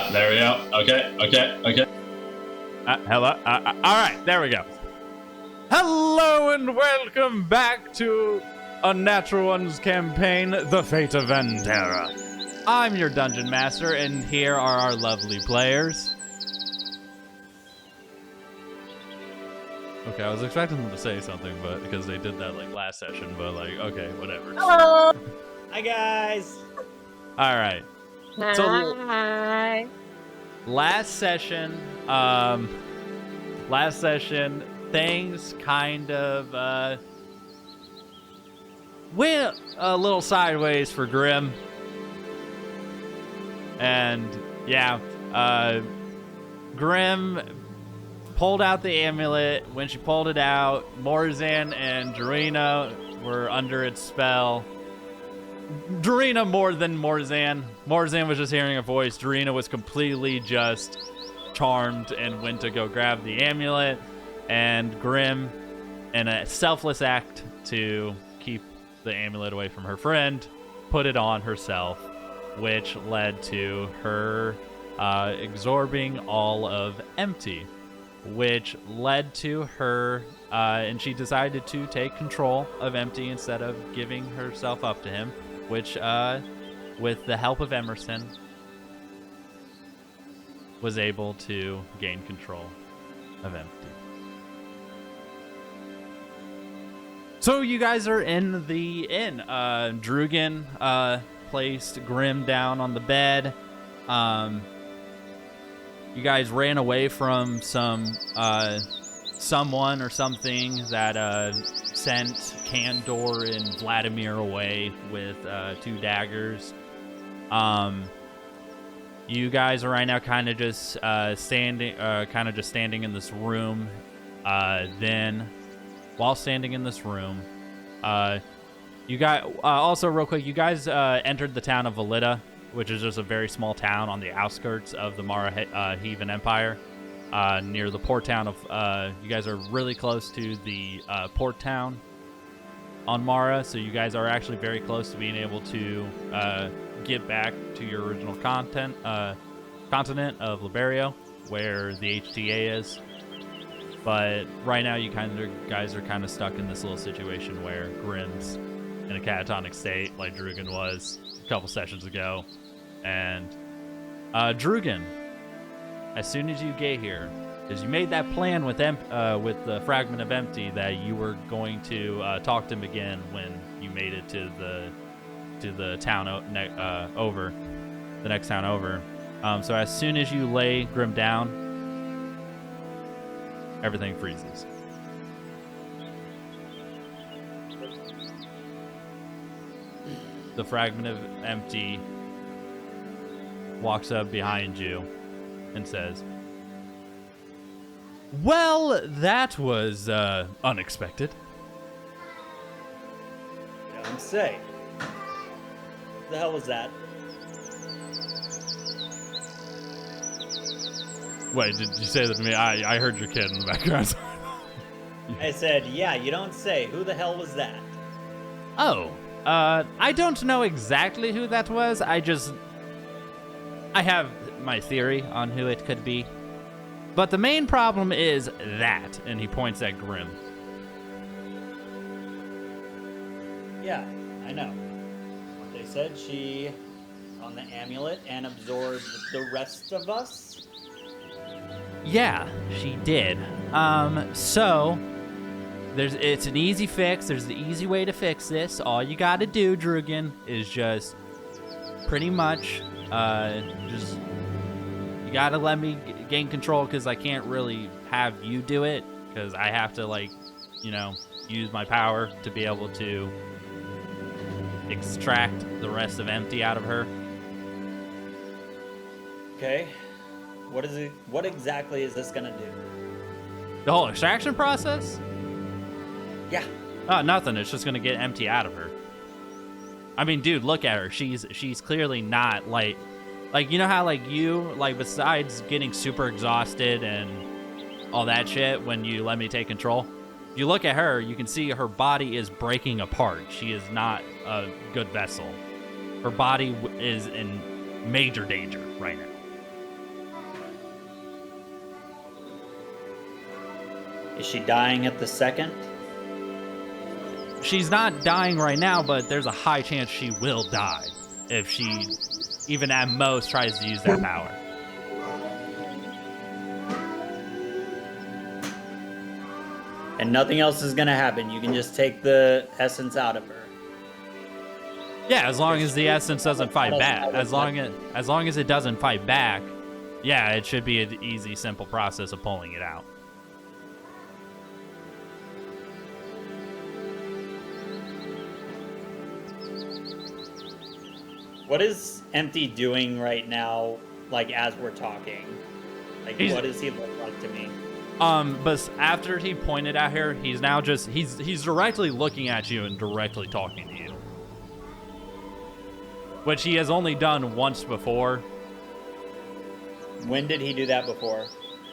There we go. Okay. Hello. All right, there we go. Hello and welcome back to Unnatural Ones campaign, The Fate of Vandera. I'm your Dungeon Master, and here are our lovely players. Okay, I was expecting them to say something, but because they did that like last session, but like, okay, whatever. Hello. Hi guys. All right. So Hi. last session, things kind of went a little sideways for Grim. And yeah, Grim pulled out the amulet. When she pulled it out, Morzan and Dorina were under its spell. Dorina more than Morzan. Morzan was just hearing a voice. Dorina was completely just charmed and went to go grab the amulet. And Grim, in a selfless act to keep the amulet away from her friend, put it on herself, which led to her absorbing all of Empty, which led to her, and she decided to take control of Empty instead of giving herself up to him, which, with the help of Emerson, was able to gain control of Empty. So you guys are in the inn. Drugan placed Grim down on the bed. You guys ran away from someone or something that sent Kandor and Vladimir away with 2 daggers. You guys are right now kind of just standing in this room. Then, while standing in this room, you guys also real quick. You guys entered the town of Valida, which is just a very small town on the outskirts of the Marahevan Empire, near the port town of. You guys are really close to the port town on Mara, so you guys are actually very close to being able to get back to your original continent of Liberio, where the HTA is. But right now, you guys are kind of stuck in this little situation where Grim's in a catatonic state, like Drugan was a couple sessions ago. And Drugan, as soon as you get here, because you made that plan with the Fragment of Empty that you were going to talk to him again when you made it to the town over, the next town over. So as soon as you lay Grim down, everything freezes. The Fragment of Empty walks up behind you and says, "Well, that was unexpected." You don't say. What the hell was that? Wait, did you say that to me? I heard your kid in the background. I said, yeah, you don't say. Who the hell was that? Oh, I don't know exactly who that was. I have my theory on who it could be. But the main problem is that, and he points at Grim. Yeah, I know. They said she on the amulet and absorbed the rest of us. Yeah, she did. So it's an easy fix. There's the easy way to fix this. All you gotta do, Drugan, is just pretty much you gotta let me gain control, because I can't really have you do it, because I have to use my power to be able to extract the rest of Empty out of her. Okay. What exactly is this gonna do? The whole extraction process? Yeah. Nothing. It's just gonna get Empty out of her. I mean, dude, look at her. She's clearly not like you know how you besides getting super exhausted and all that shit when you let me take control. You look at her, you can see her body is breaking apart. She is not a good vessel. Her body is in major danger right now. Is she dying at the second? She's not dying right now, but there's a high chance she will die if she, even at most, tries to use that power. And nothing else is gonna happen. You can just take the essence out of her. Yeah, as long as the essence doesn't fight back. As long as it doesn't fight back, yeah, it should be an easy, simple process of pulling it out. What is Empty doing right now, like, as we're talking? Like, what does he look like to me? But after he pointed at her, he's now just, he's directly looking at you and directly talking to you. Which he has only done once before. When did he do that before?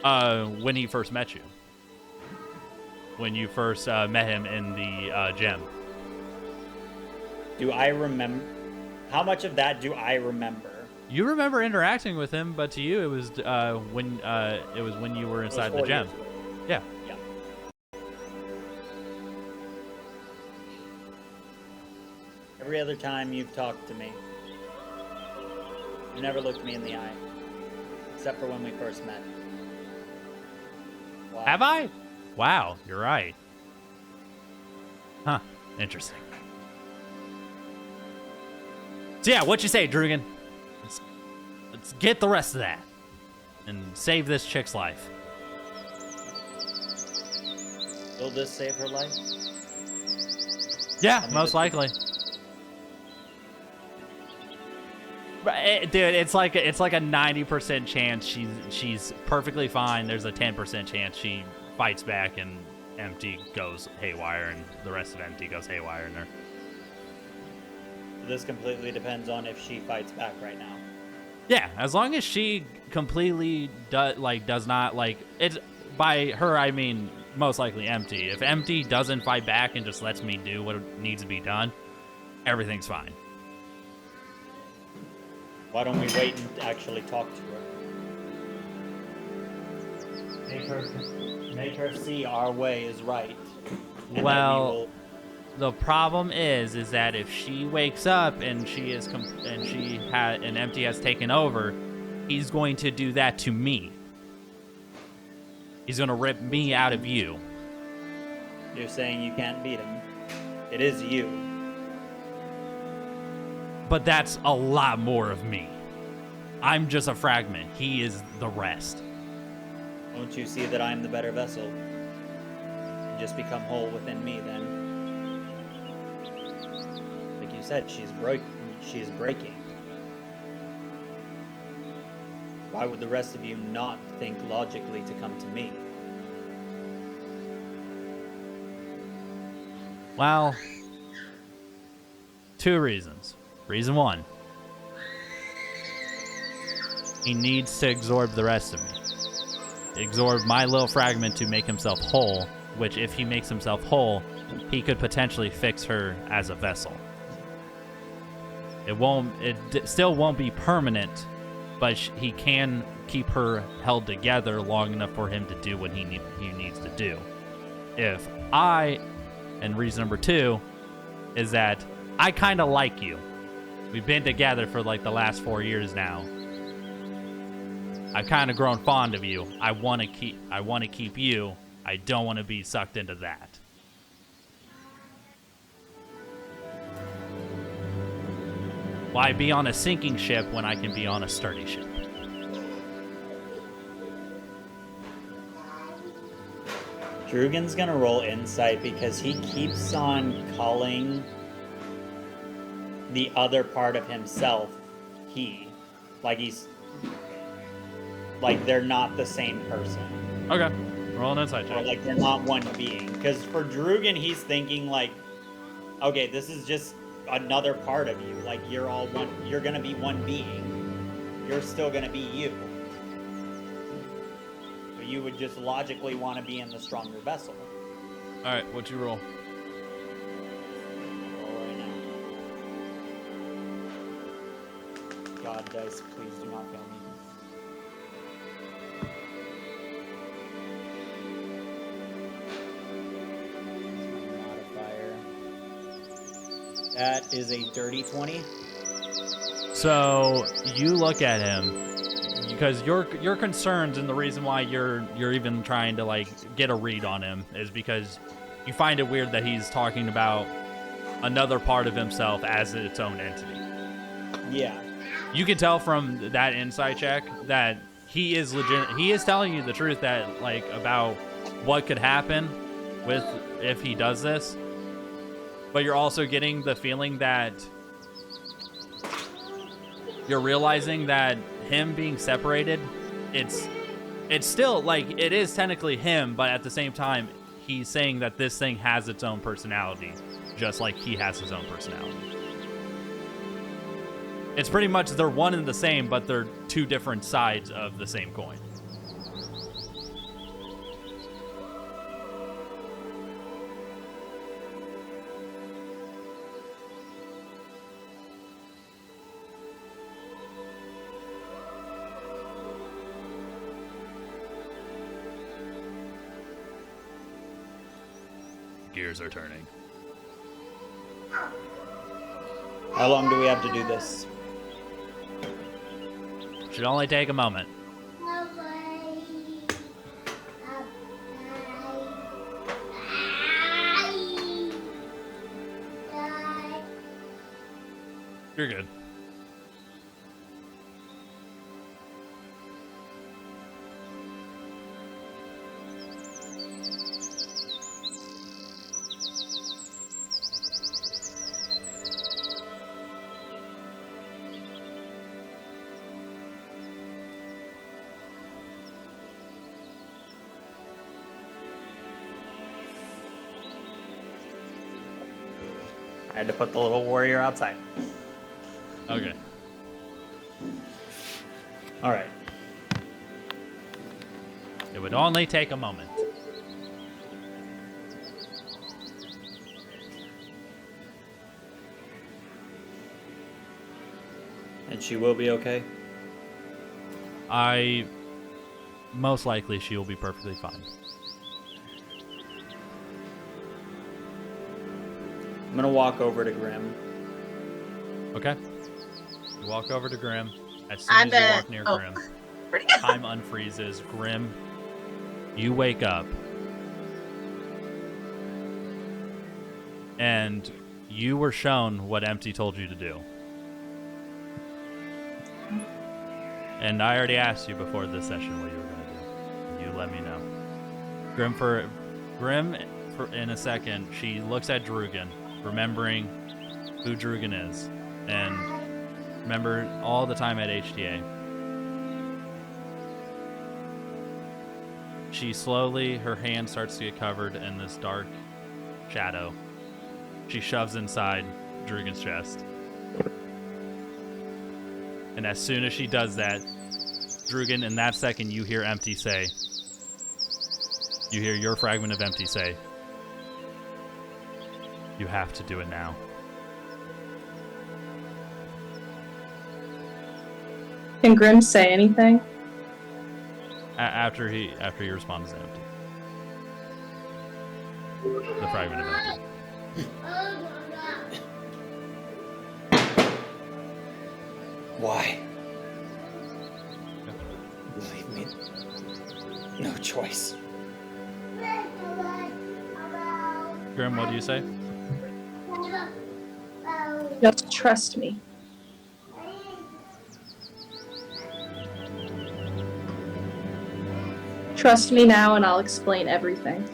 When he first met you. When you first met him in the gym. Do I remember? How much of that do I remember? You remember interacting with him, but to you it was when you were inside the gym. Yeah. Yeah. Every other time you've talked to me, you never looked me in the eye, except for when we first met. Wow. Have I? Wow, you're right. Huh. Interesting. So yeah, what you say, Drugan? Let's get the rest of that and save this chick's life. Will this save her life? Yeah, most likely. But dude, it's like a 90% chance she's perfectly fine. There's a 10% chance she fights back and Empty goes haywire, and the rest of Empty goes haywire in her. This completely depends on if she fights back right now. Yeah, as long as she completely does not, like, it's, by her I mean most likely Empty. If Empty doesn't fight back and just lets me do what needs to be done, everything's fine. Why don't we wait and actually talk to her? Make her see our way is right. Well, the problem is that if she wakes up and Empty has taken over, he's going to do that to me. He's going to rip me out of you. You're saying you can't beat him. It is you. But that's a lot more of me. I'm just a fragment. He is the rest. Don't you see that I'm the better vessel? You just become whole within me then. Like you said, she's breaking. Why would the rest of you not think logically to come to me? Well, 2 reasons. Reason 1, he needs to absorb the rest of me. Absorb my little fragment to make himself whole, which if he makes himself whole, he could potentially fix her as a vessel. It still won't be permanent, but he can keep her held together long enough for him to do what he needs to do. And reason number 2 is that I kind of like you. We've been together for like the last 4 years now. I've kind of grown fond of you. I want to keep you. I don't want to be sucked into that. Why be on a sinking ship when I can be on a sturdy ship? Drugan's gonna roll insight because he keeps on calling the other part of himself he. Like they're not the same person. Okay. Roll an insight check. Or like they're not one being. Because for Drugan, he's thinking like, okay, this is just another part of you. Like you're all one. You're gonna be one being. You're still gonna be you. But you would just logically want to be in the stronger vessel. All right. What'd you roll? Roll right now. God, dice, please do not fail me. 5. That is a dirty 20. So you look at him because your concerns, and the reason why you're even trying to like get a read on him is because you find it weird that he's talking about another part of himself as its own entity. Yeah. You can tell from that insight check that he is legit. He is telling you the truth that like about what could happen with if he does this. But you're also getting the feeling that you're realizing that him being separated, it's still like it is technically him, but at the same time, he's saying that this thing has its own personality, just like he has his own personality. It's pretty much they're one and the same, but they're two different sides of the same coin. Gears are turning. How long do we have to do this? Should only take a moment. You're good. I had to put the little warrior outside. Okay. All right. It would only take a moment. And she will be okay? Most likely she will be perfectly fine. I'm gonna walk over to Grim. Okay. You walk over to Grim. As soon as you walk near Grim, time unfreezes. Grim, you wake up. And you were shown what Empty told you to do. And I already asked you before this session what you were going to do. You let me know. Grim, in a second, she looks at Drugan, remembering who Drugan is. And remember all the time at HTA. She slowly, her hand starts to get covered in this dark shadow. She shoves inside Drugan's chest. And as soon as she does that, Drugan, in that second, you hear Empty say, you hear your fragment of Empty say, you have to do it now. Can Grim say anything? After he responds to Empty. The fragment of Empty. Why? Leave me no choice. Grim, what do you say? You have to trust me. Trust me now and I'll explain everything.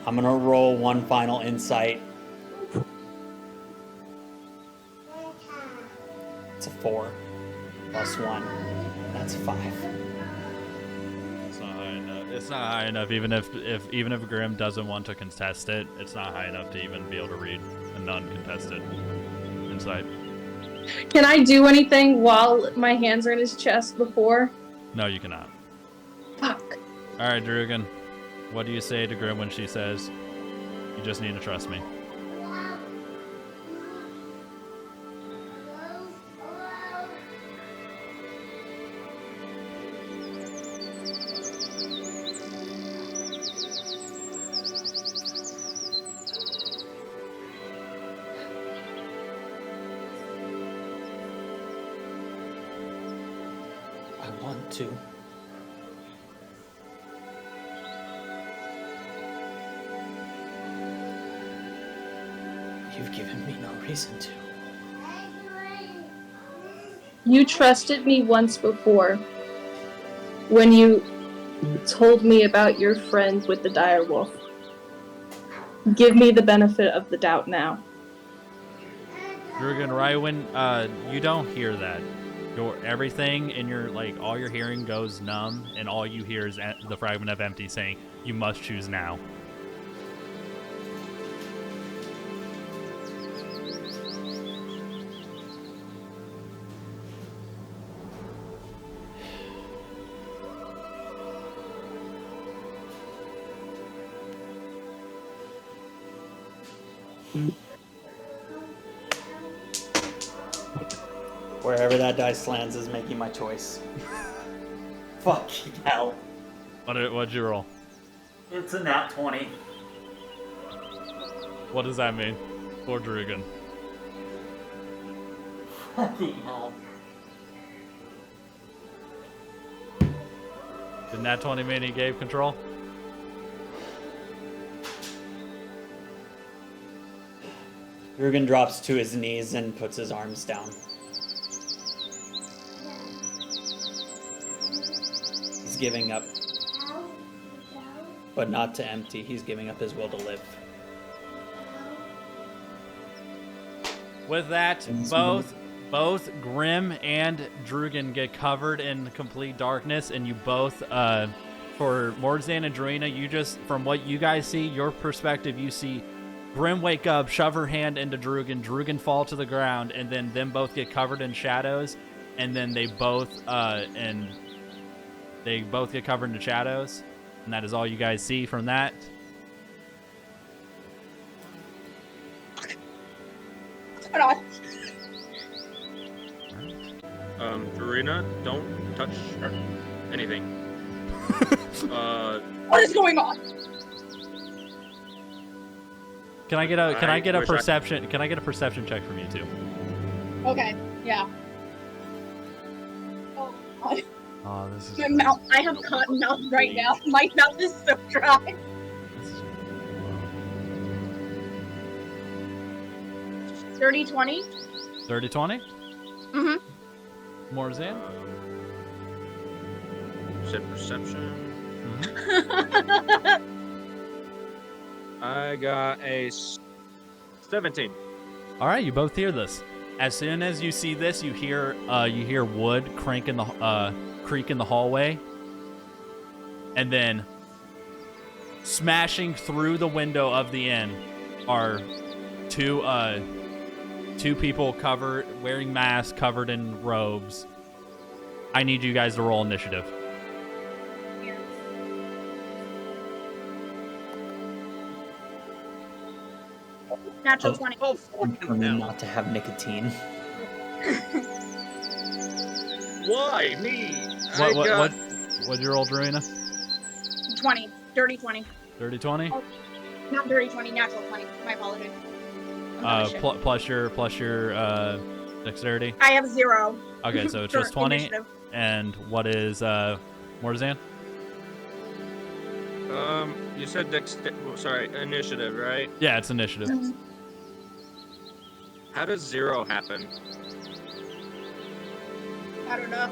I'm gonna roll one final insight. It's a 4 plus 1. That's a 5. It's not high enough. It's not high enough. Even if Grim doesn't want to contest it, it's not high enough to even be able to read a non-contested insight. Can I do anything while my hands are in his chest before? No, you cannot. Fuck. All right, Drugan. What do you say to Grim when she says, "You just need to trust me"? to. You've given me no reason to. You trusted me once before when you told me about your friend with the dire wolf. Give me the benefit of the doubt now. Drugan, right when you don't hear that, everything in your all your hearing goes numb, and all you hear is the fragment of empty saying, "You must choose now." Wherever that dice lands is making my choice. Fucking hell. What'd you roll? It's a nat 20. What does that mean for Drugan? Fucking hell. Did nat 20 mean he gave control? Rugen drops to his knees and puts his arms down. He's giving up. But not to empty, he's giving up his will to live. With that, both Grim and Drugan get covered in complete darkness, and you both, for Morzan and Druina, you just, from what you guys see, your perspective, you see Grim wake up, shove her hand into Drugan fall to the ground, and then them both get covered in shadows, and then they both get covered in shadows, and that is all you guys see from that. Verena, don't touch anything. What is going on? Can I get a perception? Can I get a perception check from you two? Okay, yeah. Oh, God. Oh, this is My mouth. I have cotton mouth right now. My mouth is so dry. Dirty 20. 30-20? Mm-hmm. Morzan? Said perception. Mm-hmm. I got a 17. All right, you both hear this. As soon as you see this, you hear wood creak in the hallway, and then smashing through the window of the inn are two people wearing masks, covered in robes. I need you guys to roll initiative. Natural 20. Oh, For fucking me hell. not to have nicotine. Why me? What'd you roll, Druina? 20. Dirty 20. Dirty 20? Oh, not dirty 20, natural 20. My apologies. Plus your dexterity. I have 0. Okay, so it's For just 20. initiative. And what is Morzan? You said initiative, right? Yeah, it's initiative. How does 0 happen? I don't know.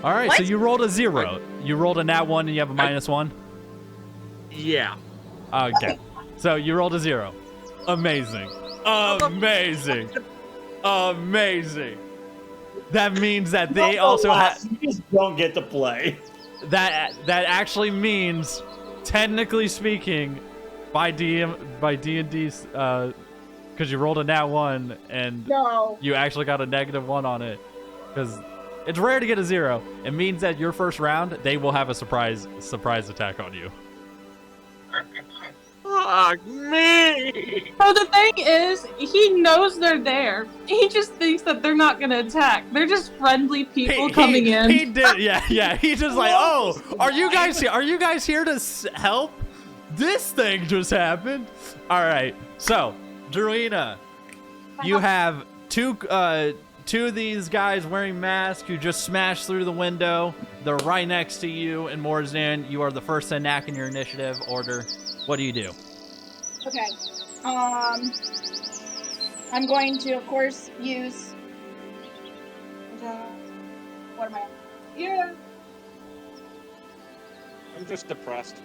All right, so What? you rolled a 0. You rolled a nat 1 and you have a -1? Yeah. Okay. So you rolled a 0. Amazing. Amazing. Amazing. That means that they also have... You just don't get to play. That actually means, technically speaking, by D&D's... because you rolled a nat 1 and No. you actually got a -1 on it. Because it's rare to get a 0. It means that your first round, they will have a surprise attack on you. Fuck me! So the thing is, he knows they're there. He just thinks that they're not gonna attack. They're just friendly people coming in. He did, yeah. He's just like, oh, are you guys here to help? This thing just happened. All right, so Druina, you have two of these guys wearing masks who just smashed through the window. They're right next to you in Morzan. You are the first to enact in your initiative order. What do you do? Okay. I'm going to, of course, use. What am I? Yeah. I'm just depressed.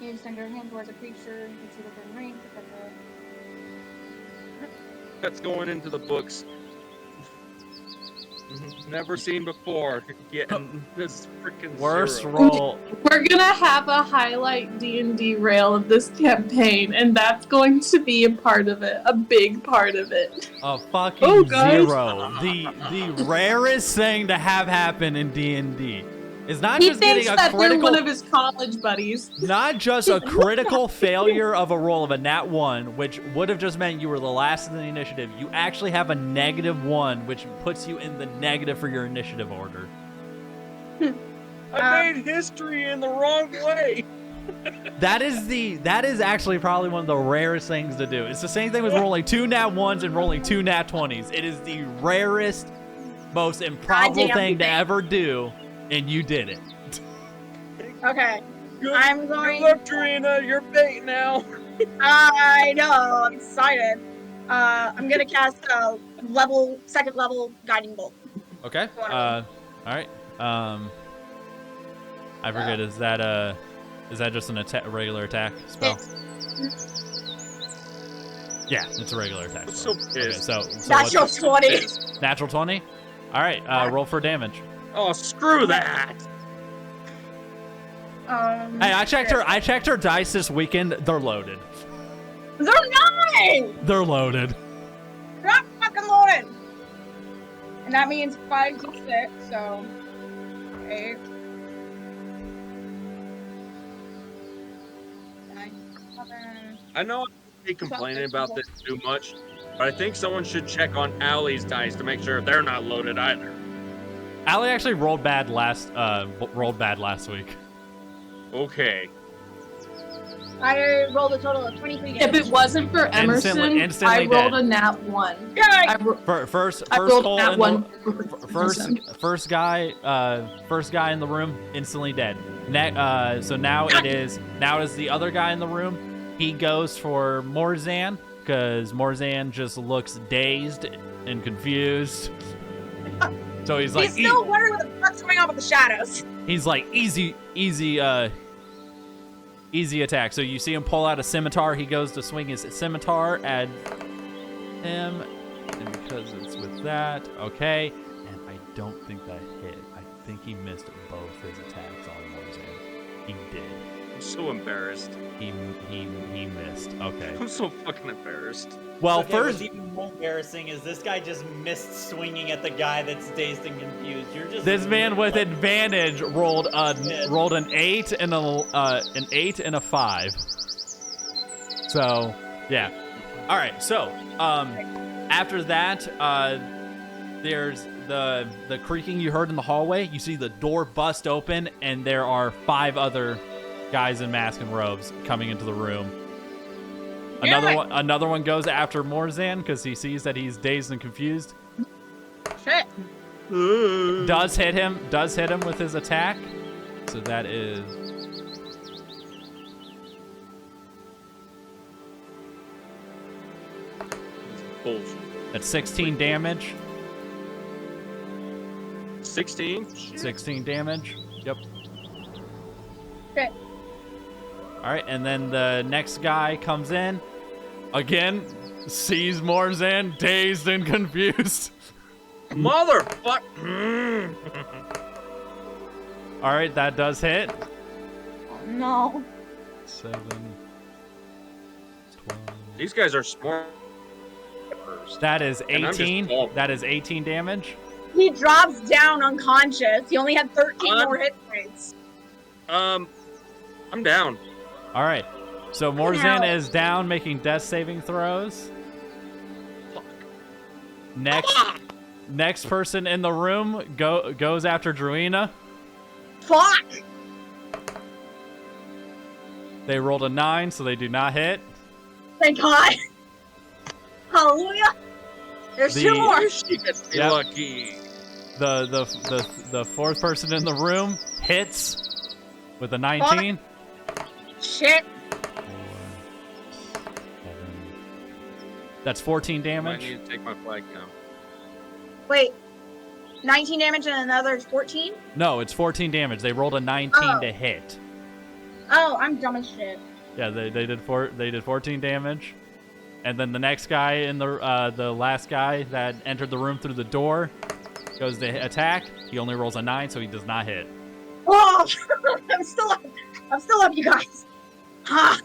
You send your hand towards a creature. You can see within range. That's going into the books. Never seen before. Getting this freaking Worst zero. roll. We're gonna have a highlight D&D rail of this campaign, and that's going to be a part of it, a big part of it. A fucking Oh, guys. 0. The rarest thing to have happen in D&D. It's not He just thinks getting a that they're critical, one of his college buddies. not just a critical failure of a roll of a nat 1, which would have just meant you were the last in the initiative. You actually have a -1, which puts you in the negative for your initiative order. I made history in the wrong way. That is actually probably one of the rarest things to do. It's the same thing with rolling 2 nat 1s and rolling 2 nat 20s. It is the rarest, most improbable thing to ever do, and you did it. Okay. Good, I'm going. Good luck, Tarina. You're bait now. I know. I'm excited. I'm gonna cast a second level guiding bolt. Okay. All right. I forget. Is that just an regular attack spell? Yeah, it's a regular attack I'm spell. so pissed. Okay, so Natural what's- 20. Natural 20. All right. Roll for damage. Oh, screw that. Hey, I checked her dice this weekend. They're loaded. They're not. They're loaded. They're not fucking loaded. And that means 5d6. So 8. 9, 11. I know I hate complaining about this too much, but I think someone should check on Allie's dice to make sure they're not loaded either. Allie actually rolled bad last week. Okay. I rolled a total of 23 If it wasn't for Emerson, Instantly I rolled dead. a nat 1. Yeah. First I rolled Cole nat in 1. first guy in the room instantly dead. So now it is the other guy in the room. He goes for Morzan because Morzan just looks dazed and confused. So he's like, He's still wondering what the fuck's going on with the shadows. he's like easy attack. So you see him pull out a scimitar. He goes to swing his scimitar at him, and because it's with that, okay. And I don't think that hit. I think he missed both his attacks on Morzan. He did. I'm so embarrassed. He missed. Okay. I'm so fucking embarrassed. Well, Okay, first. what's even more embarrassing is this guy just missed swinging at the guy that's dazed and confused. You're just This man with like, advantage rolled an 8 and a 5. So yeah. All right. So after that, there's the creaking you heard in the hallway. You see the door bust open, and there are 5 other guys in masks and robes coming into the room. Another one goes after Morzan because he sees that he's dazed and confused. Shit. Does hit him with his attack. So that is Bullshit. that's 16 damage. 16? 16 damage. Yep. Okay. All right, and then the next guy comes in. Again, sees Morzan dazed and confused. Motherfucker! All right, that does hit. Oh, no. 7, 12. These guys are smart. That is And I'm just 18. small. That is 18 damage. He drops down unconscious. He only had 13 more hit points. I'm down. All right. So Morzan is down, making death saving throws. Fuck. Next person in the room goes after Druina. Fuck! They rolled a 9, so they do not hit. Thank God. Hallelujah. There's two more. She gets me Yep. lucky. The fourth person in the room hits with a 19. Shit. That's 14 I damage. need to take my flag down. Wait. 19 damage and another 14? No, it's 14 damage. They rolled a 19 Oh. to hit. Oh, I'm dumb as shit. Yeah, they did 14 damage. And then the next guy in the last guy that entered the room through the door goes to attack. He only rolls a 9, so he does not hit. Oh, I'm still up, you guys. Ha.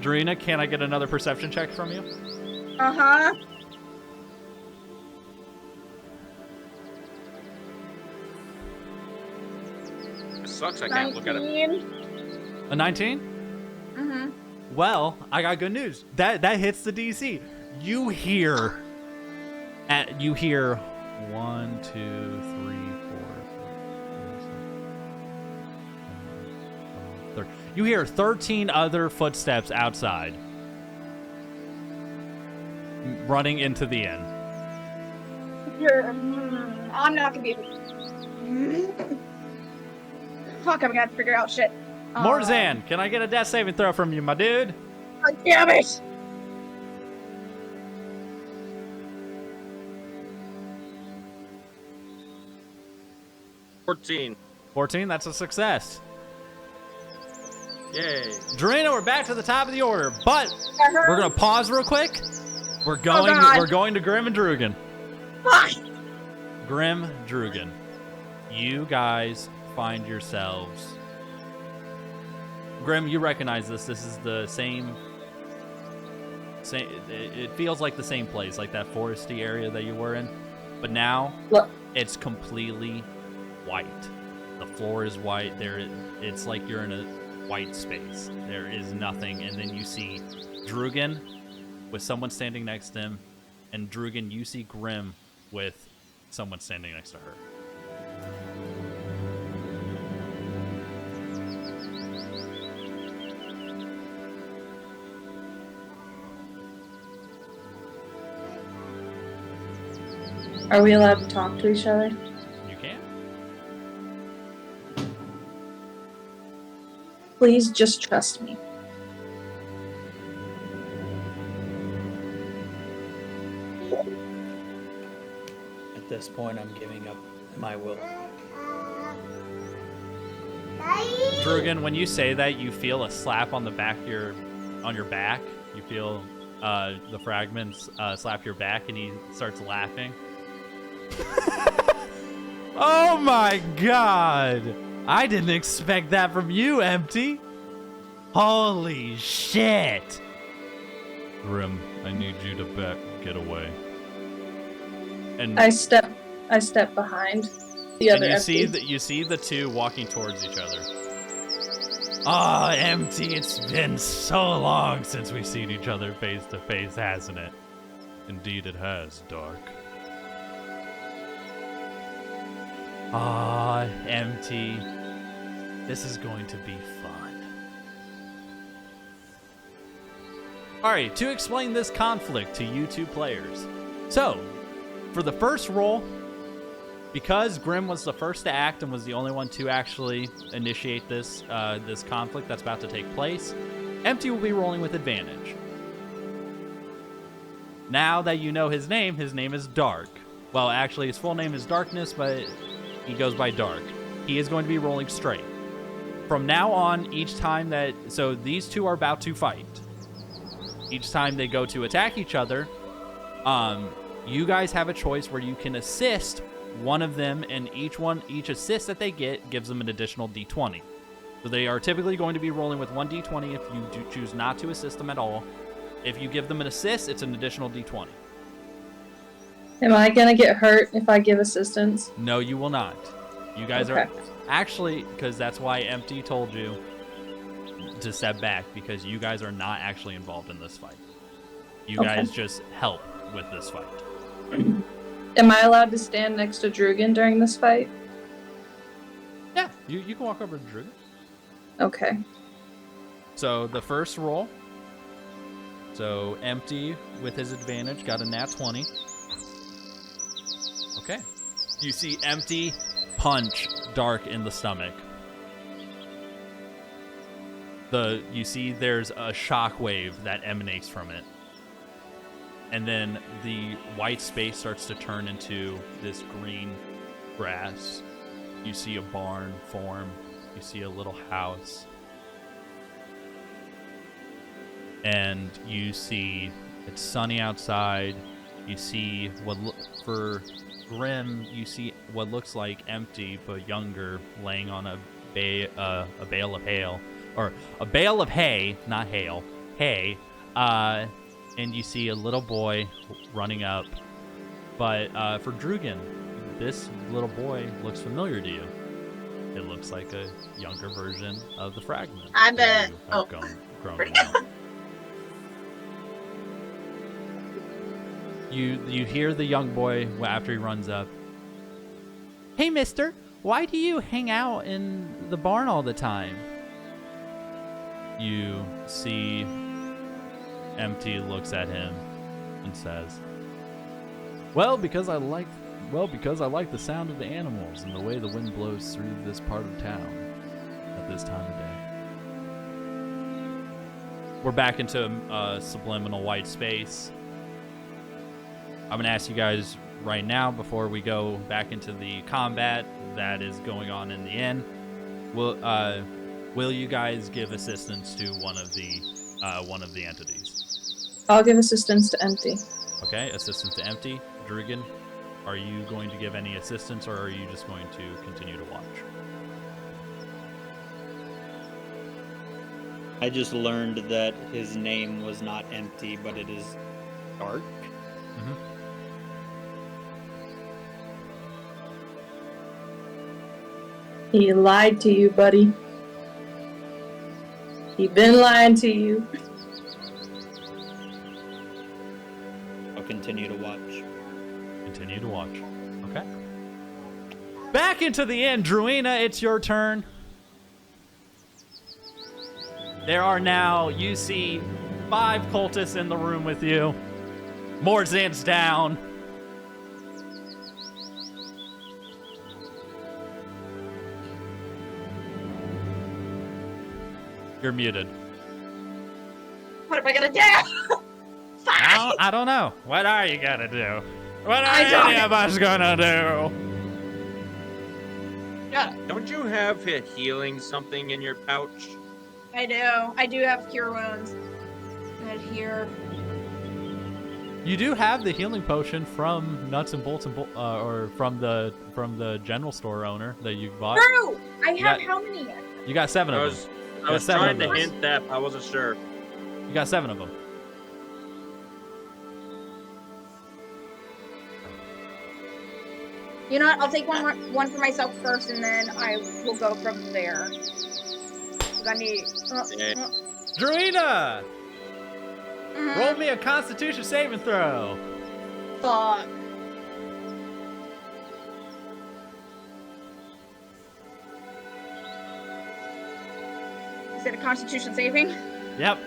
Drina, can I get another perception check from you? Uh-huh. It sucks I can't look at it. 19. A 19? Mm-hmm. Well, I got good news. That hits the DC. You hear 1, 2, 3, 4, 5, 6, 7, 8, 9, 10. You hear 13 other footsteps outside, running into the inn. I'm not gonna be able to... Fuck, I'm gonna have to figure out shit. Morzan, can I get a death saving throw from you, my dude? God damn it! $14. 14, that's a success. Yay. Drina, we're back to the top of the order, but we're gonna pause real quick. We're God. going to Grim and Drugan. Fuck! Grim, Drugan, you guys find yourselves. Grim, you recognize this. This is the same. It feels like the same place, like that foresty area that you were in, but now it's completely white. The floor is white. It's like you're in a white space. There is nothing, and then you see Drugan with someone standing next to him, and Drugan, you see Grim with someone standing next to her. Are we allowed to talk to each other? You can. Please just trust me. At this point, I'm giving up my will. Drugan, when you say that, you feel a slap on the back on your back. You feel the fragments slap your back, and he starts laughing. Oh my god! I didn't expect that from you, Empty. Holy shit! Grim, I need you to get away. And I step behind the other you empty. see the two walking towards each other. Ah, Empty, it's been so long since we've seen each other face to face, hasn't it? Indeed it has, Dark. Ah, Empty. This is going to be fun. Alright, to explain this conflict to you two players. So, for the first roll, because Grim was the first to act and was the only one to actually initiate this this conflict that's about to take place, Empty will be rolling with advantage. Now that you know his name is Dark. Well, actually, his full name is Darkness, but he goes by Dark. He is going to be rolling straight. From now on, each time so these two are about to fight. Each time they go to attack each other, you guys have a choice where you can assist one of them, and each assist that they get gives them an additional d20. So they are typically going to be rolling with 1 d20 if you do choose not to assist them at all. If you give them an assist, it's an additional d20. Am I gonna get hurt if I give assistance? No, you will not. You guys Okay. are actually, because that's why Empty told you to step back, because you guys are not actually involved in this fight. You Okay. guys just help with this fight. Am I allowed to stand next to Drugan during this fight? Yeah, you can walk over to Drew. Okay. So the first roll. So Empty with his advantage got a nat 20. Okay. You see Empty punch Dark in the stomach. You see there's a shockwave that emanates from it. And then the white space starts to turn into this green grass. You see a barn form. You see a little house. And you see it's sunny outside. You see for Grim, you see what looks like Empty but younger, laying on a bale of hail, or a bale of hay, not hail, hay. And you see a little boy running up. But for Drugan, this little boy looks familiar to you. It looks like a younger version of the fragment. I bet. Oh, grown out. You hear the young boy after he runs up. Hey, mister, why do you hang out in the barn all the time? You see Empty looks at him and says, because I like the sound of the animals and the way the wind blows through this part of town at this time of day. We're back into subliminal white space. I'm going to ask you guys right now, before we go back into the combat that is going on in the inn, will you guys give assistance to one of the entities? I'll give assistance to Empty. Okay, assistance to Empty. Drugan, are you going to give any assistance, or are you just going to continue to watch? I just learned that his name was not Empty, but it is Dark. Mm-hmm. He lied to you, buddy. He been lying to you. I'll continue to watch. Continue to watch. Okay. Back into the inn, Druina, it's your turn. There are now, you see, 5 cultists in the room with you. Morzan's down. You're muted. What am I gonna do? I don't know. What are you gonna do? What are any of us gonna do? Yeah, Don't you have a healing something in your pouch? I do. I do have cure wounds. Right here. You do have the healing potion from Nuts and Bolts, or from the general store owner that you bought. True! I have how many? You got 7 of them. I was trying to hint that, but I wasn't sure. You got 7 of them. You know what? I'll take one for myself first, and then I will go from there. 'Cause I need. Druina! Roll me a Constitution saving throw. Fuck. Is it a Constitution saving? Yep.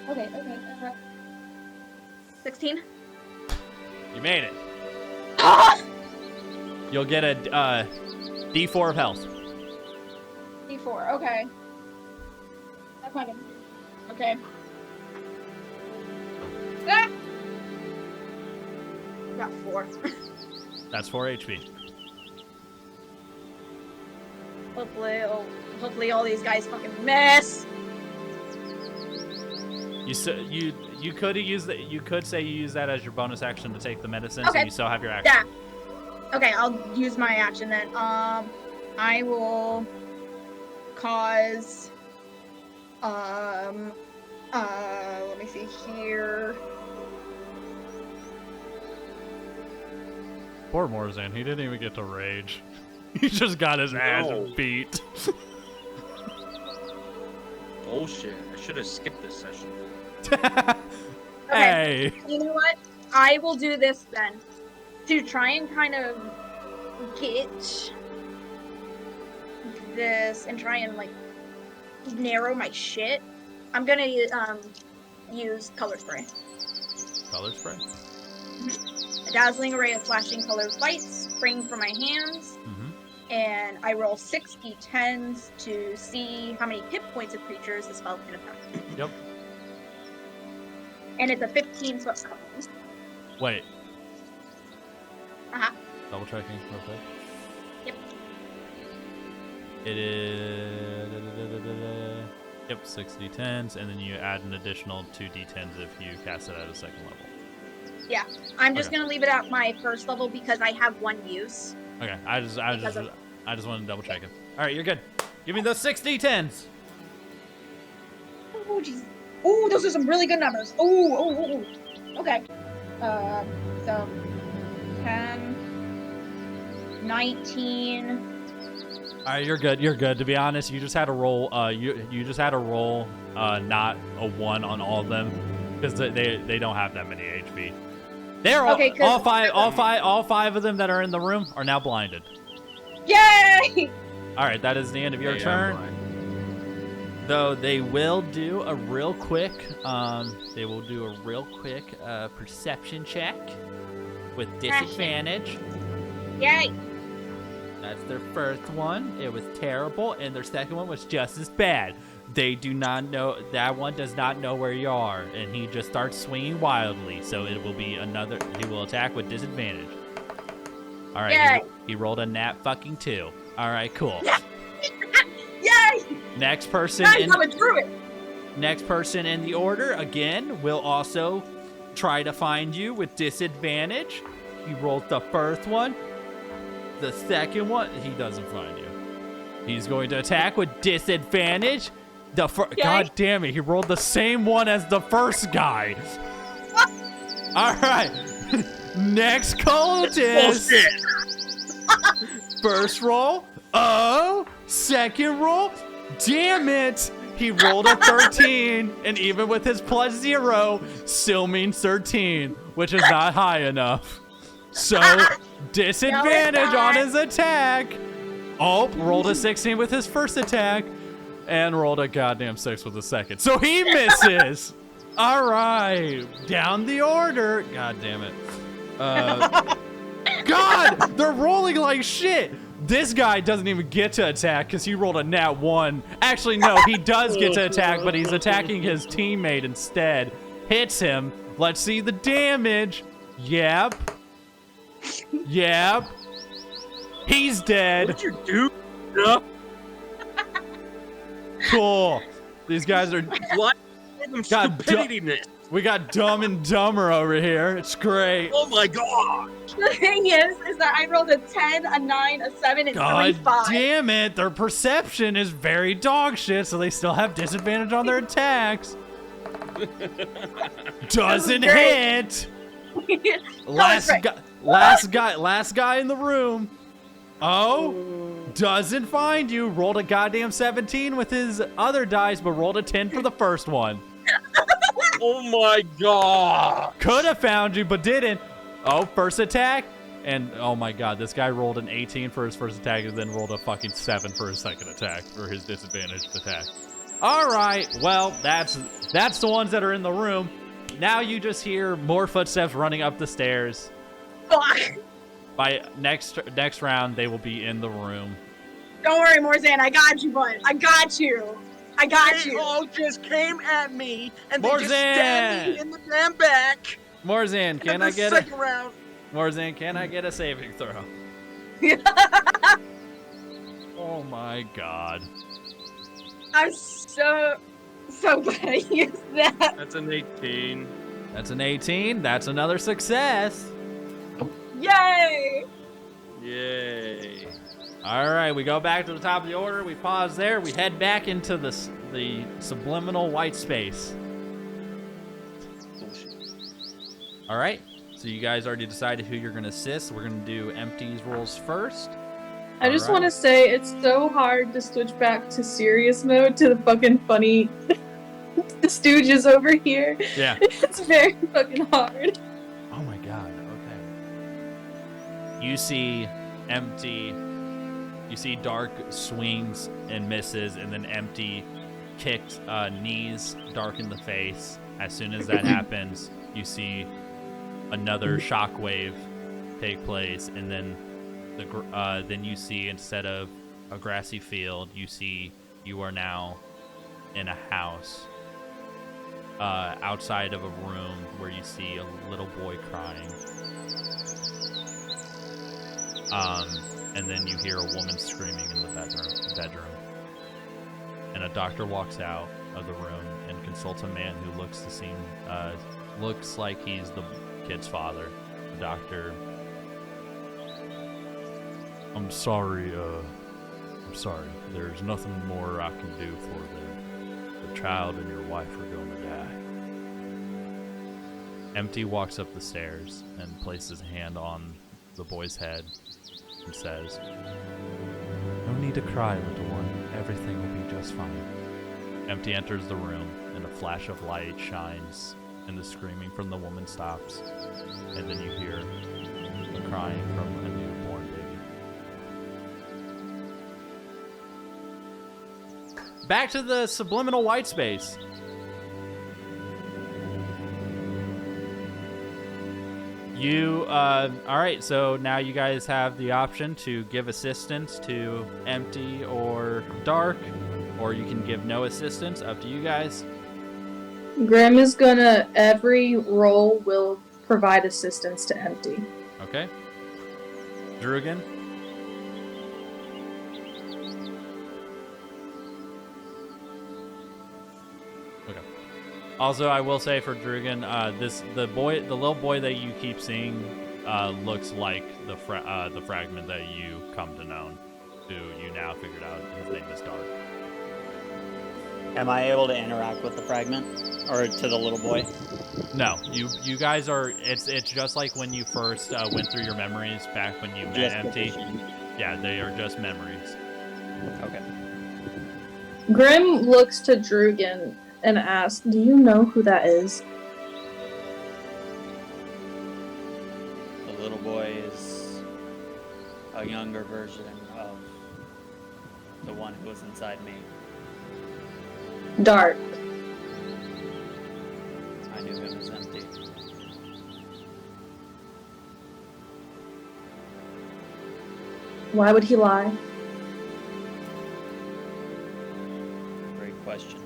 Okay. 16. You made it. Ah! You'll get a D4 of health. D4. Okay. That's not good. Okay. Ah! Got 4. That's 4 HP. Hopefully all these guys fucking miss. You could use that. You could say you use that as your bonus action to take the medicine, so Okay. you still have your action. Yeah. Okay, I'll use my action then. I will cause. Let me see here. Poor Morzan, he didn't even get to rage. He just got his ass beat. Bullshit. I should have skipped this session. Hey. You know what? I will do this then. To try and kind of get this and try and like narrow my shit, I'm gonna use color spray. Color spray. A dazzling array of flashing colored lights spring from my hands, and I roll 6 d10s to see how many hit points of creatures the spell can affect. Yep. And it's a 15 foot cone. Wait. Uh-huh. Double checking real quick. Yep. It is. Yep, 6 d10s, and then you add an additional 2 d10s if you cast it at a second level. Yeah, I'm just Okay. gonna leave it at my first level because I have 1 use. Okay, I just wanted to double check it. All right, you're good. Give me those 6 d10s. Oh, jeez. Oh, those are some really good numbers. Oh. Okay. So 10, 19. All right, you're good. You're good. To be honest, you just had to roll. You just had to roll. Not a 1 on all of them, because they don't have that many HP. They're Okay, all five of them that are in the room are now blinded. Yay! All right, that is the end of your Yeah, turn. I'm fine. Though they will do a real quick, perception check with disadvantage. Yay! That's their first one. It was terrible, and their second one was just as bad. They do not know, that one does not know where you are, and he just starts swinging wildly. So it will be another. He will attack with disadvantage. All right, Yay! he rolled a nat fucking 2. All right, cool. Yay! Next person Guys, in. I'm a druid. Next person in the order, again, will also try to find you with disadvantage. He rolled the first one. The second one, he doesn't find you. He's going to attack with disadvantage. God damn it, he rolled the same one as the first guy. All right. Next cultist. First roll. Oh. Second roll. Damn it. He rolled a 13, and even with his +0, still means 13, which is not high enough. So, disadvantage on his attack. Oh, rolled a 16 with his first attack, and rolled a goddamn 6 with the second. So he misses. All right, down the order. God damn it. God, they're rolling like shit. This guy doesn't even get to attack because he rolled a nat 1. Actually, no, he does get to attack, but he's attacking his teammate instead. Hits him. Let's see the damage. Yep. Yep. He's dead. What'd you do? No. Cool. These guys are. What? Stupidity. We got Dumb and Dumber over here. It's great. Oh my god. The thing is that I rolled a 10, a 9, a 7, and 3 God 5. damn it. Their perception is very dog shit, so they still have disadvantage on their attacks. Doesn't hit. Last guy in the room. Oh, doesn't find you. Rolled a goddamn 17 with his other dice, but rolled a 10 for the first one. Oh my god. Could have found you, but didn't. Oh, first attack. And oh my god, this guy rolled an 18 for his first attack and then rolled a fucking 7 for his second attack, for his disadvantaged attack. All right, well, that's the ones that are in the room. Now you just hear more footsteps running up the stairs. Fuck. By next round, they will be in the room. Don't worry, Morzan. I got you, bud. I got you. I got They you. all just came at me, and they Morzan! just stabbed me in the damn back. Morzan, can in I the get second round. Morzan, can I get a saving throw? Oh my god. I'm so glad I used that. That's an 18. That's an 18. That's another success. Yay! Yay. All right, we go back to the top of the order. We pause there. We head back into the subliminal white space. All right, so you guys already decided who you're going to assist. We're going to do Empty's rolls first. I just Alright. want to say it's so hard to switch back to serious mode to the fucking funny the Stooges over here. Yeah. It's very fucking hard. Oh my god, okay. You see Empty, you see Dark swings and misses, and then Empty kicked knees Dark in the face. As soon as that happens, you see another shockwave take place, and then then you see, instead of a grassy field, you are now in a house outside of a room where you see a little boy crying. And then you hear a woman screaming in the bedroom. And a doctor walks out of the room and consults a man who looks like he's the kid's father. The doctor, I'm sorry. There's nothing more I can do for the child and your wife are going to die. Empty walks up the stairs and places a hand on the boy's head and says, "No need to cry, little one. Everything will be just fine." Empty enters the room, and a flash of light shines, and the screaming from the woman stops, and then you hear the crying from a newborn baby. Back to the subliminal white space. All right, so now you guys have the option to give assistance to Empty or Dark, or you can give no assistance, up to you guys. Grim is gonna, every roll will provide assistance to Empty. Okay. Drugan? Okay. Also, I will say for Drugan, the little boy that you keep seeing looks like the fragment that you come to know, who you now figured out his name is Dark. Am I able to interact with the fragment, or to the little boy? No, you guys are. It's just like when you first went through your memories back when you met Empty. Yeah, they are just memories. Okay. Grim looks to Drugan and asks, "Do you know who that is?" The little boy is a younger version of the one who was inside me. Dark. I knew him as Empty. Why would he lie? Great question.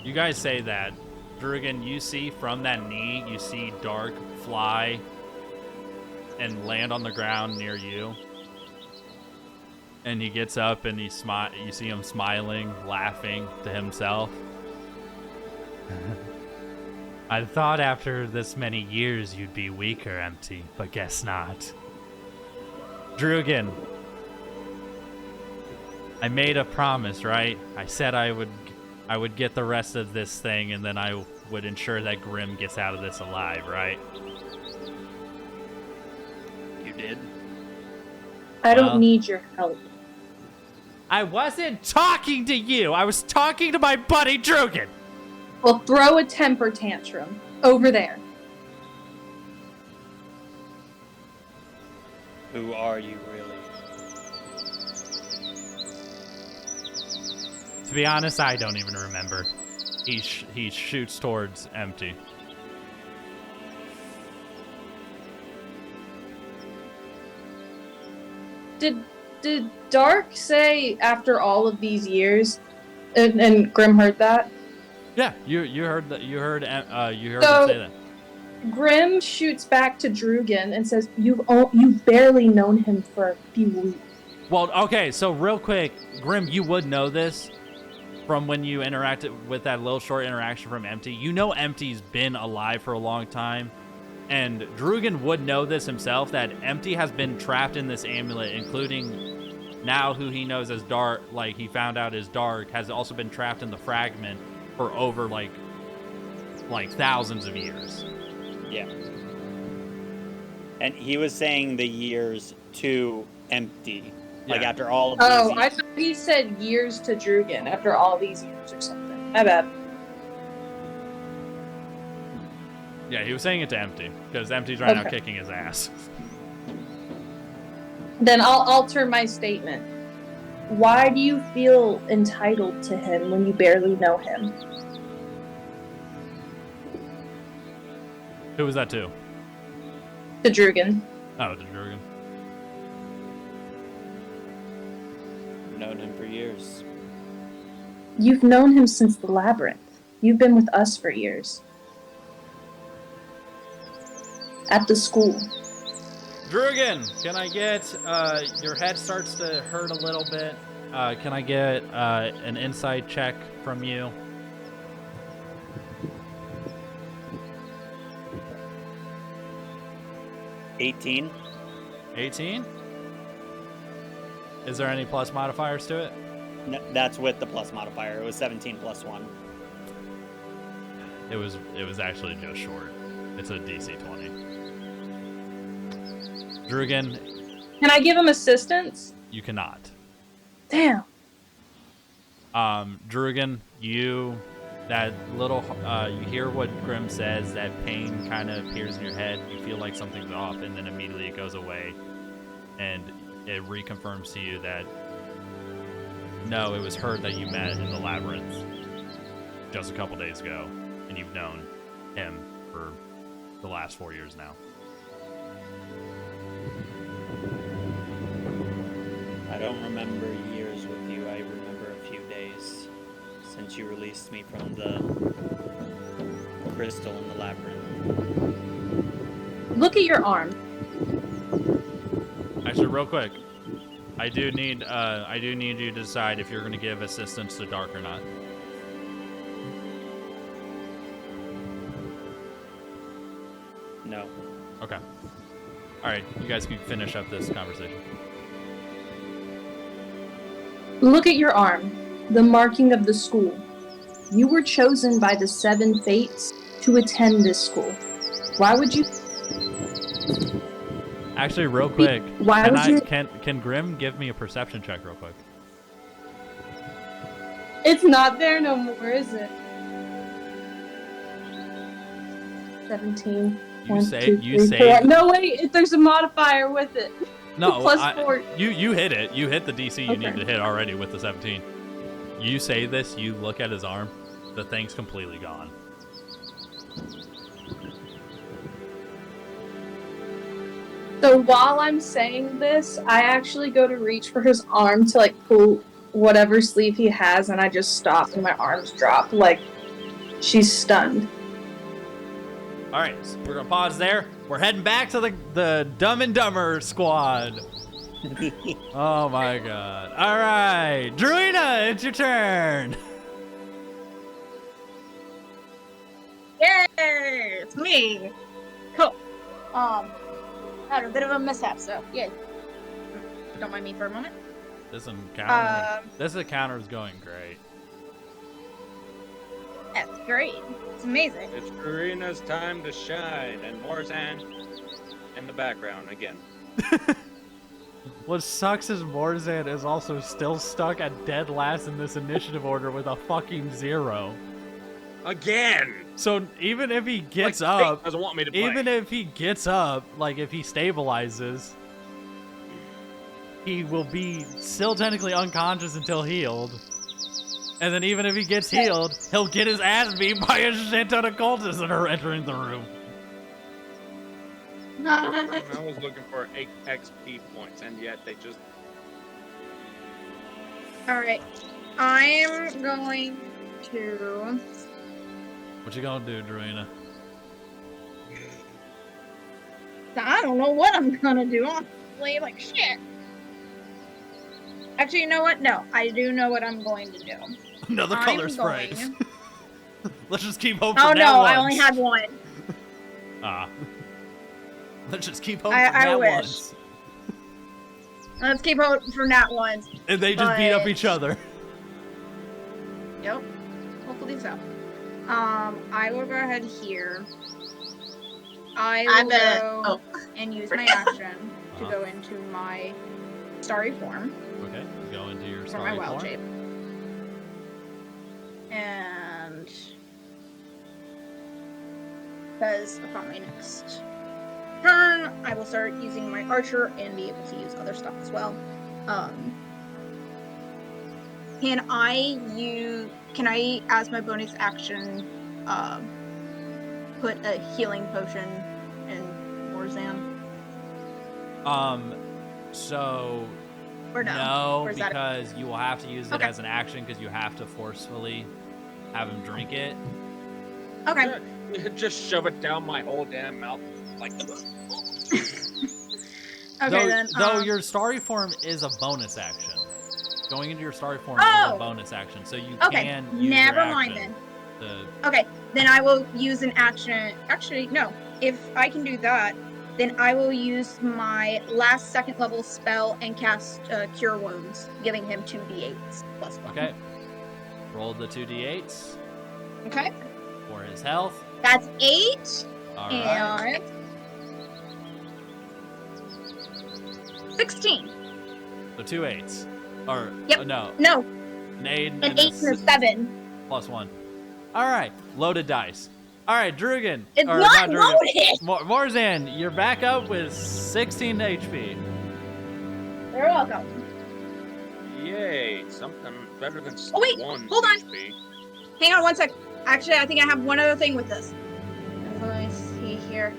You guys say that. Drugan, you see from that knee, you see Dark fly and land on the ground near you. And he gets up and you see him smiling, laughing to himself. I thought after this many years you'd be weaker, Empty, but guess not. Drugan, I made a promise, right? I said I would get the rest of this thing, and then I would ensure that Grim gets out of this alive, right? You did? I don't need your help. I wasn't talking to you. I was talking to my buddy Drugan. Well, throw a temper tantrum over there. Who are you, really? To be honest, I don't even remember. He shoots towards Empty. Did Dark say after all of these years, and Grim heard that? Yeah, you heard that. You heard him So, say that. Grim shoots back to Drugan and says, "You've barely known him for a few weeks." Well, okay, so real quick, Grim, you would know this from when you interacted with that little short interaction from Empty. You know Empty's been alive for a long time, and Drugan would know this himself, that Empty has been trapped in this amulet, including now who he knows as Dark, like he found out is Dark, has also been trapped in the fragment for over like thousands of years. Yeah. And he was saying the years to Empty. Like after all of these Oh, years. I thought he said years to Drugan after all these years or something. My bad. Yeah, he was saying it to Empty, because Empty's right now Okay. kicking his ass. Then I'll alter my statement. Why do you feel entitled to him when you barely know him? Who was that to? The Drugan. Oh, the Drugan. I've known him for years. You've known him since the labyrinth. You've been with us for years. At the school. Drugan, can I get, your head starts to hurt a little bit. Can I get, an insight check from you? $18. 18? Is there any plus modifiers to it? No, that's with the plus modifier. It was 17 plus 1. It was actually just short. It's a DC 20. Drugan, Can I give him assistance? you cannot. Damn. Drugan, you hear what Grim says, that pain kind of appears in your head, you feel like something's off, and then immediately it goes away, and it reconfirms to you that, no, it was her that you met in the labyrinth just a couple days ago, and you've known him for the last 4 years now. I don't remember years with you. I remember a few days since you released me from the crystal in the labyrinth. Look at your arm. Actually, real quick, I do need you to decide if you're going to give assistance to Dark or not. No. Okay. All right, you guys can finish up this conversation. Look at your arm. The marking of the school. You were chosen by the 7 fates to attend this school. Why would you... Actually, real quick, Why would you... can Grim give me a perception check real quick? It's not there no more, is it? 17. You say. No, wait, there's a modifier with it. No, Plus 4. You hit it. You hit the DC you Okay. need to hit already with the 17. You say this, you look at his arm, the thing's completely gone. So while I'm saying this, I actually go to reach for his arm to like pull whatever sleeve he has, and I just stop and my arms drop like she's stunned. All right, so we're gonna pause there. We're heading back to the Dumb and Dumber squad. Oh my god! All right, Druina, it's your turn. Yay! It's me. Cool. Had a bit of a mishap, so yeah. Don't mind me for a moment. This encounter is going great. That's great. It's amazing. It's Karina's time to shine, and Morzan in the background again. What sucks is Morzan is also still stuck at dead last in this initiative order with a fucking 0. Again! So even if he gets Like, fate up, doesn't want me to play. even if he gets up, like if he stabilizes, he will be still technically unconscious until healed. And then even if he gets healed, he'll get his ass beat by a shit ton of cultists that are entering the room. I was looking for XP points, and yet they just... Alright. I'm going to... What you gonna do, Druina? I don't know what I'm gonna do, honestly. Like, shit. Actually, you know what? No, I do know what I'm going to do. Another I'm color spray. going- Let's just keep hoping. Oh for no, that I only once. had one. Ah. Let's just keep hoping I for that wish. once. Let's keep hoping for nat ones. And they just beat up But- each other. Yep. Hopefully so. I will go ahead here. I will go and use my action to go into my starry form Okay, go into your for my starry wild form. shape. And because upon my next turn, I will start using my archer and be able to use other stuff as well. Can I, as my bonus action, put a healing potion in Morzan? So Or no? no, Or is that because you will have to use it Okay. as an action because you have to forcefully have him drink it. Okay. Just shove it down my whole damn mouth. Like, Okay, then. Though your starry form is a bonus action. Going into your starry form is a bonus action, so you Okay, can use never your mind action then. to- Okay, then I will use an action. Actually, no. If I can do that, then I will use my last second level spell and cast Cure Wounds, giving him 2d8s plus 1. Okay. Roll the 2d8s Okay. for his health. That's 8 All right. and 16. So 2 8s. Or Yep. no. No, An 8 an 8 and a 7. plus 1. All right. Loaded dice. All right, Drugan. It's or not Drugan. loaded! Morzan, you're back up with 16 HP. You're welcome. yay, something better than Oh, wait, 1 hold on. HP. Hang on one sec. Actually, I think I have one other thing with this. Let me see here.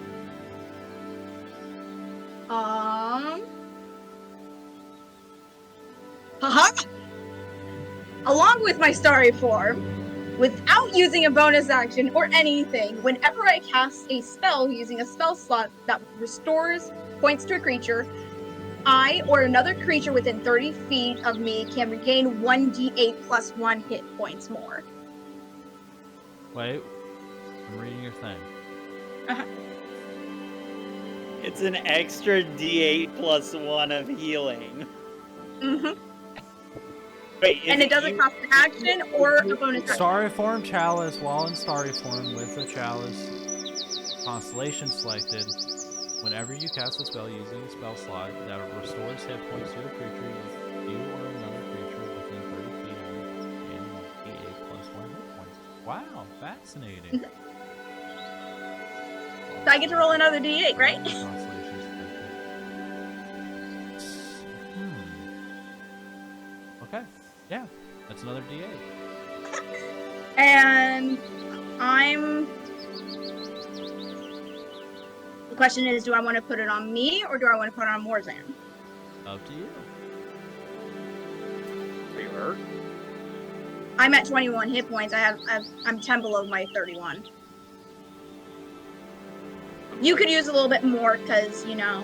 Haha! Along with my starry form, without using a bonus action or anything, whenever I cast a spell using a spell slot that restores points to a creature, I or another creature within 30 feet of me can regain 1d8 plus 1 hit points more. Wait. I'm reading your thing. It's an extra D8 plus 1 of healing. Mm-hmm. Wait, And it doesn't cost an action or a bonus action. Starry form chalice. While in starry form with the chalice constellation selected, whenever you cast a spell using a spell slot that restores hit points to a creature, you or another creature within 30 feet of you gain 1d8 plus 1 hit points. Wow, fascinating. So I get to roll another d8, right? Constellation selected. Okay, yeah, that's another d8. And the question is, do I want to put it on me or do I want to put it on Morzan? Up to you. Are you hurt? I'm at 21 hit points. I'm 10 below my 31. You could use a little bit more because, you know.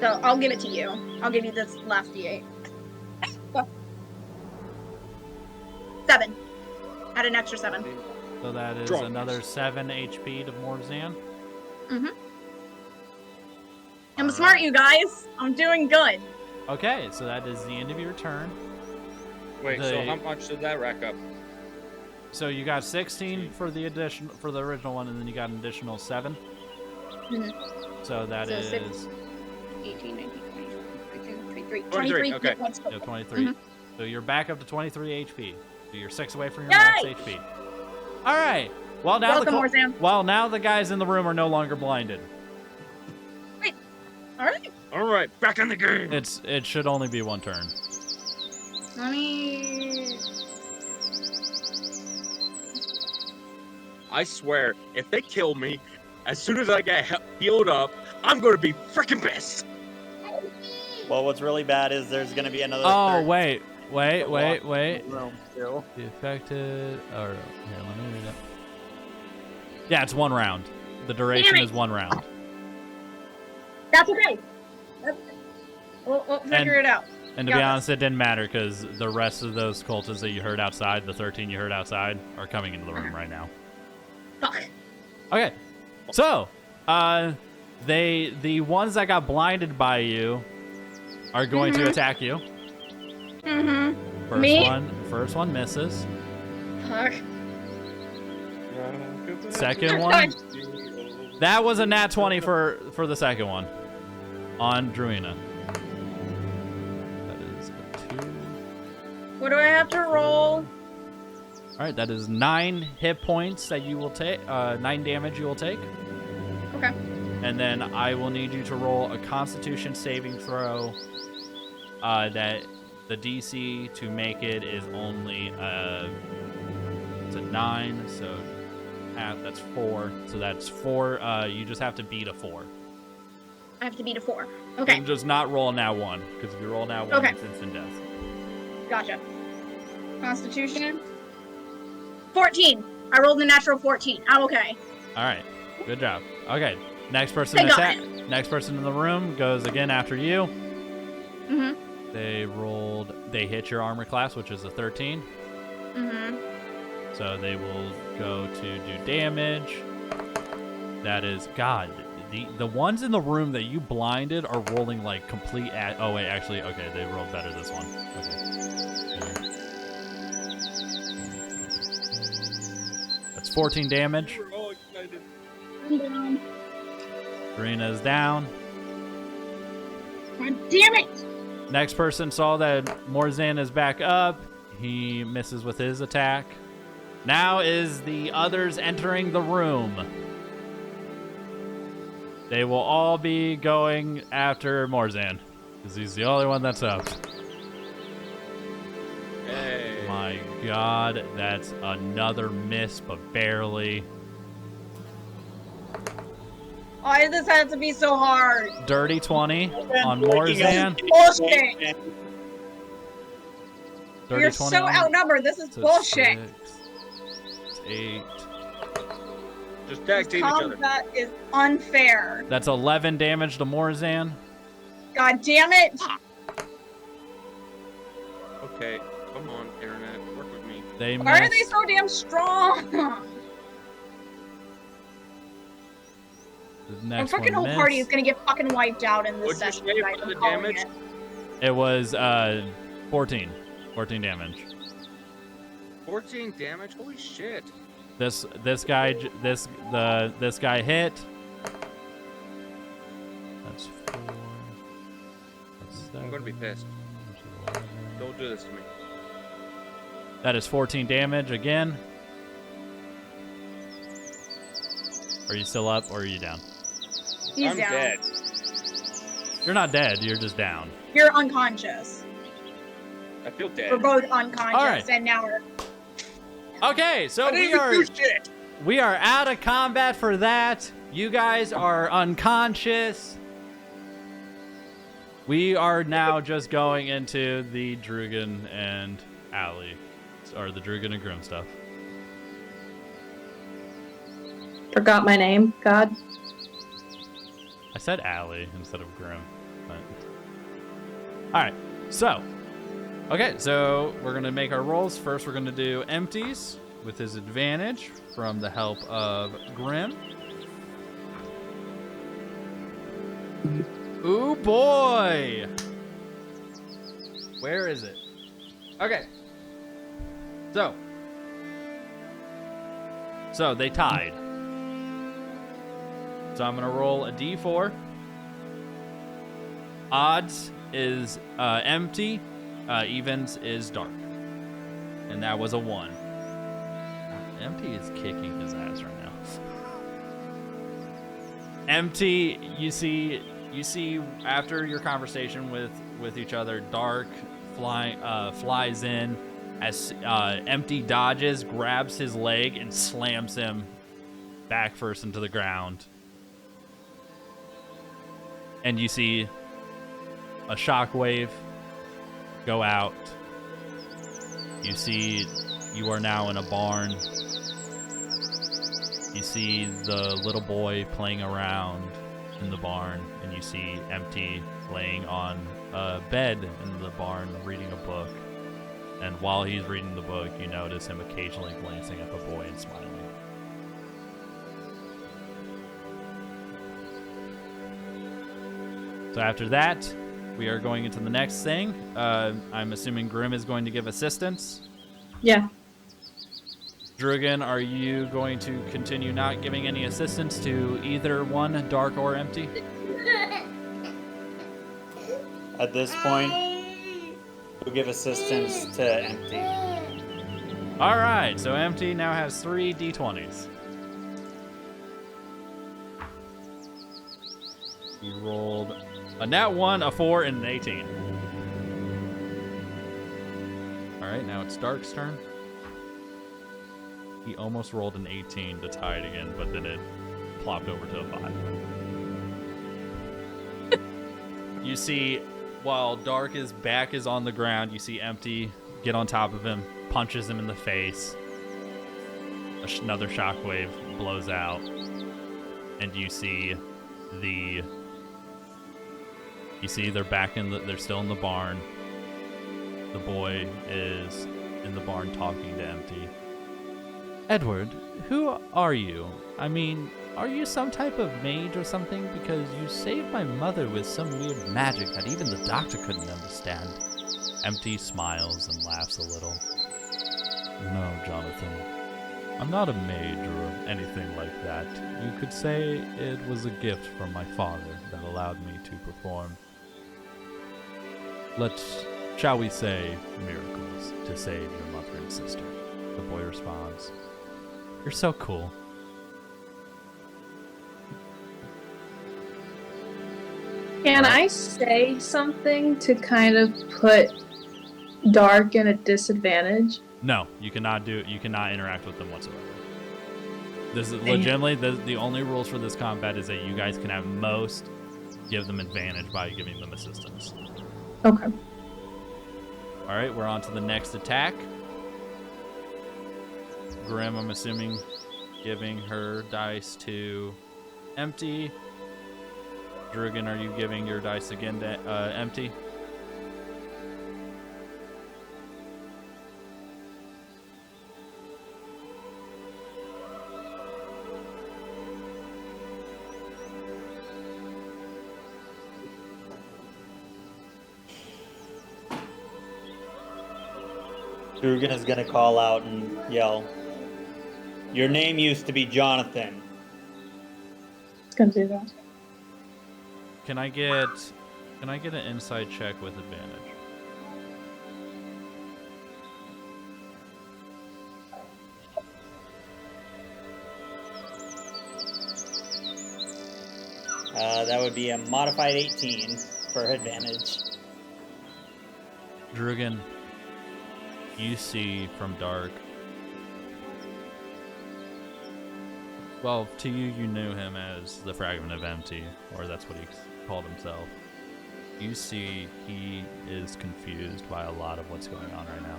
So I'll give it to you. I'll give you this last d8. 7. Add an extra 7. So that is Drunk. another 7 HP to Morzan. I'm smart, you guys. I'm doing good. Okay, so that is the end of your turn. Wait, The- so how much did that rack up? So you got 16 for the original one, and then you got an additional 7. Mhm. So that So is 18, 19, 20, 22, 23. 23, okay. hit points total. 23. Mhm. So you're back up to 23 HP. So you're 6 away from your Yay! max HP. All right. Well, now Welcome, Morzan. now the guys in the room are no longer blinded. All right. All right, back in the game. It should only be 1 turn. Let me. I swear, if they kill me, as soon as I get healed up, I'm gonna be freaking pissed. Well, what's really bad is there's going to be another. Oh, third wait. room still. The affected. Or here, let me read it. Yeah, it's 1 round. The duration Damn it. is 1 round. That's okay. We'll figure it out. And to Got be this. honest, it didn't matter because the rest of those cultists that you heard outside, the 13 you heard outside, are coming into the room right now. Fuck. Okay, so the ones that got blinded by you are going to attack you. Mm-hmm. Me? First one misses. Fuck. Second one, that was a nat 20 for the second one on Druina. That is a 2. What do I have to roll? All right, that is 9 hit points that you will take, 9 damage you will take. Okay. And then I will need you to roll a Constitution saving throw that The DC to make it is only it's a 9, so half, that's 4. So that's 4. You just have to beat a 4. I have to beat a 4. Okay. And just not roll now 1, because if you roll now 1, Okay. it's instant death. Gotcha. Constitution. 14. I rolled a natural 14. I'm okay. All right, good job. Okay, next person I got attack. Next person in the room goes again after you. Mm-hmm. They hit your armor class, which is a 13. Mm-hmm. So they will go to do damage. That is, God, the ones in the room that you blinded are rolling like complete oh wait, actually, okay, they rolled better this one. Okay. That's 14 damage. We're all excited. I'm down. Karina's down. God damn it! Next person saw that Morzan is back up. He misses with his attack. Now is the others entering the room. They will all be going after Morzan, because he's the only one that's up. Hey. My God, that's another miss, but barely. Why did this have to be so hard? Dirty 20 on Waking up. Morzan. Bullshit! Dirty You're 20 so on- outnumbered. This is so bullshit. 6, 8. Just tag team each other. Combat is unfair. That's 11 damage to Morzan. God damn it! Okay, come on, internet, work with me. They Why are they missed. so damn strong? The Our next fucking one whole party is missed. gonna get fucking wiped out in this What'd you session. say guys. for I'm the calling damage? it. It was 14. 14 damage. 14 damage? Holy shit. This guy this guy hit. That's 4. That's 7. I'm gonna be pissed. Don't do this to me. That is 14 damage again. Are you still up or are you down? He's I'm down. dead. You're not dead, you're just down. You're unconscious. I feel dead. We're both unconscious, All right. and now we're. Okay, so I didn't even do shit. we are out of combat for that. You guys are unconscious. We are now just going into the Drugan and Allie, or the Drugan and Grim stuff. Forgot my name, God. I said Allie instead of Grim. But... All right, so we're gonna make our rolls. First, we're gonna do empties with his advantage from the help of Grim. Ooh boy! Where is it? Okay. So they tied. So I'm gonna roll a d4. Odds is empty. Evens is dark. And that was a 1. Empty is kicking his ass right now. Empty, you see after your conversation with each other, Dark flies in as Empty dodges, grabs his leg, and slams him back first into the ground. And you see a shockwave go out. You see you are now in a barn. You see the little boy playing around in the barn, and you see Empty laying on a bed in the barn reading a book. And while he's reading the book, you notice him occasionally glancing at the boy and smiling. So after that, we are going into the next thing. I'm assuming Grim is going to give assistance. Yeah. Drugan, are you going to continue not giving any assistance to either one, Dark or Empty? At this point, we'll give assistance to Empty. All right, so Empty now has 3 d20s. He rolled a nat 1, a 4, and an 18. Alright, now it's Dark's turn. He almost rolled an 18 to tie it again, but then it plopped over to a 5. You see, while Dark's back is on the ground, you see Empty get on top of him, punches him in the face. Another shockwave blows out, and you see they're back they're still in the barn. The boy is in the barn talking to Empty. Edward, who are you? I mean, are you some type of mage or something? Because you saved my mother with some weird magic that even the doctor couldn't understand. Empty smiles and laughs a little. No, Jonathan. I'm not a mage or anything like that. You could say it was a gift from my father that allowed me to perform, shall we say, miracles to save your mother and sister. The boy responds, "You're so cool." Can I say something to kind of put Dark in a disadvantage? No, you cannot interact with them whatsoever. This is legitimately the only rules for this combat is that you guys can at most give them advantage by giving them assistance. Okay. All right, we're on to the next attack. Grim, I'm assuming, giving her dice to Empty. Drugan, are you giving your dice again to Empty? Drugan is gonna call out and yell, "Your name used to be Jonathan." It's gonna do that. Can I get an inside check with advantage? That would be a modified 18 for advantage. Drugan, you see from Dark. Well, to you, you knew him as the Fragment of Empty, or that's what he called himself. You see he is confused by a lot of what's going on right now.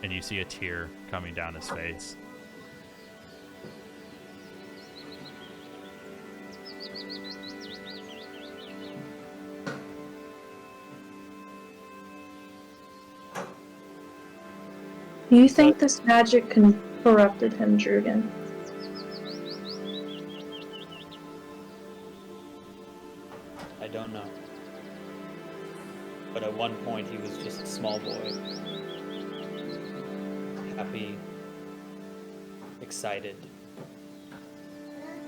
And you see a tear coming down his face. Do you think this magic corrupted him, Drugan? I don't know. But at one point he was just a small boy. Happy, excited.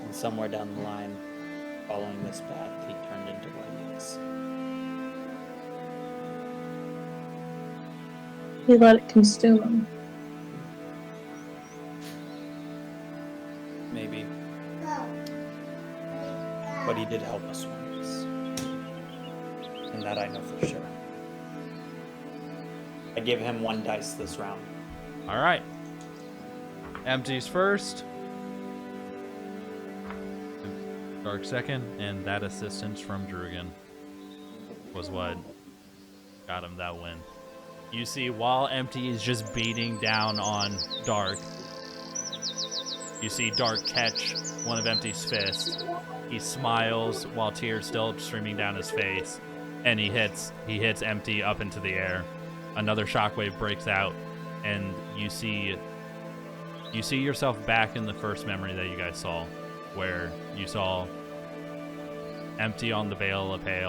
And somewhere down the line, following this path, he turned into what he is. He let it consume him. Maybe. But he did help us once. And that I know for sure. I give him 1 dice this round. All right. Empty's first. Dark second. And that assistance from Drugan was what got him that win. You see, while Empty is just beating down on Dark, you see Dark catch one of Empty's fists. He smiles while tears still streaming down his face, and he hits Empty up into the air. Another shockwave breaks out, and you see yourself back in the first memory that you guys saw, where you saw Empty on the bale of hay,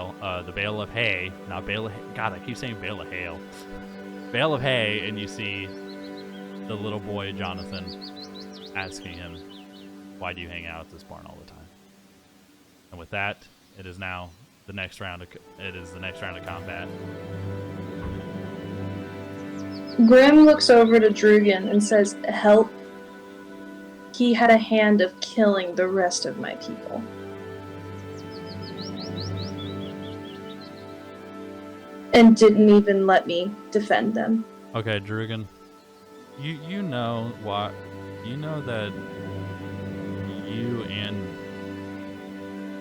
not bale of hay. God, I keep saying bale of hail. Bale of hay, and you see the little boy Jonathan asking him, "Why do you hang out at this barn all the time?" And with that, it is now the next round of combat. Grim looks over to Drugan and says, "Help. He had a hand of killing the rest of my people." And didn't even let me defend them. Okay, Drugan. You know what? You know that you and...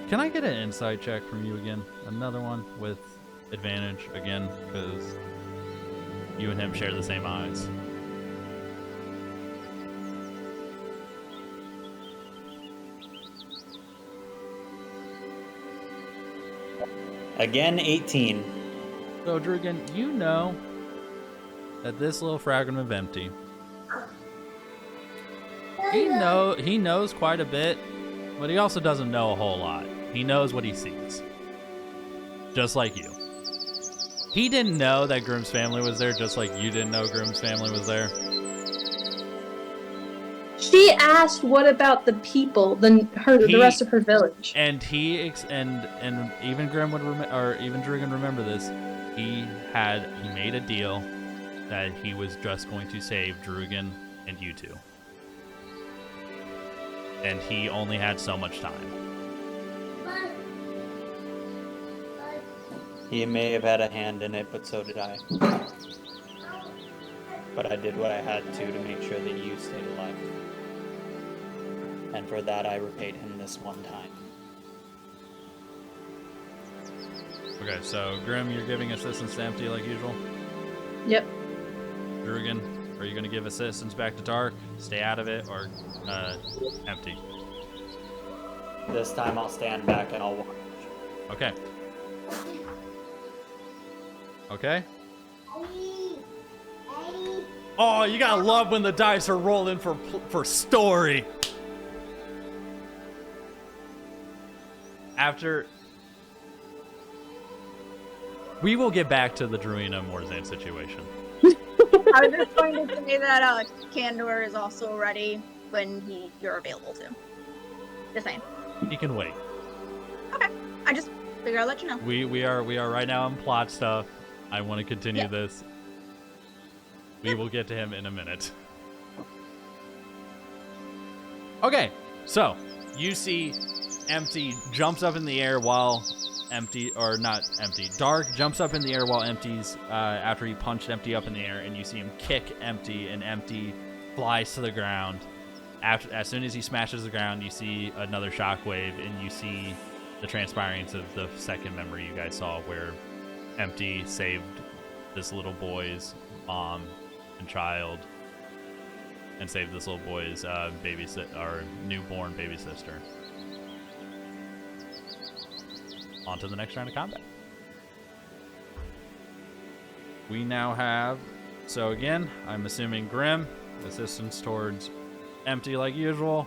Can I get an insight check from you again? Another one with advantage again, because you and him share the same eyes. Again, 18. So, Drugan, you know that this little fragment of empty, he knows quite a bit, but he also doesn't know a whole lot. He knows what he sees. Just like you. He didn't know that Grimm's family was there, just like you didn't know Grimm's family was there. She asked, "What about the people? The rest of her village?" And and even Grimm would even Drugan remember this. He made a deal that he was just going to save Drugan and you two, and he only had so much time. He may have had a hand in it, but so did I. But I did what I had to make sure that you stayed alive. And for that, I repaid him this one time. Okay, so Grimm, you're giving assistance to Empty like usual? Yep. Drugan, are you going to give assistance back to Dark, stay out of it, or Empty? This time I'll stand back and I'll watch. Okay. Okay. Oh, you gotta love when the dice are rolling for story. After... We will get back to the Druina Morzan situation. I was just going to say that Candor is also ready when you're available to. Just saying. He can wait. Okay. I just figured I'd let you know. We are right now on plot stuff. I want to continue Yeah. this. We will get to him in a minute. Okay, so you see Empty jumps up in the air while Dark jumps up in the air while Empty's after he punched Empty up in the air, and you see him kick Empty, and Empty flies to the ground. As soon as he smashes the ground, you see another shockwave, and you see the transpirings of the second memory you guys saw, where Empty saved this little boy's mom and child, and saved this little boy's newborn baby sister. On to the next round of combat. We now have, so again, I'm assuming Grimm, assistance towards Empty like usual.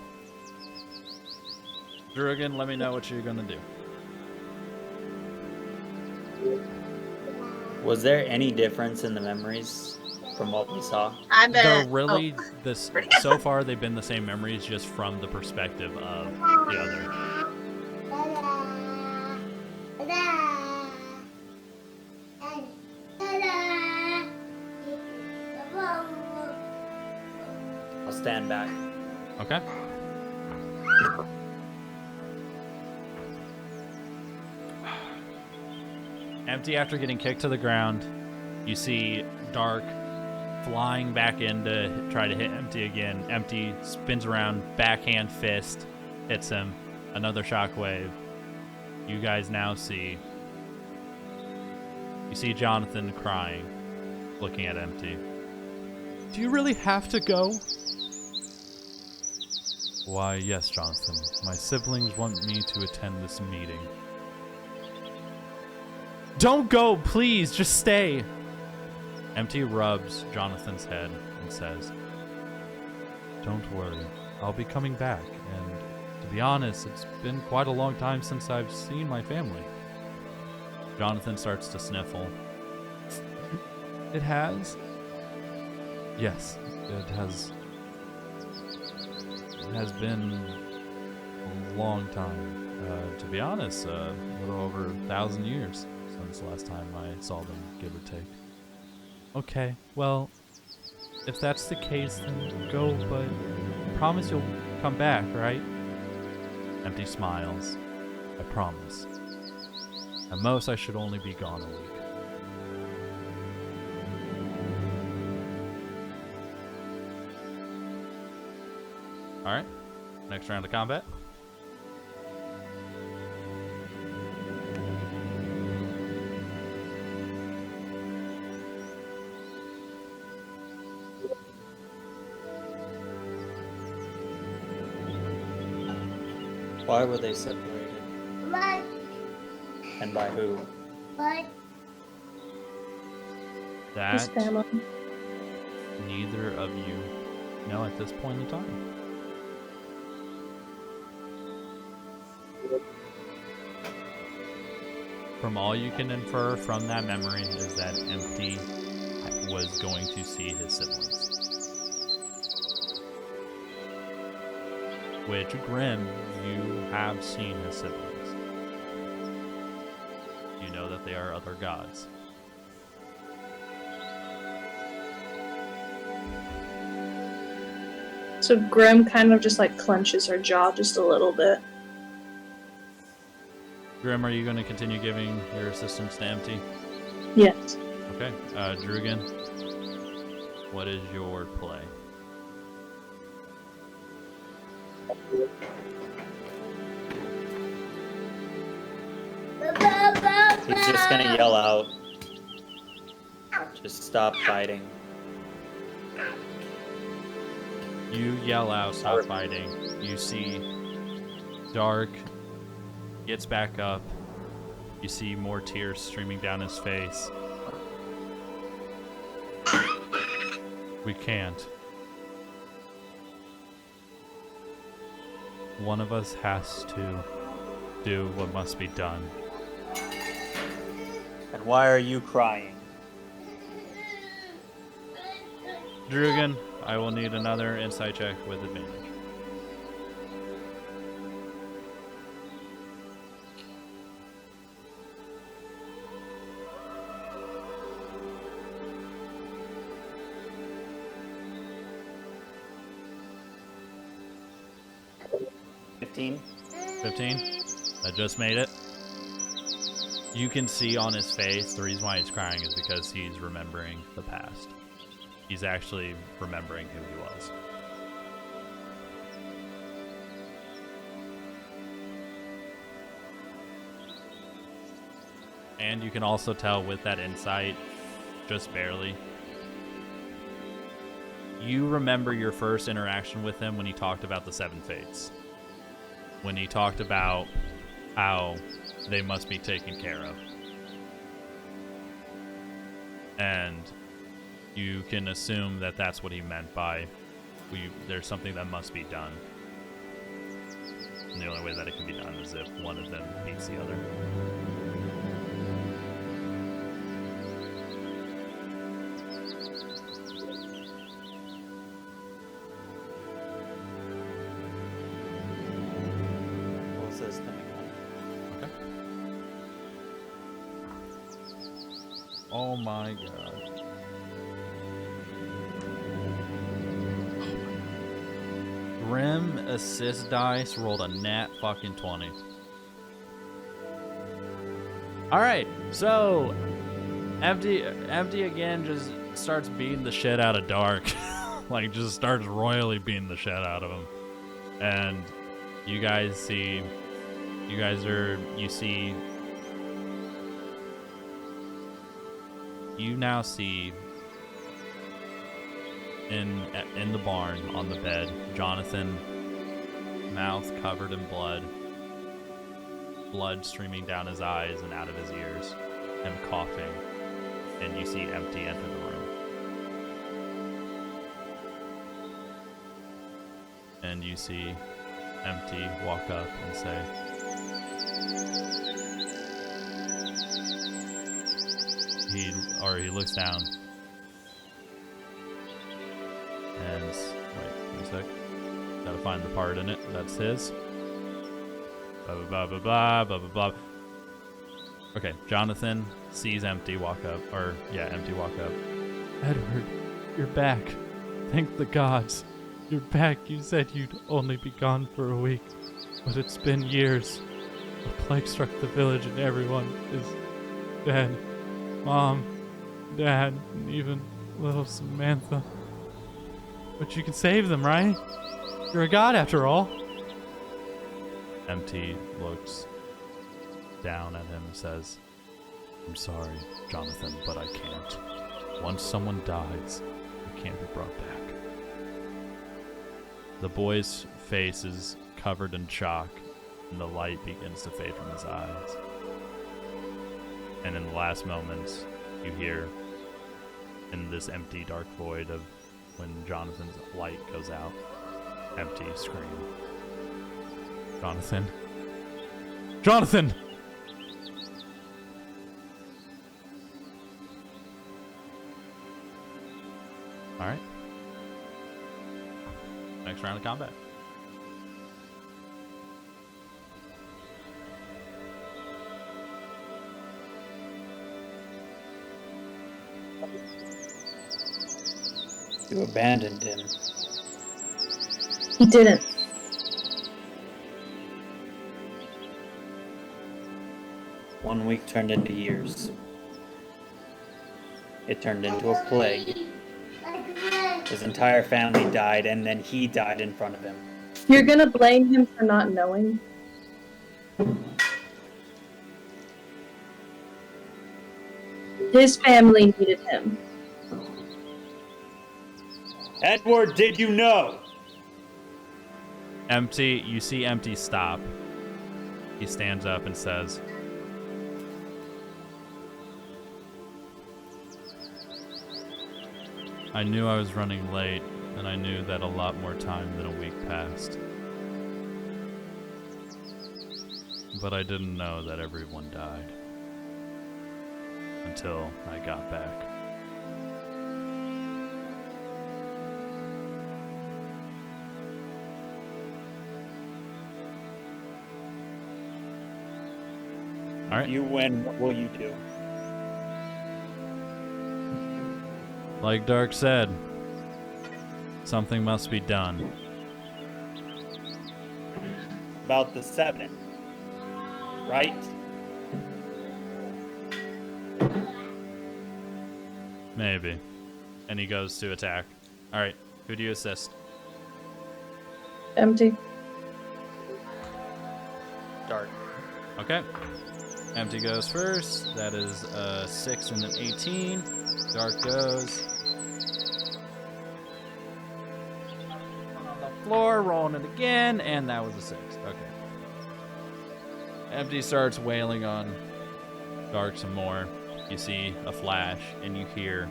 Drugan, let me know what you're gonna do. Was there any difference in the memories from what we saw? They're really so far they've been the same memories, just from the perspective of the other. I'll stand back. Okay. Empty, after getting kicked to the ground, you see Dark flying back in to try to hit Empty again. Empty spins around, backhand fist, hits him. Another shockwave. You guys now see... You see Jonathan crying, looking at Empty. Do you really have to go? Why, yes, Jonathan. My siblings want me to attend this meeting. Don't go, please, just stay. Empty rubs Jonathan's head and says, don't worry, I'll be coming back, and to be honest, it's been quite a long time since I've seen my family. Jonathan starts to sniffle. It has? Yes, it has. It has been a long time. To be honest, a little over 1,000 years since the last time I saw them, give or take. Okay, well, if that's the case, then go, but promise you'll come back, right? Empty smiles. I promise. At most, I should only be gone a week. All right. Next round of combat. Why were they separated? What? And by who? What? His That family. neither of you know at this point in time. From all you can infer from that memory is that Empty was going to see his siblings. Which, Grim, you have seen his siblings. You know that they are other gods. So Grim kind of just like clenches her jaw just a little bit. Grim, are you going to continue giving your assistance to Empty? Yes. Okay. Drugan, what is your play? He's just gonna yell out. Just stop fighting. You yell out, stop fighting. You see Dark gets back up. You see more tears streaming down his face. We can't. One of us has to do what must be done. And why are you crying? Drugan, I will need another insight check with advantage. $15. 15? That just made it. You can see on his face, the reason why he's crying is because he's remembering the past. He's actually remembering who he was. And you can also tell with that insight, just barely, you remember your first interaction with him when he talked about the Seven Fates. When he talked about how they must be taken care of. And you can assume that that's what he meant by there's something that must be done. And the only way that it can be done is if one of them beats the other. What was this coming on? Okay. Oh my god. Grim assist dice rolled a nat fucking 20. Alright, so Empty again just starts beating the shit out of Dark. Like, just starts royally beating the shit out of him. And you guys see, you now see in the barn on the bed, Jonathan, mouth covered in blood streaming down his eyes and out of his ears, him coughing, and you see Empty enter the room. And you see Empty walk up and say, he looks down and wait a sec. Gotta find the part in it that's his. Blah blah blah blah blah blah blah. Okay, Jonathan sees Empty walk up, Empty walk up. Edward, you're back. Thank the gods. You're back. You said you'd only be gone for a week, but it's been years. A plague struck the village and everyone is dead. Mom, Dad, and even little Samantha. But you can save them, right? You're a god after all. MT looks down at him and says, I'm sorry, Jonathan, but I can't. Once someone dies, it can't be brought back. The boy's face is covered in chalk, and the light begins to fade from his eyes. And in the last moments, you hear, in this empty, dark void of when Jonathan's light goes out, empty scream. Jonathan. Jonathan! Alright. Next round of combat. You abandoned him. He didn't. One week turned into years. It turned into a plague. His entire family died, and then he died in front of him. You're gonna blame him for not knowing? His family needed him. Edward, did you know? Empty, you see Empty stop. He stands up and says, I knew I was running late, and I knew that a lot more time than a week passed. But I didn't know that everyone died. Until I got back. Alright. You win, what will you do? Like Dark said, something must be done. About the 7, right? Maybe. And he goes to attack. Alright, who do you assist? Empty. Dark. Okay. Empty goes first. That is a 6 and an 18. Dark goes. On the floor, rolling it again, and that was a 6. Okay. Empty starts wailing on Dark some more. You see a flash, and you hear,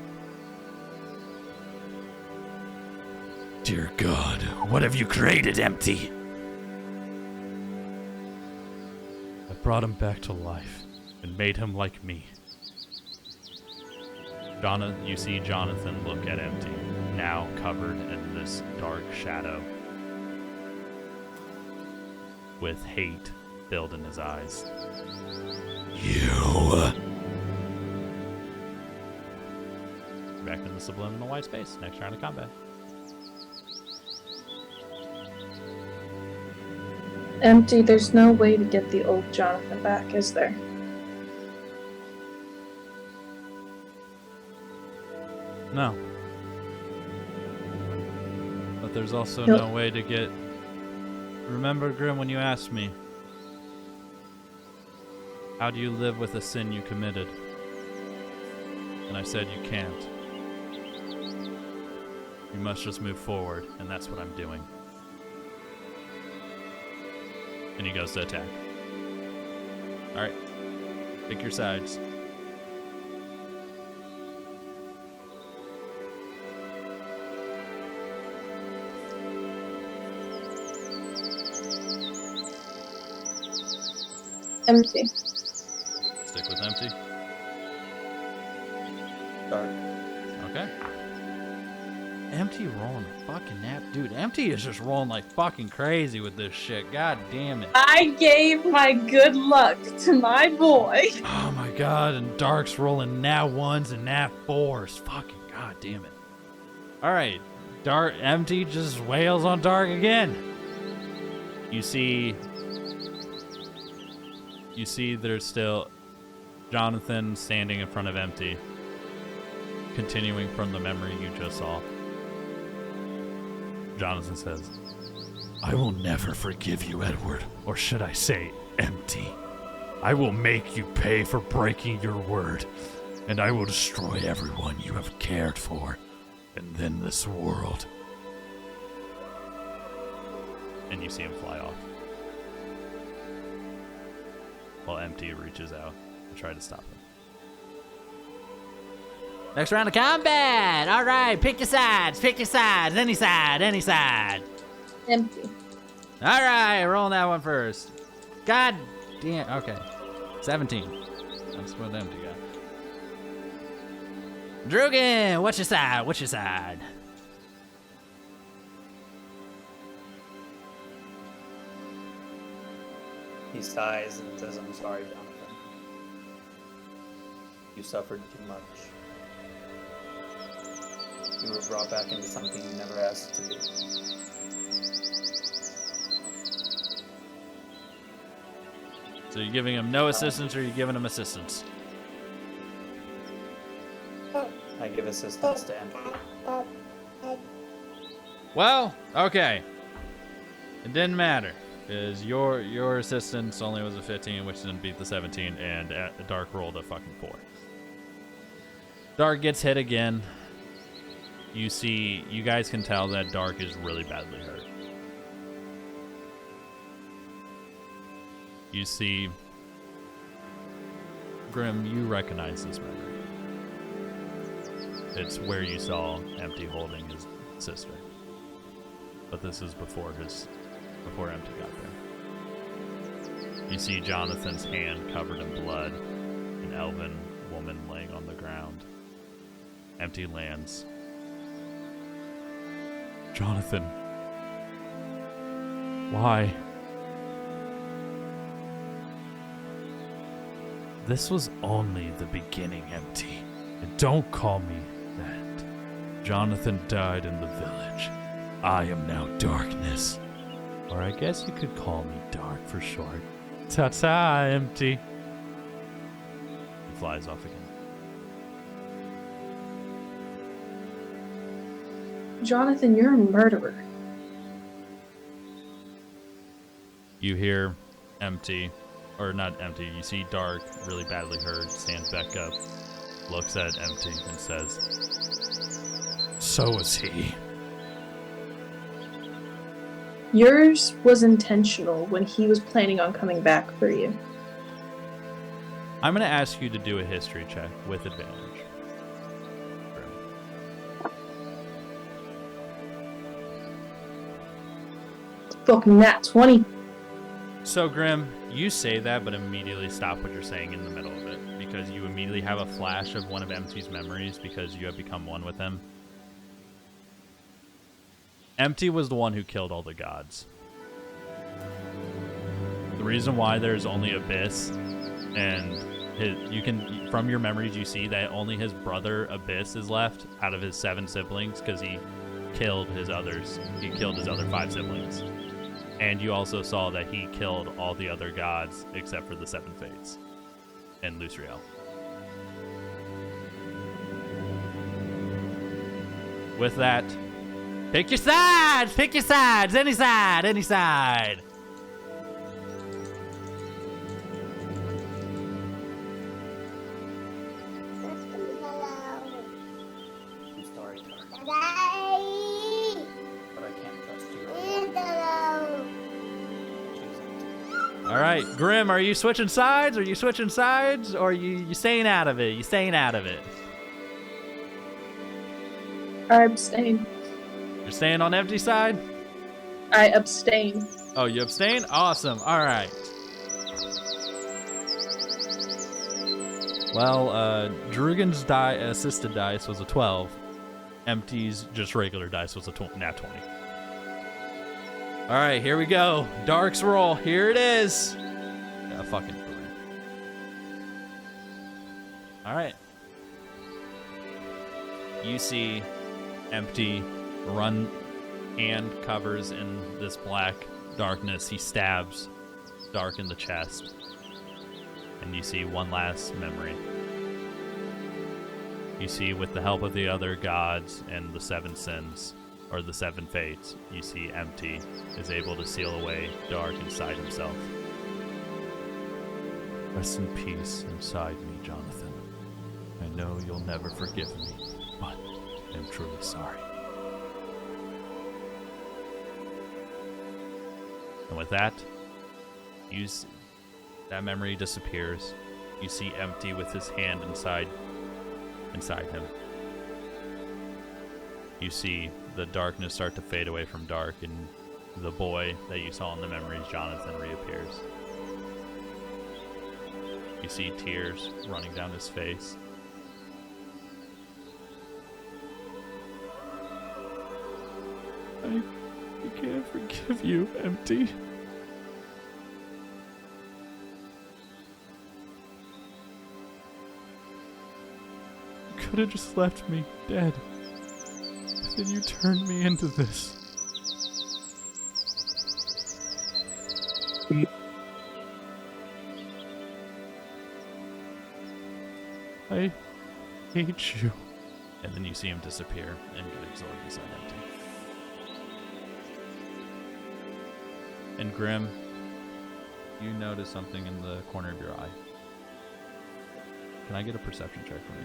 Dear God, what have you created, Empty? I brought him back to life and made him like me. You see Jonathan look at Empty, now covered in this dark shadow, with hate filled in his eyes. You. Back in the subliminal white space. Next round of combat. Empty, there's no way to get the old Jonathan back, is there? No. But there's also Nope. no way to get... Remember, Grim, when you asked me, how do you live with a sin you committed? And I said you can't. You must just move forward, and that's what I'm doing. And he goes to attack. Alright. Pick your sides. Empty. Stick with Empty. Dark. Okay. Empty rolling a fucking nap. Dude, Empty is just rolling like fucking crazy with this shit. God damn it. I gave my good luck to my boy. Oh my god, and Dark's rolling nat 1s and nat 4s. Fucking god damn it. Alright. Dark Empty just wails on Dark again. You see there's still Jonathan standing in front of Empty, continuing from the memory you just saw. Jonathan says, I will never forgive you, Edward. Or should I say, Empty. I will make you pay for breaking your word. And I will destroy everyone you have cared for. And then this world. And you see him fly off. While Empty reaches out to try to stop him. Next round of combat! Alright, pick your sides, any side. Empty. Alright, rolling that one first. God damn, okay. 17. That's what Empty got. Drugan, what's your side? He sighs and says, I'm sorry, Jonathan. You suffered too much. You were brought back into something you never asked to be. So you're giving him no assistance, or you're giving him assistance? I give assistance to Empty. Well, okay. It didn't matter, because your assistance only was a 15, which didn't beat the 17, and Dark rolled a fucking 4. Dark gets hit again. You guys can tell that Dark is really badly hurt. You see, Grim, you recognize this memory. It's where you saw Empty holding his sister. But this is before Empty got there. You see Jonathan's hand covered in blood, an elven woman laying on the ground. Empty lands. Jonathan. Why? This was only the beginning, Empty. And don't call me that. Jonathan died in the village. I am now darkness. Or I guess you could call me Dark for short. Ta-ta, Empty. He flies off again. Jonathan, you're a murderer. You hear Empty, or not Empty, you see Dark, really badly hurt, stands back up, looks at Empty and says, So was he. Yours was intentional when he was planning on coming back for you. I'm going to ask you to do a history check with advantage. Fucking nat 20. So, Grim, you say that, but immediately stop what you're saying in the middle of it, because you immediately have a flash of one of Empty's memories because you have become one with him. Empty was the one who killed all the gods. The reason why there's only Abyss, and you can, from your memories, you see that only his brother Abyss is left out of his 7 siblings because he killed his others. He killed his other 5 siblings. And you also saw that he killed all the other gods except for the 7 Fates and Lucriel. With that, pick your sides! Pick your sides! Any side! Any side! I'm sorry, Dark. But I can't trust you. Alright, Grim, are you switching sides? Or are you staying out of it? You staying out of it? I abstain. You're staying on Empty side? I abstain. Oh, you abstain? Awesome. Alright. Well, Drugan's assisted dice was a 12. Empty's just regular dice was a nat 20. Alright, here we go. Dark's roll. Here it is. Yeah, fucking 3. Alright. You see Empty run, hand covers in this black darkness. He stabs Dark in the chest. And you see one last memory. You see, with the help of the other gods and the 7 sins, or the seven fates, you see empty, is able to seal away dark inside himself. Rest in peace inside me, Jonathan. I know you'll never forgive me, but I'm truly sorry. And with that, that memory disappears. You see empty with his hand inside him. You see the darkness start to fade away from dark, and the boy that you saw in the memories, Jonathan, reappears. You see tears running down his face. I can't forgive you, Empty. You could have just left me dead. But then you turned me into this. I hate you. And then you see him disappear and get absorbed inside empty. And Grim, you notice something in the corner of your eye. Can I get a perception check from you?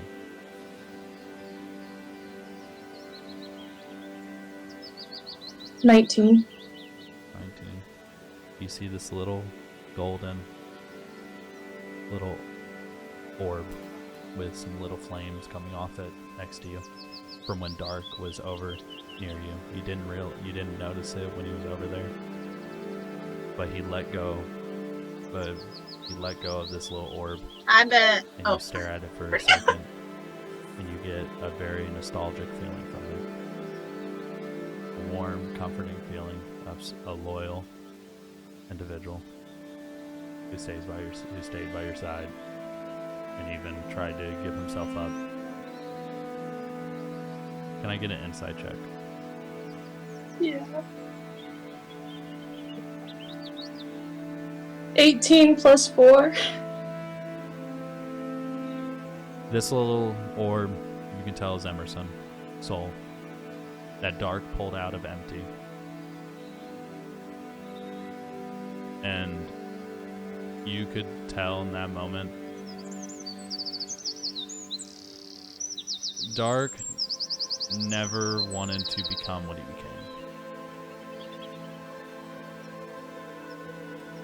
19. 19. You see this little golden little orb with some little flames coming off it next to you from when Dark was over near you. You didn't notice it when he was over there, but he let go of this little orb, I bet. and you stare at it for a second, and you get a very nostalgic feeling from it. A warm, comforting feeling of a loyal individual who stayed by your side and even tried to give himself up. Can I get an insight check? Yeah. 18 plus 4. This little orb, you can tell, is Emerson, soul, that Dark pulled out of empty. And you could tell in that moment, Dark never wanted to become what he became.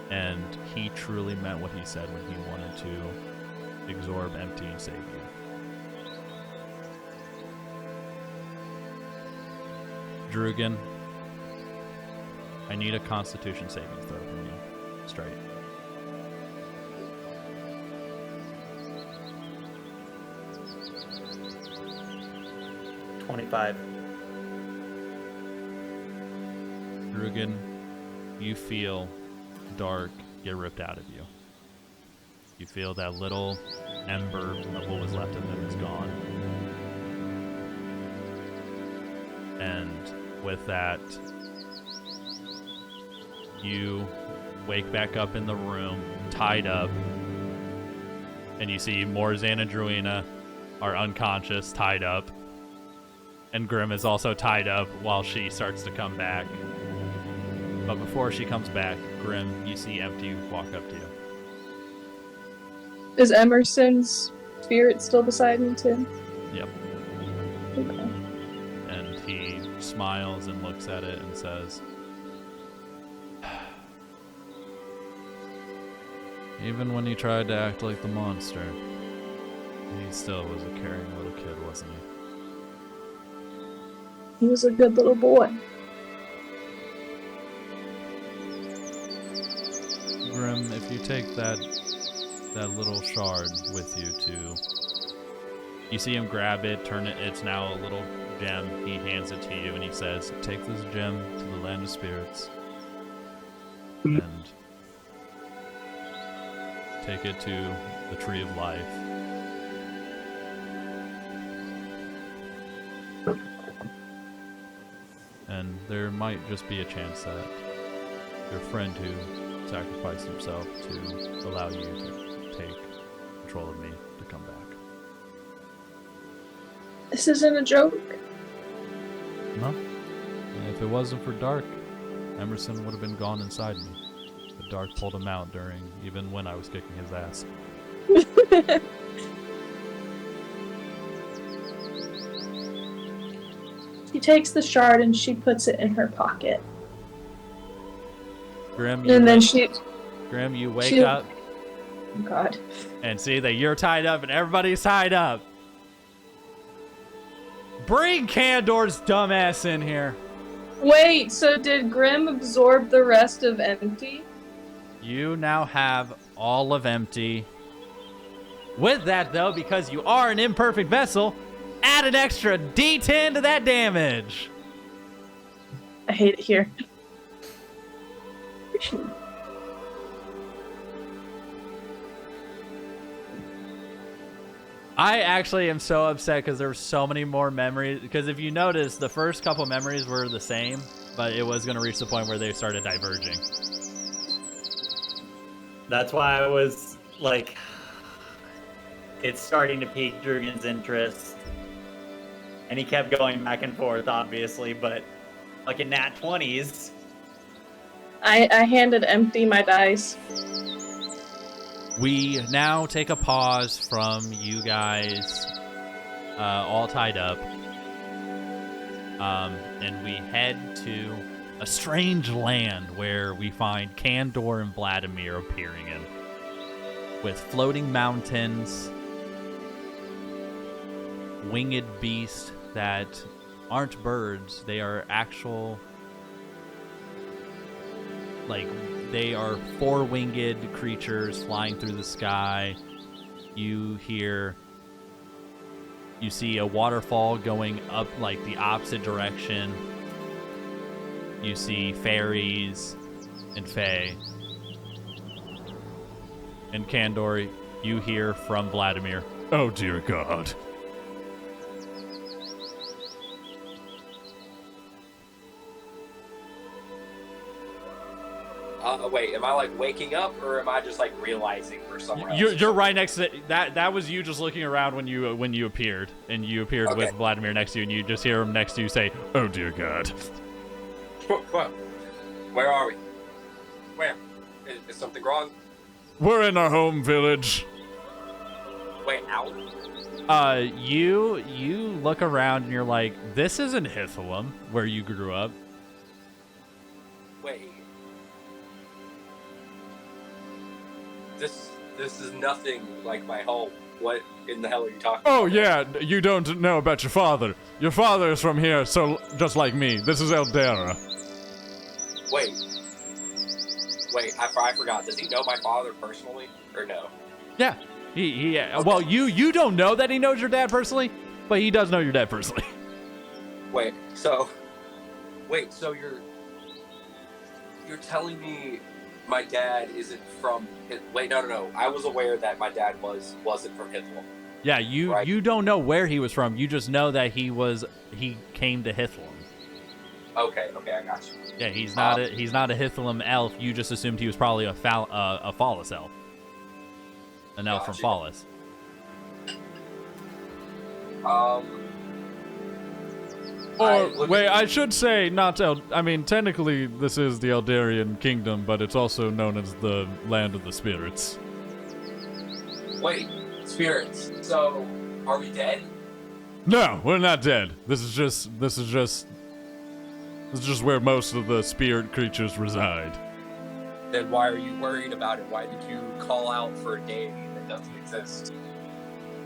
And he truly meant what he said when he wanted to absorb empty and save you. Drugan, I need a Constitution saving throw from you. Straight. $25. Drugan, you feel Dark get ripped out of you. You feel that little ember of what was left of him is gone. And with that, you wake back up in the room, tied up, and you see Morzan and Druina are unconscious, tied up, and Grim is also tied up while she starts to come back. But before she comes back, Grim, you see Empty walk up to you. Is Emerson's spirit still beside me, too? Yep. Okay. And he smiles and looks at it and says, even when he tried to act like the monster, he still was a caring little kid, wasn't he? He was a good little boy. Grim, if you take that little shard with you to... You see him grab it, turn it, it's now a little gem. He hands it to you and he says, take this gem to the land of spirits and take it to the tree of life. And there might just be a chance that your friend who sacrificed himself to allow you to take control of me to come back. This isn't a joke. No? If it wasn't for Dark, Emerson would have been gone inside me. But Dark pulled him out even when I was kicking his ass. She takes the shard and she puts it in her pocket. Grim, you wake up. Oh God. And see that you're tied up and everybody's tied up. Bring Candor's dumbass in here. Wait, so did Grim absorb the rest of Empty? You now have all of Empty. With that, though, because you are an imperfect vessel, add an extra D10 to that damage. I hate it here. I actually am so upset because there's so many more memories. Because if you notice, the first couple memories were the same, but it was going to reach the point where they started diverging. That's why I was like, it's starting to pique Drugan's interest. And he kept going back and forth, obviously, but like in nat 20s. I handed Empty my dice. We now take a pause from you guys all tied up. And we head to a strange land where we find Candor and Vladimir appearing in. With floating mountains, winged beasts that aren't birds, they are actual, like, they are four-winged creatures flying through the sky. You see a waterfall going up, like, the opposite direction. You see fairies and fae. And Candor, you hear from Vladimir, Oh dear God. Wait, am I like waking up, or am I just like realizing we're somewhere else? you're right next to that. That was you just looking around when you appeared, and you appeared Okay. with Vladimir next to you, and you just hear him next to you say, Oh dear God. Where are we? Where? Is something wrong? We're in our home village. Wait, out? You look around and you're like, this isn't Hithlum, where you grew up. Wait. This is nothing like my home. What in the hell are you talking Oh about? yeah, you don't know about your father. Your father is from here, so just like me. This is Eldera. Wait, I forgot. Does he know my father personally, or no? Yeah. He well, you don't know that he knows your dad personally, but he does know your dad personally. Wait, so you're telling me my dad isn't from... Wait, no. I was aware that my dad wasn't from Hithlum. Yeah, you don't know where he was from. You just know that he came to Hithlum. Okay, I got you. Yeah, he's not a Hithlum elf. You just assumed he was probably a Phallus elf. An elf from Phallus. I should say technically this is the Eldarian kingdom, but it's also known as the land of the spirits. Wait, spirits. So, are we dead? No, we're not dead. This is just where most of the spirit creatures reside. Then why are you worried about it? Why did you call out for a deity that doesn't exist?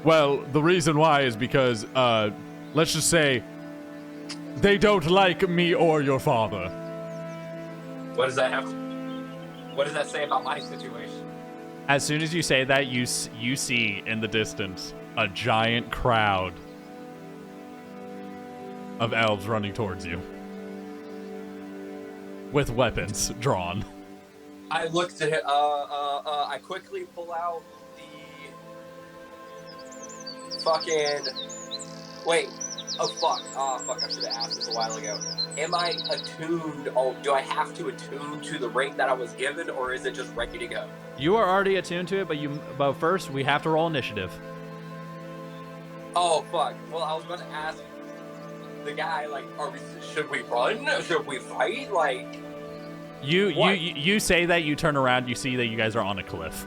Well, the reason why is because, let's just say, they don't like me or your father. What does that say about my situation? As soon as you say that, you see in the distance a giant crowd of elves running towards you with weapons drawn. I looked at it. I quickly pull out the fucking. Wait. Oh fuck. Fuck. I should have asked this a while ago. Am I attuned? Oh, do I have to attune to the ring that I was given, or is it just ready to go? You are already attuned to it, but first we have to roll initiative. Oh fuck. Well, I was going to ask. the guy, like, should we run? Should we fight? Like, You say that, you turn around, you see that you guys are on a cliff.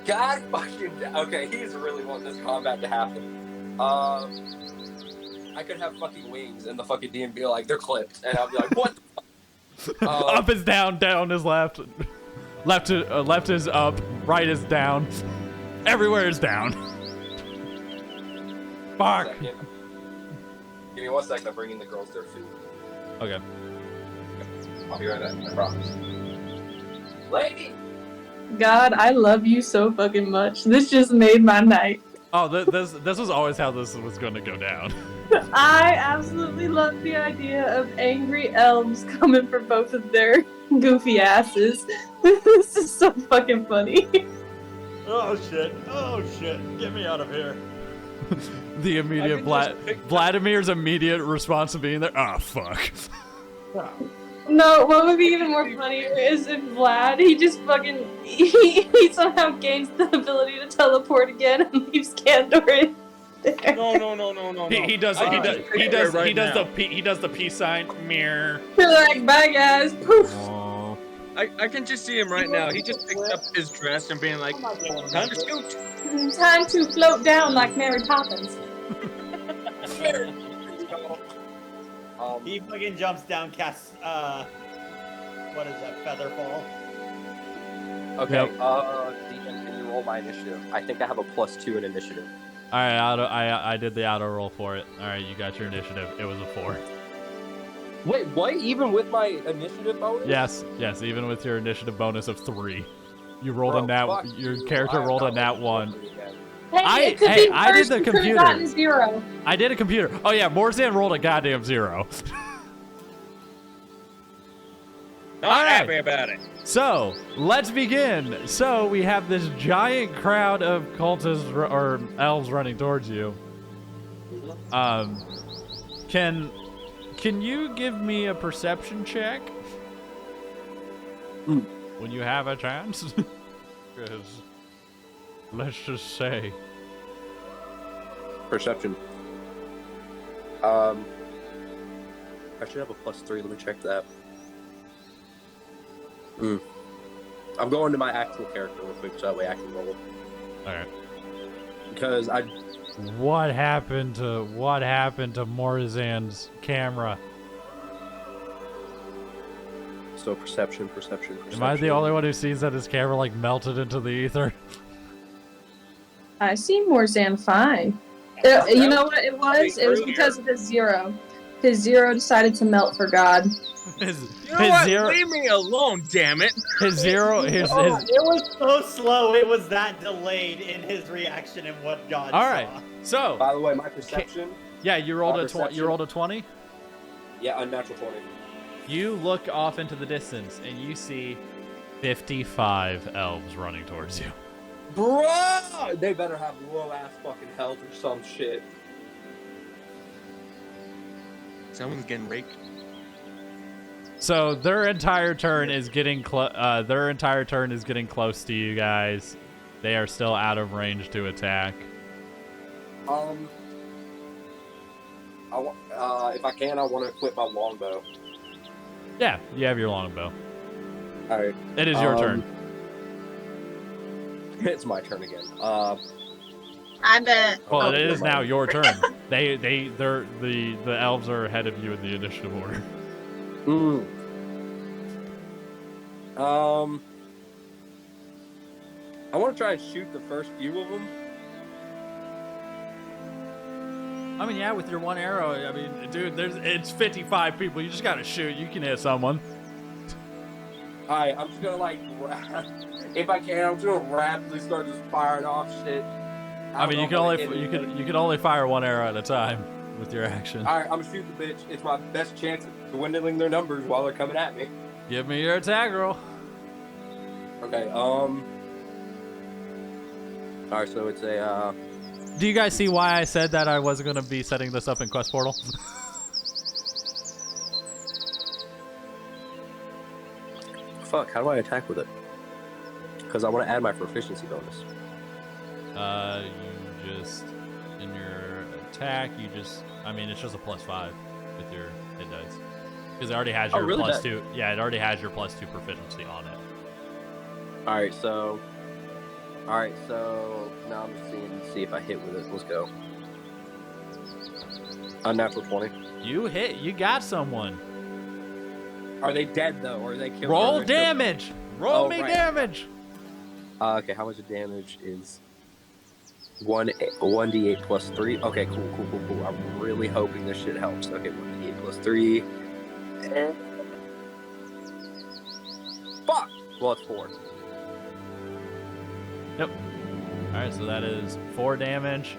God fucking, okay, he's really wanting this combat to happen. I could have fucking wings and the fucking DM be like, they're clipped, and I'll be like, what the fuck? Up is down, down is left. Left is up, right is down. Everywhere is down. Fuck. Give me 1 second, I'm bringing the girls their food. Okay. I'll be right back, I promise. Lady! God, I love you so fucking much. This just made my night. Oh, this was always how this was going to go down. I absolutely love the idea of angry elves coming for both of their goofy asses. This is so fucking funny. Oh shit! Oh shit! Get me out of here! The immediate Vladimir's immediate response to being there. Ah, fuck. No, what would be even more funnier is if Vlad, he just fucking, he somehow gains the ability to teleport again and leaves Candor in there. No. He does the peace sign. Mirror. You're like, bye guys. Poof. I can just see him right now. He just picked up his dress and being like, time to scoot. Time to float down like Mary Poppins. He fucking jumps down, casts, what is that, Featherfall? Okay, Yep. DM, can you roll my initiative? I think I have a +2 in initiative. All right, I did the auto roll for it. All right, you got your initiative. It was a 4. Wait, what? Even with my initiative bonus? Yes, even with your initiative bonus of 3, you rolled Bro, a nat. fuck Your you. character I'm rolled a not nat looking 1. for it again. Hey, it could Hey, be I did first, the you could've computer. gotten 0. I did a computer. Oh yeah, Morzan rolled a goddamn 0. Not happy about it. So, let's begin. So, we have this giant crowd of cultists or elves running towards you. Can you give me a perception check? When you have a chance? Because, let's just say. Perception. I should have a +3. Let me check that. I'm going to my actual character real quick, so that way I can roll. Alright. Because I. What happened to Morzan's camera? So perception. Am I the only one who sees that his camera like melted into the ether? I see Morzan fine. You know what it was? It was because of his 0. His 0 decided to melt for God. You know what? Leave me alone, damn it. His 0. It was so slow. It was that delayed in his reaction and what God saw. All right. So. By the way, my perception. Yeah, you rolled a 20. You rolled a 20. Yeah, unnatural 20. You look off into the distance and you see 55 elves running towards you. Bruh! They better have low ass fucking health or some shit. Someone's getting raped. So their entire turn is getting close to you guys. They are still out of range to attack. If I can, I want to equip my longbow. Yeah, you have your longbow. All right. It is your turn. It's my turn again. I'm the. Well, it is now your turn. The elves are ahead of you in the initiative order. I want to try and shoot the first few of them. I mean, yeah, with your one arrow. I mean, dude, it's 55 people. You just gotta shoot. You can hit someone. All right, I'm just gonna if I can, I'm just gonna rapidly start just firing off shit. I mean, you can only fire one arrow at a time with your action. All right, I'm gonna shoot the bitch. It's my best chance of dwindling their numbers while they're coming at me. Give me your attack roll. Okay. All right, so it's a. Do you guys see why I said that I wasn't gonna be setting this up in Quest Portal? Fuck, how do I attack with it? Because I want to add my proficiency bonus. You just, in your attack, you just I mean, it's just a +5 with your hit dice. Because it already has your really? +2. Yeah, it already has your +2 proficiency on it. Alright, so now I'm just seeing see if I hit with it. Let's go. Unnatural 20. You hit. You got someone. Are they dead though, or are they killed? Roll damage. Roll me right. damage. Okay, how much of damage is 1d8 plus 3? Okay, cool. I'm really hoping this shit helps. Okay, 1d8 plus 3. Fuck! Well, it's 4. Yep. All right, so that is 4 damage.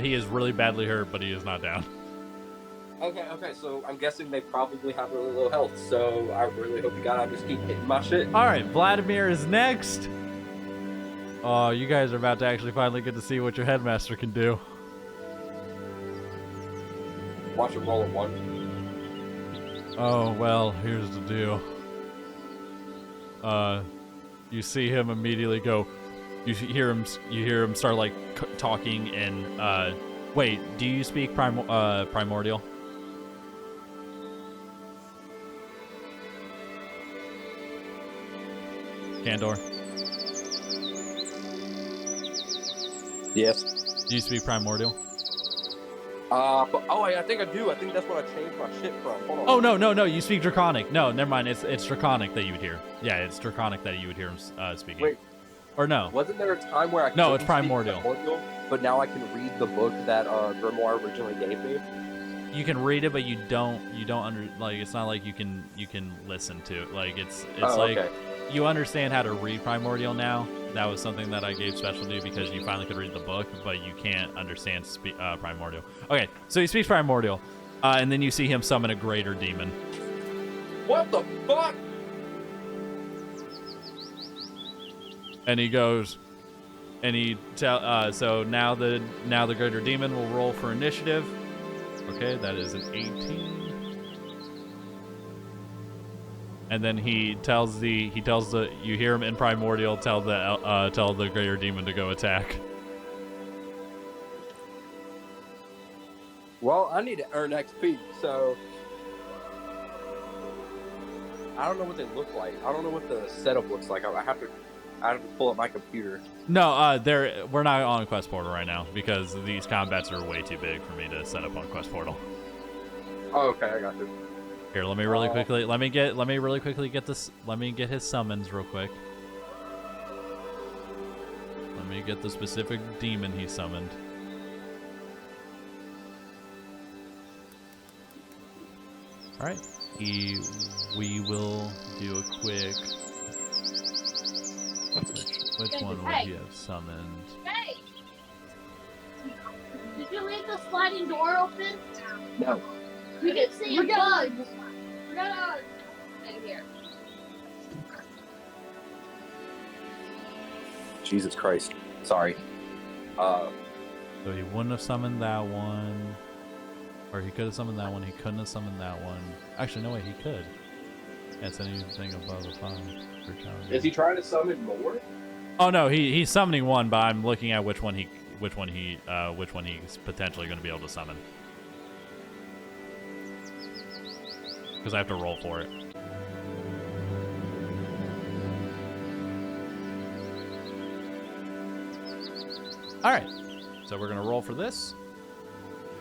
He is really badly hurt, but he is not down. Okay, so I'm guessing they probably have really low health, so I really hope to God I just keep hitting my shit. All right, Vladimir is next. Oh, you guys are about to actually finally get to see what your headmaster can do. Watch him roll a 1. Oh, well, here's the deal. You see him immediately go. You hear him start like talking and wait, do you speak primordial? Candor? Yes. Do you speak primordial? I think I do. I think that's what I changed my shit from. Hold on. Oh no, you speak Draconic. No, never mind. It's Draconic that you would hear. Yeah, it's Draconic that you would hear him speaking. Wait. Or no? Wasn't there a time where I No, couldn't it's primordial. speak primordial, but now I can read the book that Grimoire originally gave me? You can read it, but you don't it's not like you can listen to it. Like it's like okay. You understand how to read primordial now. That was something that I gave special to because you finally could read the book, but you can't understand primordial. Okay, so he speaks primordial, and then you see him summon a greater demon. What the fuck? And he goes, and he so now the greater demon will roll for initiative. Okay, that is an 18. And then you hear him in primordial tell the greater demon to go attack. Well, I need to earn XP, so I don't know what they look like. I don't know what the setup looks like. I have to pull up my computer. No, we're not on Quest Portal right now because these combats are way too big for me to set up on Quest Portal. Oh, okay, I got you. Here, let me really quickly get this. Let me get his summons real quick. Let me get the specific demon he summoned. All right, we will do a quick. Which one would he have summoned? Hey! Did you leave the sliding door open? No. We can see a bug. We're gonna in here. Jesus Christ. Sorry. So he wouldn't have summoned that one. Or he could have summoned that one. He couldn't have summoned that one. Actually, no way, he could. That's anything above a 5 per challenge. Is he trying to summon more? Oh no, he's summoning one, but I'm looking at which one he's potentially going to be able to summon. Because I have to roll for it. All right, so we're gonna roll for this.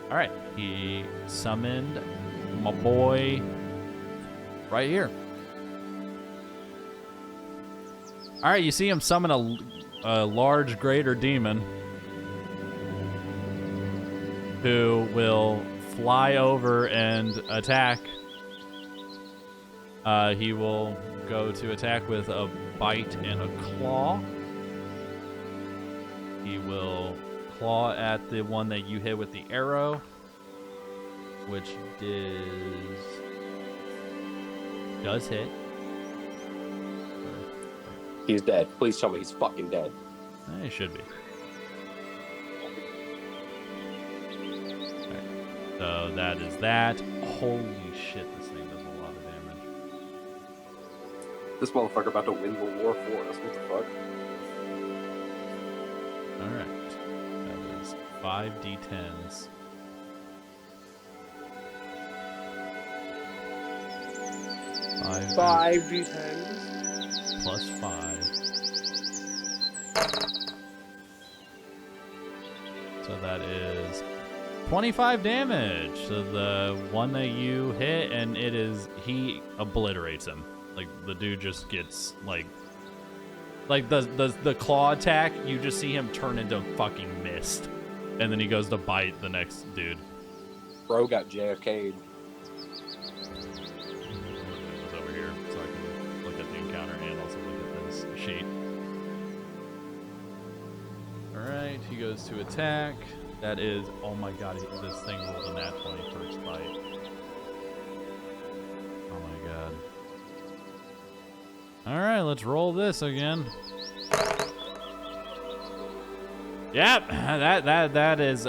All right, he summoned my boy right here. All right, you see him summon a large greater demon who will fly over and attack. He will go to attack with a bite and a claw. He will claw at the one that you hit with the arrow, which does hit. He's dead. Please tell me he's fucking dead. He should be. Right. So that is that. Holy shit, this thing does a lot of damage. This motherfucker about to win the war for us. What the fuck? Alright. That is 5d10s. 5 d10s. plus 5. So that is 25 damage. So the one that you hit, and he obliterates him. Like the dude just gets like the claw attack, you just see him turn into fucking mist. And then he goes to bite the next dude. Bro got JFK'd. It's over here so I can look at the encounter and also look at this sheet. Alright, he goes to attack. That is, oh my god, this thing rolled a nat 20 first bite. Oh my god. Alright, let's roll this again. Yep, that is,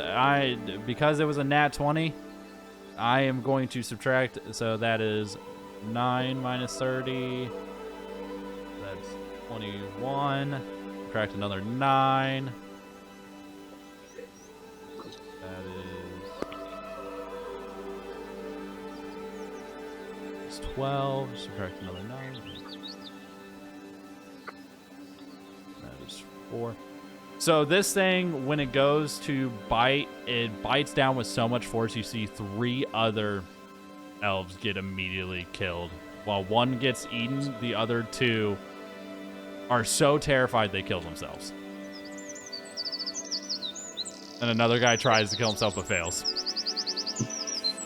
because it was a nat 20, I am going to subtract, so that is 9 minus 30, that's 21, subtract another 9. That is 12, subtract another 9. That is 4. So this thing, when it goes to bite, it bites down with so much force, you see 3 other elves get immediately killed. While one gets eaten, the other 2 are so terrified they kill themselves. And another guy tries to kill himself but fails.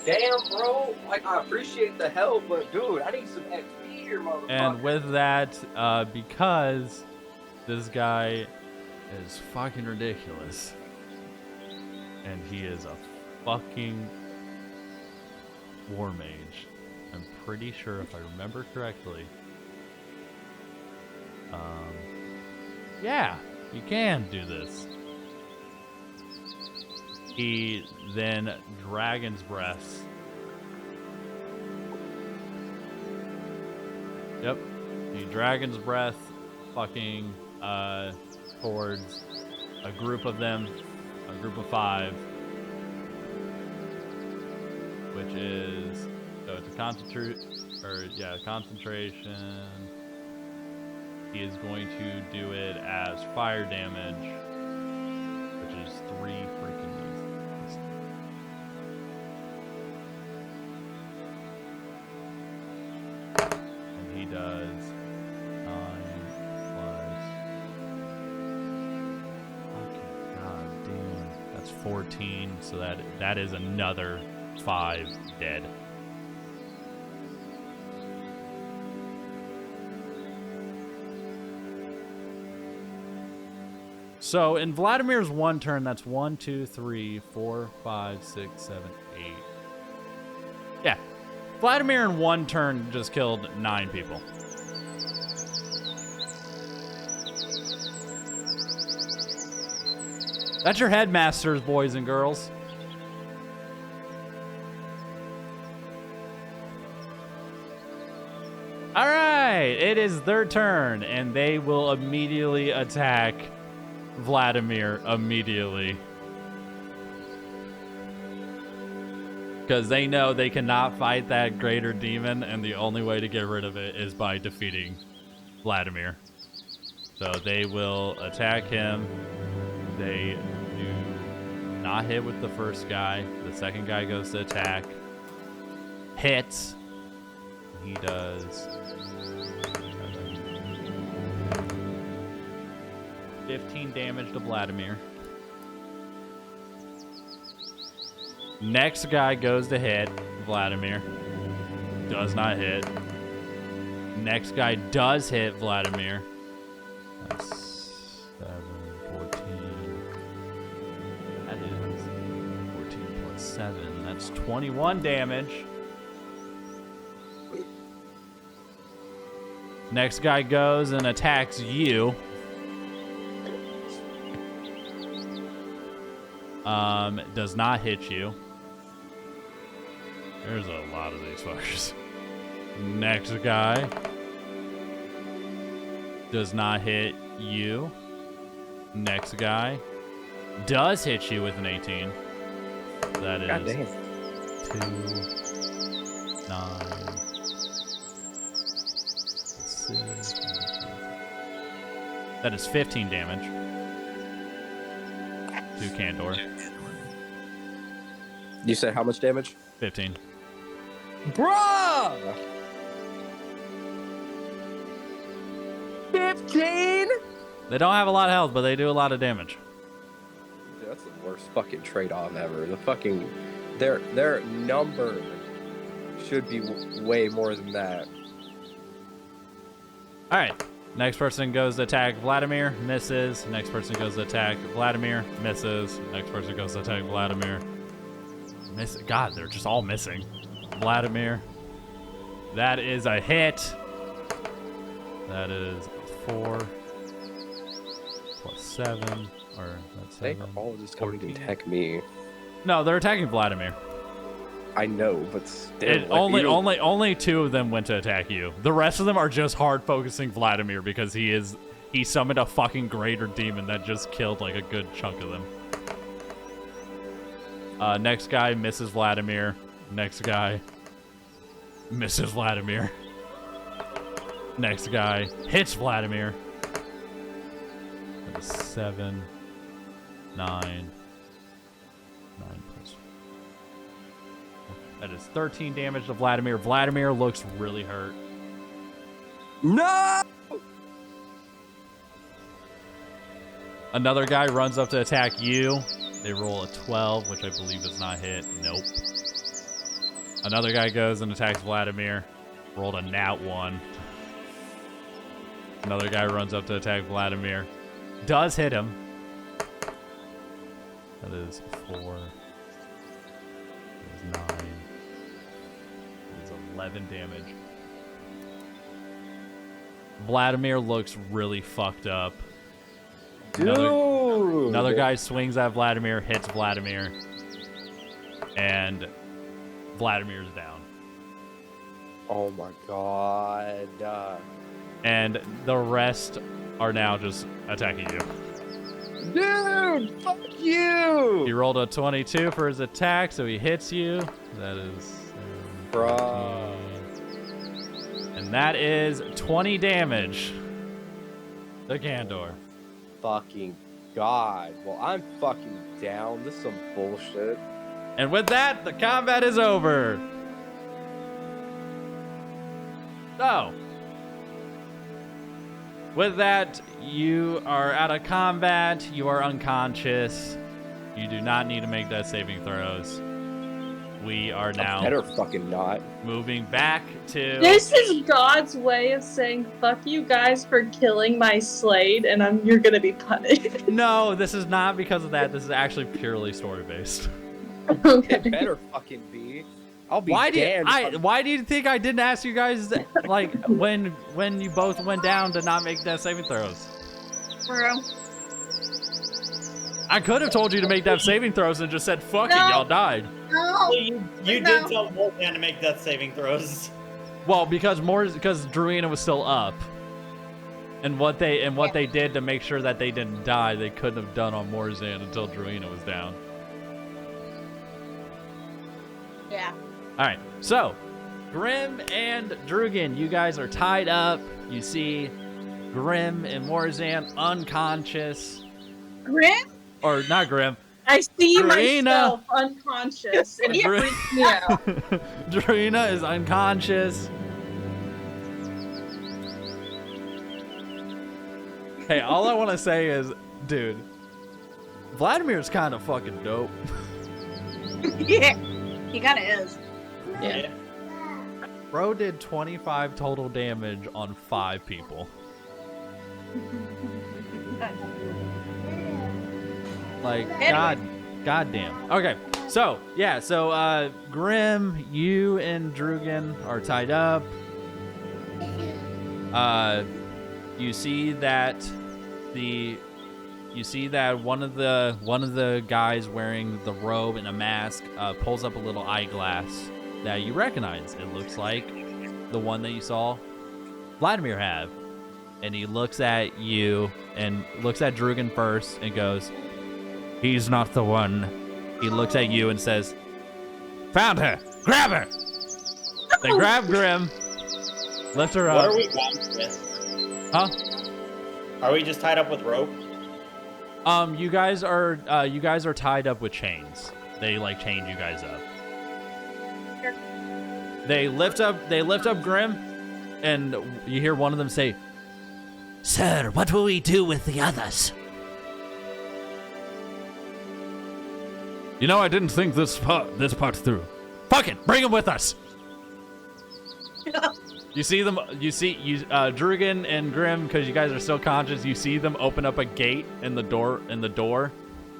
Damn, bro. Like, I appreciate the help, but dude, I need some XP here, motherfucker. And with that, because this guy is fucking ridiculous, and he is a fucking war mage. I'm pretty sure, if I remember correctly. Yeah, you can do this. He then Dragon's Breath. Yep. He Dragon's Breath fucking towards a group of them, a group of 5, which is, so it's a concentration. He is going to do it as fire damage, which is 3 freaking these. And he does 9 plus. Okay, god damn. That's 14, so that is another 5 dead. So in Vladimir's one turn, that's 1, 2, 3, 4, 5, 6, 7, 8. Yeah. Vladimir in one turn just killed 9 people. That's your headmasters, boys and girls. All right, it is their turn, and they will immediately attack Vladimir immediately. Because they know they cannot fight that greater demon, and the only way to get rid of it is by defeating Vladimir. So they will attack him. They do not hit with the first guy. The second guy goes to attack. Hits. He does 15 damage to Vladimir. Next guy goes to hit Vladimir. Does not hit. Next guy does hit Vladimir. That's 7, 14. That is 14 plus 7. That's 21 damage. Next guy goes and attacks you. Does not hit you. There's a lot of these fuckers. Next guy does not hit you. Next guy does hit you with an 18. That is 2, 9, misses. That is 15 damage to Candor. You said how much damage? 15. Bruh! 15? They don't have a lot of health, but they do a lot of damage. Dude, that's the worst fucking trade-off ever. The fucking their number should be way more than that. All right. Next person goes to attack Vladimir, misses. Next person goes to attack Vladimir, misses. Next person goes to attack Vladimir. Miss. God, they're just all missing. Vladimir. That is a hit. That is 4 plus 7, or that's 7. They are all just coming to attack me. No, they're attacking Vladimir. I know, but still, Only 2 of them went to attack you. The rest of them are just hard focusing Vladimir because he summoned a fucking greater demon that just killed like a good chunk of them. Next guy misses Vladimir. Next guy misses Vladimir. Next guy hits Vladimir. That is 7, 9 plus. That is 13 damage to Vladimir. Vladimir looks really hurt. No! Another guy runs up to attack you. They roll a 12, which I believe does not hit. Nope. Another guy goes and attacks Vladimir. Rolled a nat 1. Another guy runs up to attack Vladimir. Does hit him. That is 4. That is 9. That is 11 damage. Vladimir looks really fucked up. Another guy swings at Vladimir, hits Vladimir, and Vladimir's down. Oh my god. And the rest are now just attacking you. Dude, fuck you! He rolled a 22 for his attack, so he hits you. That is... Bruh. And that is 20 damage to Gandor. Fucking god. Well, I'm fucking down. This is some bullshit. And with that, the combat is over. So, with that, you are out of combat. You are unconscious. You do not need to make death saving throws. We are now better fucking not moving back to. This is God's way of saying fuck you guys for killing my Slade, and you're gonna be punished. No, this is not because of that. This is actually purely story based. Okay. It better fucking be. I'll be Why damned. why do you think I didn't ask you guys like when you both went down to not make death saving throws? Bro. I could have told you to make death saving throws and just said fuck it, y'all died. No. You did tell Wolfman to make death saving throws. Well, because Druina was still up. And what they did to make sure that they didn't die, they couldn't have done on Morzan until Druina was down. Yeah. Alright, so Grim and Drugan, you guys are tied up. You see Grim and Morzan unconscious. Grim? Or not Grim. I see Druina. myself unconscious, and it freaks me out. Druina is unconscious. Hey, all I want to say is, dude, Vladimir's kind of fucking dope. Yeah, he kind of is. Yeah. Bro did 25 total damage on 5 people. Like, goddamn. Okay, so, yeah, Grim, you and Drugan are tied up. You see that one of the guys wearing the robe and a mask pulls up a little eyeglass that you recognize. It looks like the one that you saw Vladimir have. And he looks at you and looks at Drugan first and goes, "He's not the one." He looks at you and says, "Found her! Grab her!" They grab Grim. Lift her What up. are we bound with? Huh? Are we just tied up with rope? You guys are tied up with chains. They like chained you guys up. They lift up Grim, and you hear one of them say, "Sir, what will we do with the others?" You know, I didn't think this part through. Fuck it, bring them with us. You see them. Drugan and Grim, because you guys are still conscious. You see them open up a gate in the door,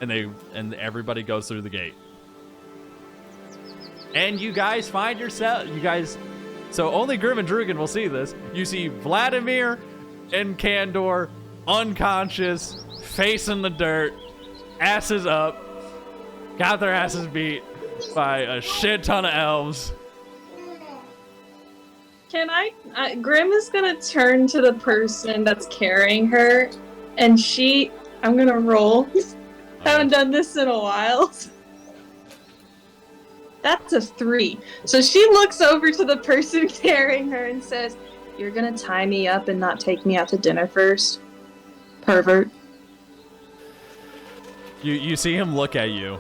and everybody goes through the gate. And you guys find yourself. So only Grim and Drugan will see this. You see Vladimir and Kandor unconscious, face in the dirt, asses up, got their asses beat by a shit ton of elves. Can Grim is gonna turn to the person that's carrying her, and I'm gonna roll. Haven't done this in a while. That's a 3. So she looks over to the person carrying her and says, "You're gonna tie me up and not take me out to dinner first? Pervert." You see him look at you.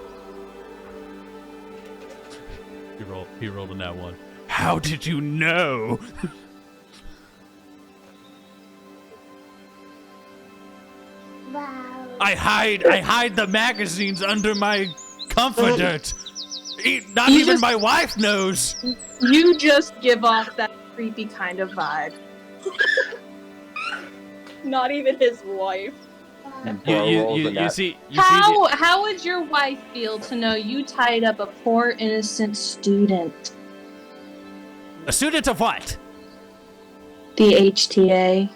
He rolled a nat 1. How did you know? Wow. I hide the magazines under my comforter. Not You even just- my wife knows. You just give off that creepy kind of vibe. Not even his wife. You see. How would your wife feel to know you tied up a poor innocent student? A student of what? The HTA.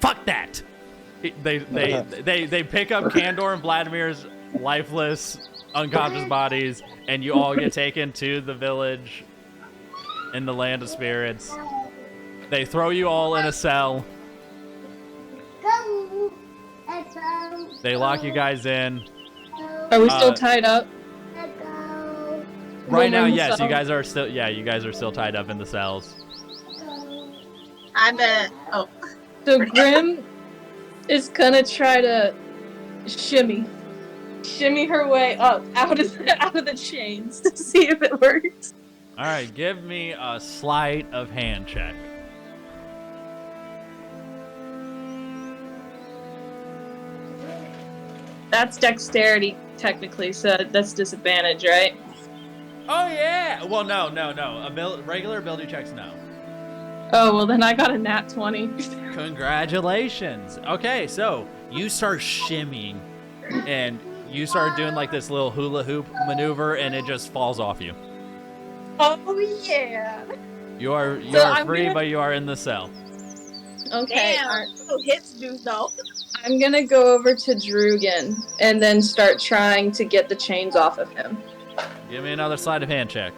Fuck that. They pick up Kandor and Vladimir's lifeless, unconscious bodies, and you all get taken to the village in the land of spirits. They throw you all in a cell. They lock you guys in. Are we still tied up? Right now, in the yes, cell? you guys are still tied up in the cells. I'm a. Oh. So Grim is gonna try to shimmy her way up out of the chains to see if it works. All right, give me a sleight of hand check. That's dexterity technically, so that's disadvantage, right? Oh yeah. Well, no. Regular ability checks, no. Oh well, then I got a nat 20. Congratulations. Okay, so you start shimmying, and you start doing like this little hula hoop maneuver, and it just falls off you. Oh yeah. You are I'm free, gonna- but you are in the cell. Okay. Damn. alright. Oh, hits do though. I'm gonna go over to Drugan and then start trying to get the chains off of him. Give me another sleight of hand check.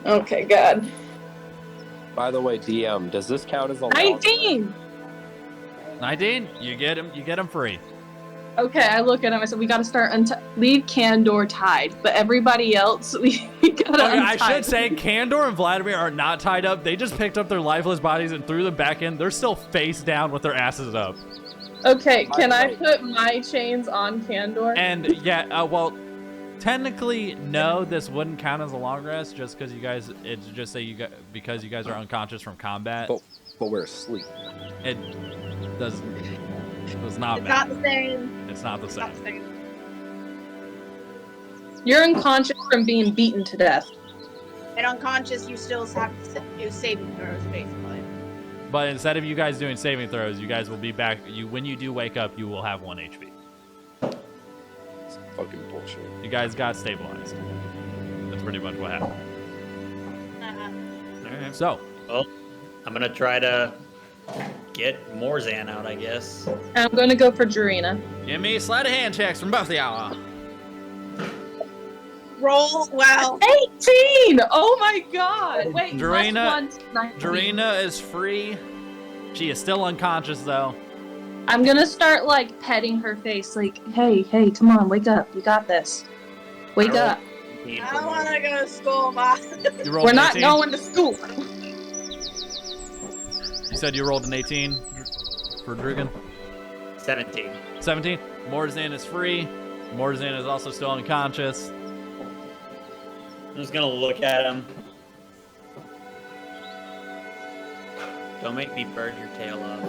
Okay, God. By the way, DM, does this count as a 19! 19. You get him free. Okay, I look at him. I said, "We gotta start leave Kandor tied, but everybody else, we gotta Okay, I untie should say Kandor and Vladimir are not tied up. They just picked up their lifeless bodies and threw them back in. They're still face down with their asses up. Okay, can I put my chains on Kandor? And yeah, well, technically, no, this wouldn't count as a long rest just because you guys. It's just that because you guys are unconscious from combat. But we're asleep. It does. It's not It's bad. not the same. It's not the It's same. not the same. You're unconscious from being beaten to death. And unconscious, you still have to do saving throws, basically. But instead of you guys doing saving throws, you guys will be back. When you do wake up, you will have 1 HP. It's fucking bullshit. You guys got stabilized. That's pretty much what happened. Uh-huh. So, Well, I'm gonna try to get Morzan out, I guess. I'm gonna go for Jarina. give me sleight of hand checks from both of y'all. Roll well. 18! Oh my God! Wait, Jarina- plus 1 to 19. Jarina is free. She is still unconscious though. I'm gonna start like petting her face, like, hey, come on, wake up. You got this. Wake up. I don't want to go to school, boss. You rolled We're not 18? going to school. You said you rolled an 18 for Drugan? 17. 17. Morzan is free. Morzan is also still unconscious. I'm just gonna look at him. Don't make me burn your tail off.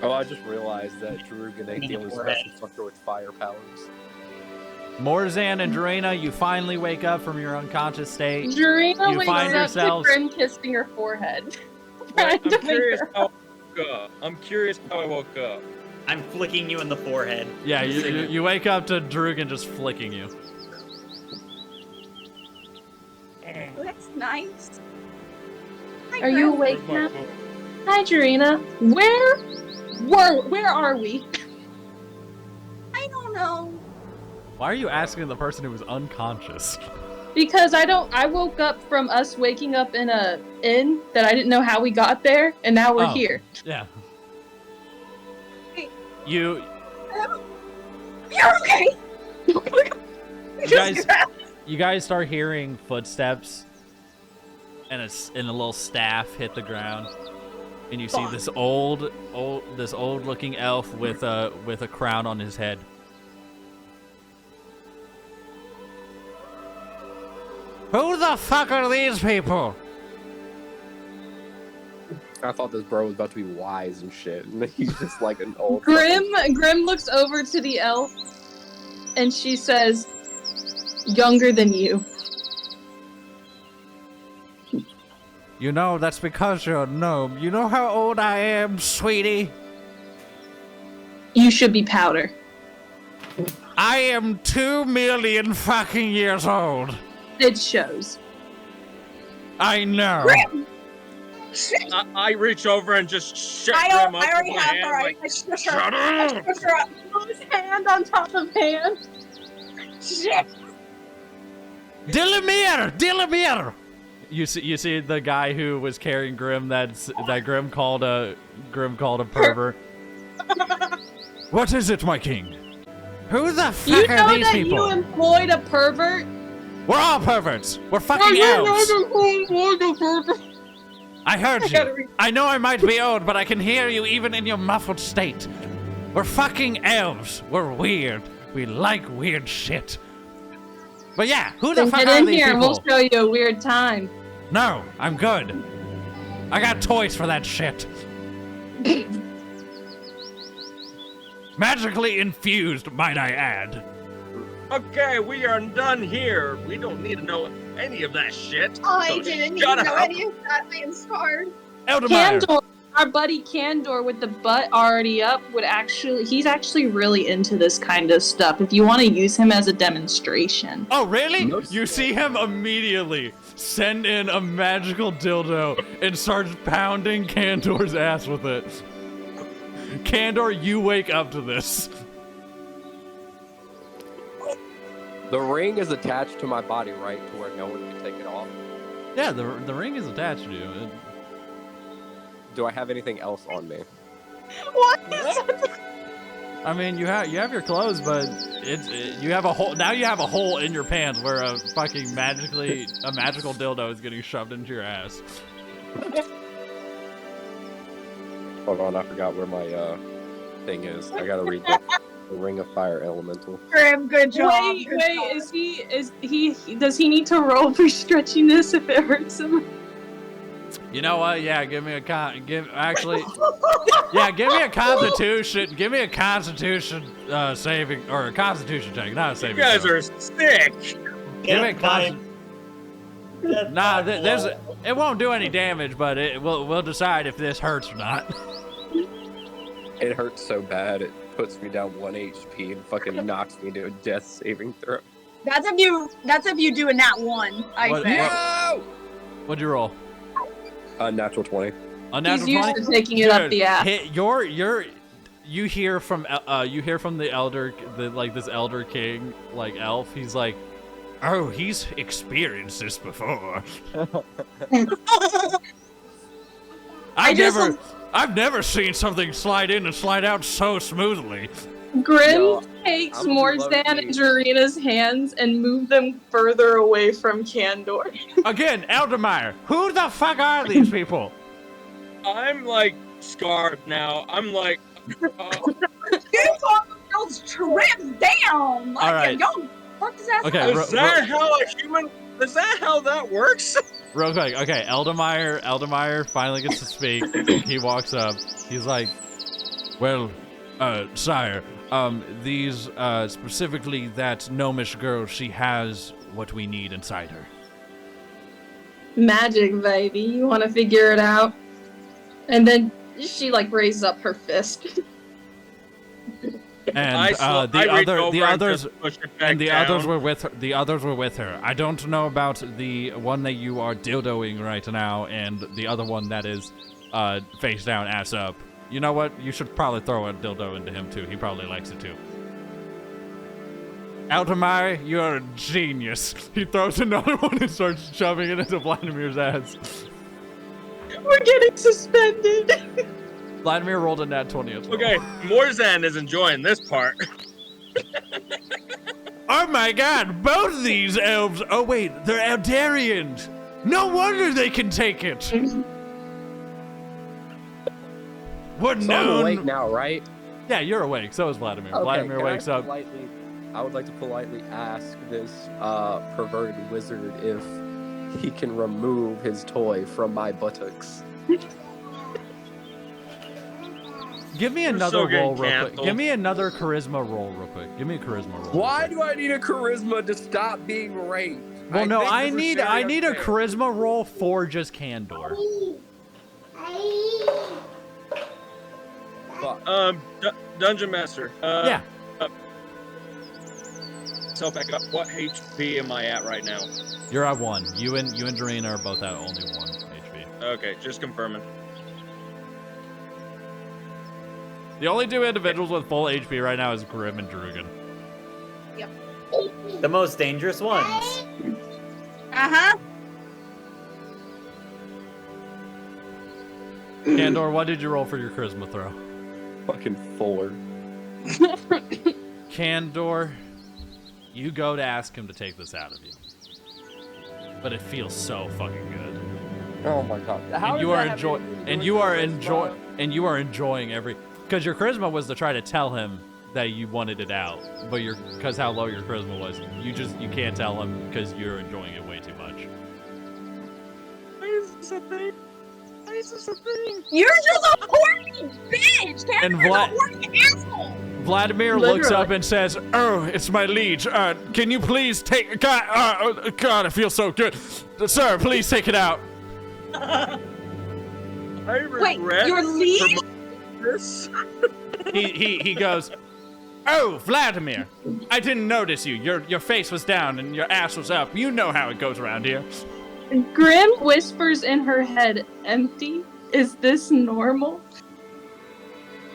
Oh, I just realized that Drugan ain't the only special fucker with fire powers. Morzan and Drena, you finally wake up from your unconscious state. Drena You wakes find up yourselves- to Grim kissing her forehead. Wait, I'm curious how I woke up. I'm curious how I woke up. I'm flicking you in the forehead. Yeah, you wake up to Drugan just flicking you. That's nice. Hi, Are you Grim. awake Where's now? my phone? Hi, Jarena. Where are we? I don't know. Why are you asking the person who was unconscious? Because I woke up from us waking up in a inn that I didn't know how we got there, and now we're Oh. here. Yeah. Hey. You You're okay. you guys start hearing footsteps and a little staff hit the ground, and you see this old looking elf with a crown on his head. Who the fuck are these people? I thought this bro was about to be wise and shit, and he's just like an old. Grim looks over to the elf, and she says, "Younger than you." You know, that's because you're a gnome. You know how old I am, sweetie? You should be Powder. I am 2 million fucking years old. It shows. I know. Grim. I reach over and just shut I Grim up already with my have hand. her. I Like, smush her. shut I up! smush her up. His hand on top of hand. Shit. Dilemir! You see the guy who was carrying Grim that Grim called a pervert. What is it, my king? Who the fuck You are know these that people? you employed a pervert? We're all perverts. We're fucking elves. I heard you. I know I might be old, but I can hear you even in your muffled state. We're fucking elves. We're weird. We like weird shit. But yeah, who the Then fuck get are in these here and people? we'll show you a weird time. No, I'm good. I got toys for that shit. Magically infused, might I add. okay, we are done here. We don't need to know any of that shit. I So didn't even shut know up. any of that. I am scarred. Eldermeyer. Candor, our buddy Candor with the butt already up he's actually really into this kind of stuff. If you want to use him as a demonstration. Oh, really? No You see him immediately send in a magical dildo and starts pounding Candor's ass with it. Candor, you wake up to this. The ring is attached to my body, right, to where no one can take it off. Yeah, the ring is attached to you. Do I have anything else on me? What? I mean, you have your clothes, but you have a hole. Now you have a hole in your pants where a magical dildo is getting shoved into your ass. Hold on, I forgot where my thing is. I gotta read the Ring of Fire Elemental. Grim, good job. Wait, Good job. does he need to roll for stretchiness if it hurts him? You know what? Yeah, give me a give me a constitution. Give me a constitution saving or a constitution check, not a saving. You guys throw. are sick. Give me a Nah, it won't do any damage, but we'll decide if this hurts or not. It hurts so bad it puts me down 1 HP and fucking knocks me into a death saving throw. That's if you do a nat 1. I What- say. No! What'd you roll? Natural 20. A natural He's used 20? to taking it up the ass. You hear from the elder, this elder king, like elf. He's like, oh, he's experienced this before. I've never seen something slide in and slide out so smoothly. Grim Yo, takes I'm gonna be Morzan and low-key. Jarina's hands and move them further away from Candor. Again, Eldermeyer, who the fuck are these people? I'm like scarred now. I'm like, You on those trips down! Like, All right. Yo, fuck his ass Okay, up. is that how a human? Is that how that works? Real quick, okay, Eldermeyer finally gets to speak. He walks up. He's like, well, sire, these, specifically that gnomish girl, she has what we need inside her. Magic, baby. You want to figure it out? And then she like raises up her fist. And the others were with her. The others were with her. I don't know about the one that you are dildoing right now, and the other one that is face down, ass up. You know what? You should probably throw a dildo into him too. He probably likes it too. Altamir, you're a genius. He throws another one and starts shoving it into Vladimir's ass. We're getting suspended. Vladimir rolled a nat 20 as well. Okay, Morzan is enjoying this part. Oh my god, both these elves. Oh wait, they're Eldarians. No wonder they can take it. What So I'm known? awake now, right? Yeah, you're awake. So is Vladimir. Okay, Vladimir can wakes up. I would like to politely ask this perverted wizard if he can remove his toy from my buttocks. Give me We're another so getting roll real quick. canceled. Give me another charisma roll real quick. Give me a charisma roll. real Why quick. do I need a charisma to stop being raped? Well, no, think I this is very need a unfair. charisma roll for just Candor. Fuck. Dungeon Master. Yeah. Self back up. What HP am I at right now? You're at 1. You and Doreen are both at only 1 HP. Okay, just confirming. The only 2 individuals with full HP right now is Grim and Drugan. The most dangerous ones. Uh-huh. Candor, what did you roll for your charisma throw? Fucking 4. Candor, you go to ask him to take this out of you. But it feels so fucking good. Oh my god. And you are enjoying every, because your charisma was to try to tell him that you wanted it out, but because how low your charisma was, you can't tell him because you're enjoying it way too much. Why is this a thing? Why is this a thing? You're just a horny bitch! And You're a horny asshole! Vladimir looks up and says, "Oh, it's my liege. Can you please take? God, God, I feel so good, sir. Please take it out." I Wait, regret your liege? this. He goes, "Oh, Vladimir, I didn't notice you. Your face was down and your ass was up. You know how it goes around here." Grim whispers in her head, "Empty? Is this normal?"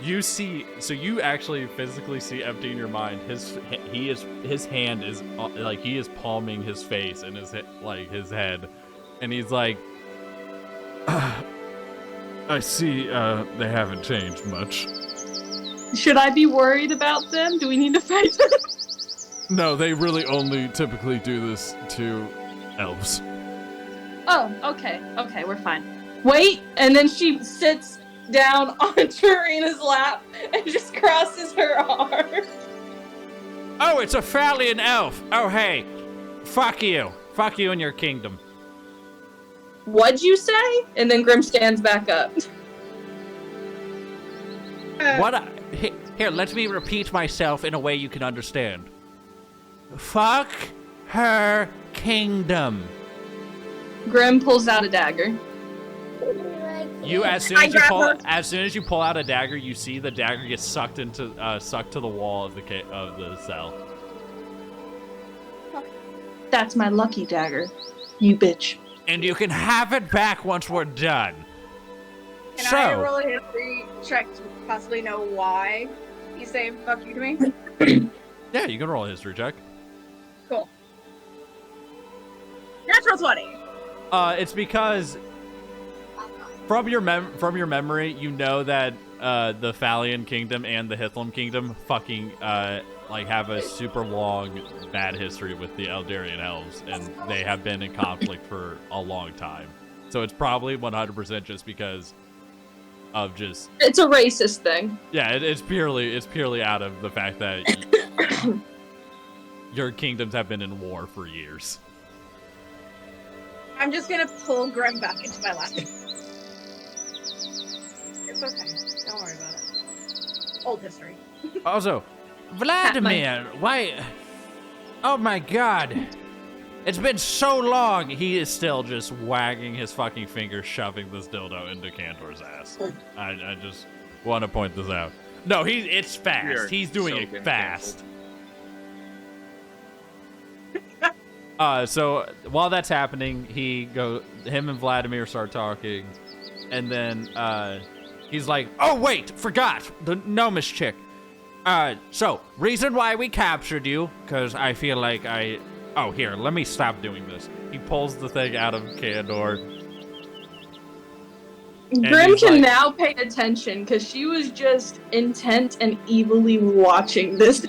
You see, so you actually physically see Empty in your mind. His hand is like he is palming his face and his head, and he's like, "I see. They haven't changed much." Should I be worried about them? Do we need to fight them? No, they really only typically do this to elves. Oh, okay. Okay, we're fine. Wait, and then she sits down on Tarina's lap and just crosses her arms. Oh, it's a Fallian elf. Oh, hey. Fuck you. Fuck you and your kingdom. What'd you say? And then Grim stands back up. Here, let me repeat myself in a way you can understand. Fuck her kingdom. Grim pulls out a dagger. As soon as you pull out a dagger, you see the dagger get sucked to the wall of the cell. That's my lucky dagger, you bitch. And you can have it back once we're done. Can I roll a history check to possibly know why he's saying fuck you to me? Yeah, you can roll a history check. Cool. Natural 20. It's because From your memory, you know that the Thalian Kingdom and the Hithlum Kingdom fucking like have a super long bad history with the Eldarian elves, and they have been in conflict for a long time. So it's probably 100% just because of just. It's a racist thing. Yeah, it's purely out of the fact that your kingdoms have been in war for years. I'm just gonna pull Grim back into my lap. It's okay. Don't worry about it. Old history. Also, Vladimir, why? Oh my God. It's been so long. He is still just wagging his fucking finger, shoving this dildo into Cantor's ass. I just want to point this out. No, it's fast. He's doing it fast. So while that's happening, him and Vladimir start talking, and then he's like, "Oh wait, forgot the gnomish chick. So reason why we captured you, because I feel like oh here, let me stop doing this." He pulls the thing out of Cantor. Grim can now pay attention because she was just intent and evilly watching this.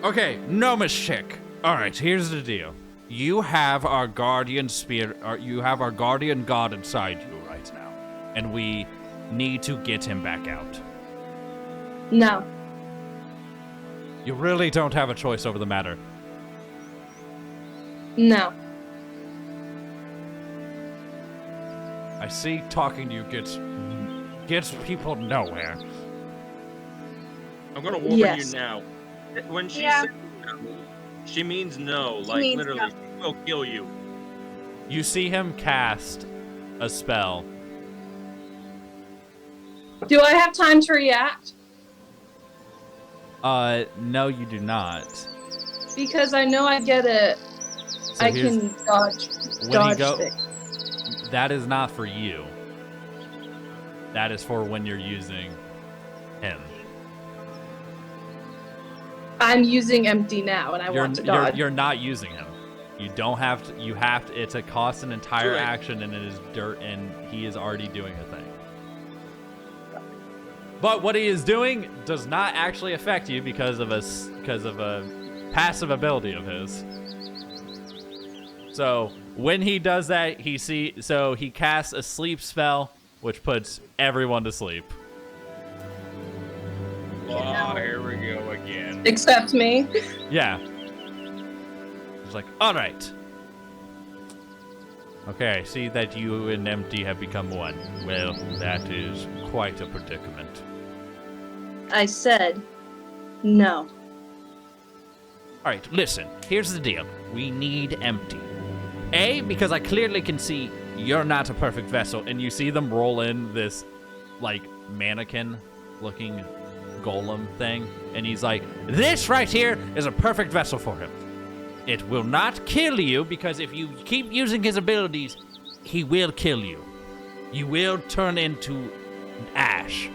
Okay, gnomish chick. All right, here's the deal. You have our guardian spirit, or you have our guardian god inside you right now, and we need to get him back out. No. You really don't have a choice over the matter. No. I see talking to you gets people nowhere. I'm gonna warn you now. When she says no, she means no. Like literally, she will kill you. You see him cast a spell. Do I have time to react? No, you do not. Because I know I get it. So I can dodge it. That is not for you. That is for when you're using him. I'm using empty now, and I want to dodge. You're not using him. You don't have to. You have to. It's a cost an entire action, and it is dirt, and he is already doing a thing. But what he is doing does not actually affect you because of a passive ability of his. So when he does that, he casts a sleep spell, which puts everyone to sleep. Oh, here we go again. Except me. Yeah. He's like, all right. Okay, I see that you and Empty have become one. Well, that is quite a predicament. I said no. All right, listen. Here's the deal. We need Empty. A, because I clearly can see you're not a perfect vessel, And you see them roll in this, like, mannequin-looking golem thing, and he's like, this right here is a perfect vessel for him. It will not kill you, because if you keep using his abilities, he will kill you. You will turn into ash.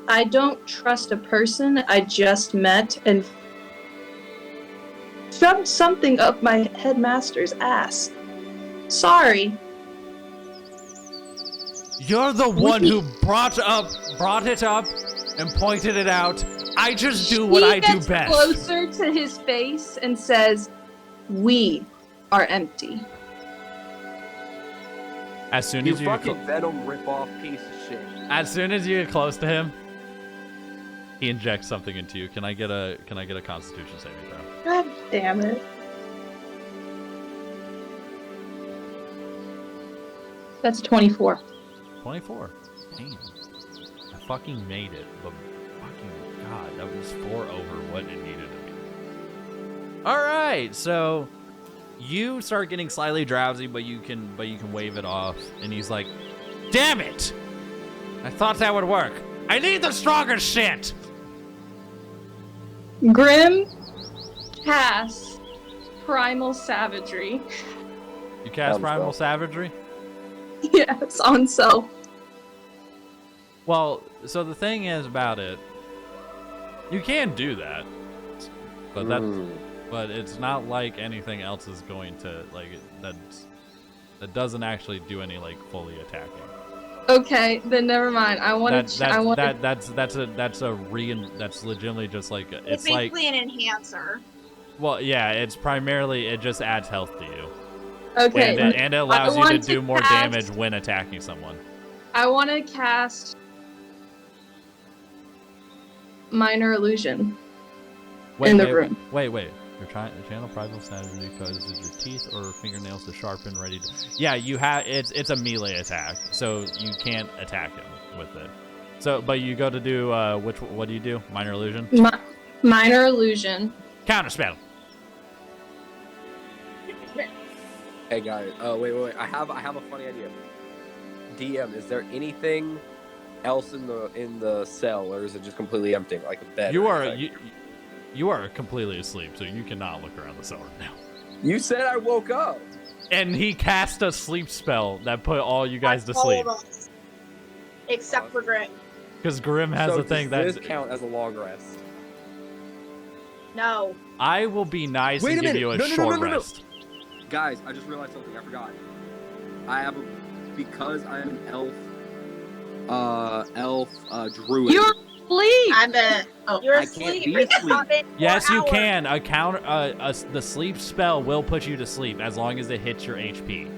I don't trust a person I just met and shoved something up my headmaster's ass. Sorry. You're the one who brought it up and pointed it out. I just do what I do best. He gets closer to his face and says, "We are empty." As soon You as you fucking Venom rip-off piece of shit. As soon as you get close to him, he injects something into you. Can I get a Constitution saving throw? God damn it. That's 24. 24. Damn. I fucking made it, but fucking god, that was 4 over what it needed to be. All right, so you start getting slightly drowsy, but you can wave it off, and he's like, damn it! I thought that would work. I need the stronger shit! Grim casts Primal Savagery. You cast Primal Savagery? Yes, on self. Well, so the thing is about it, you can do that, but but it's not like anything else is going to like that doesn't actually do any like fully attacking. Okay, then never mind. I want to. That's legitimately just like It's basically an enhancer. Well, yeah, it's primarily it just adds health to you. Okay. And it allows you to do more damage when attacking someone. I want to cast Minor Illusion in the room. Wait. You're trying to channel primal strategy because your teeth or fingernails to sharpen, ready to. Yeah, you have. It's a melee attack, so you can't attack him with it. So, but you go to do what do you do? Minor Illusion. Minor Illusion. Counterspell. Hey guys, wait. I have a funny idea. DM, is there anything else in the cell, or is it just completely empty, like a bed? You are completely asleep, so you cannot look around the cell right now. You said I woke up. And he cast a sleep spell that put all you guys to sleep. Except for Grim. Because Grim has a thing that. Does this count as a long rest? No. I will be nice and give you a short rest. Guys, I just realized something. I forgot. Because I am an elf druid. You're asleep. You're I asleep. can't be asleep. Yes, you can. The sleep spell will put you to sleep as long as it hits your HP.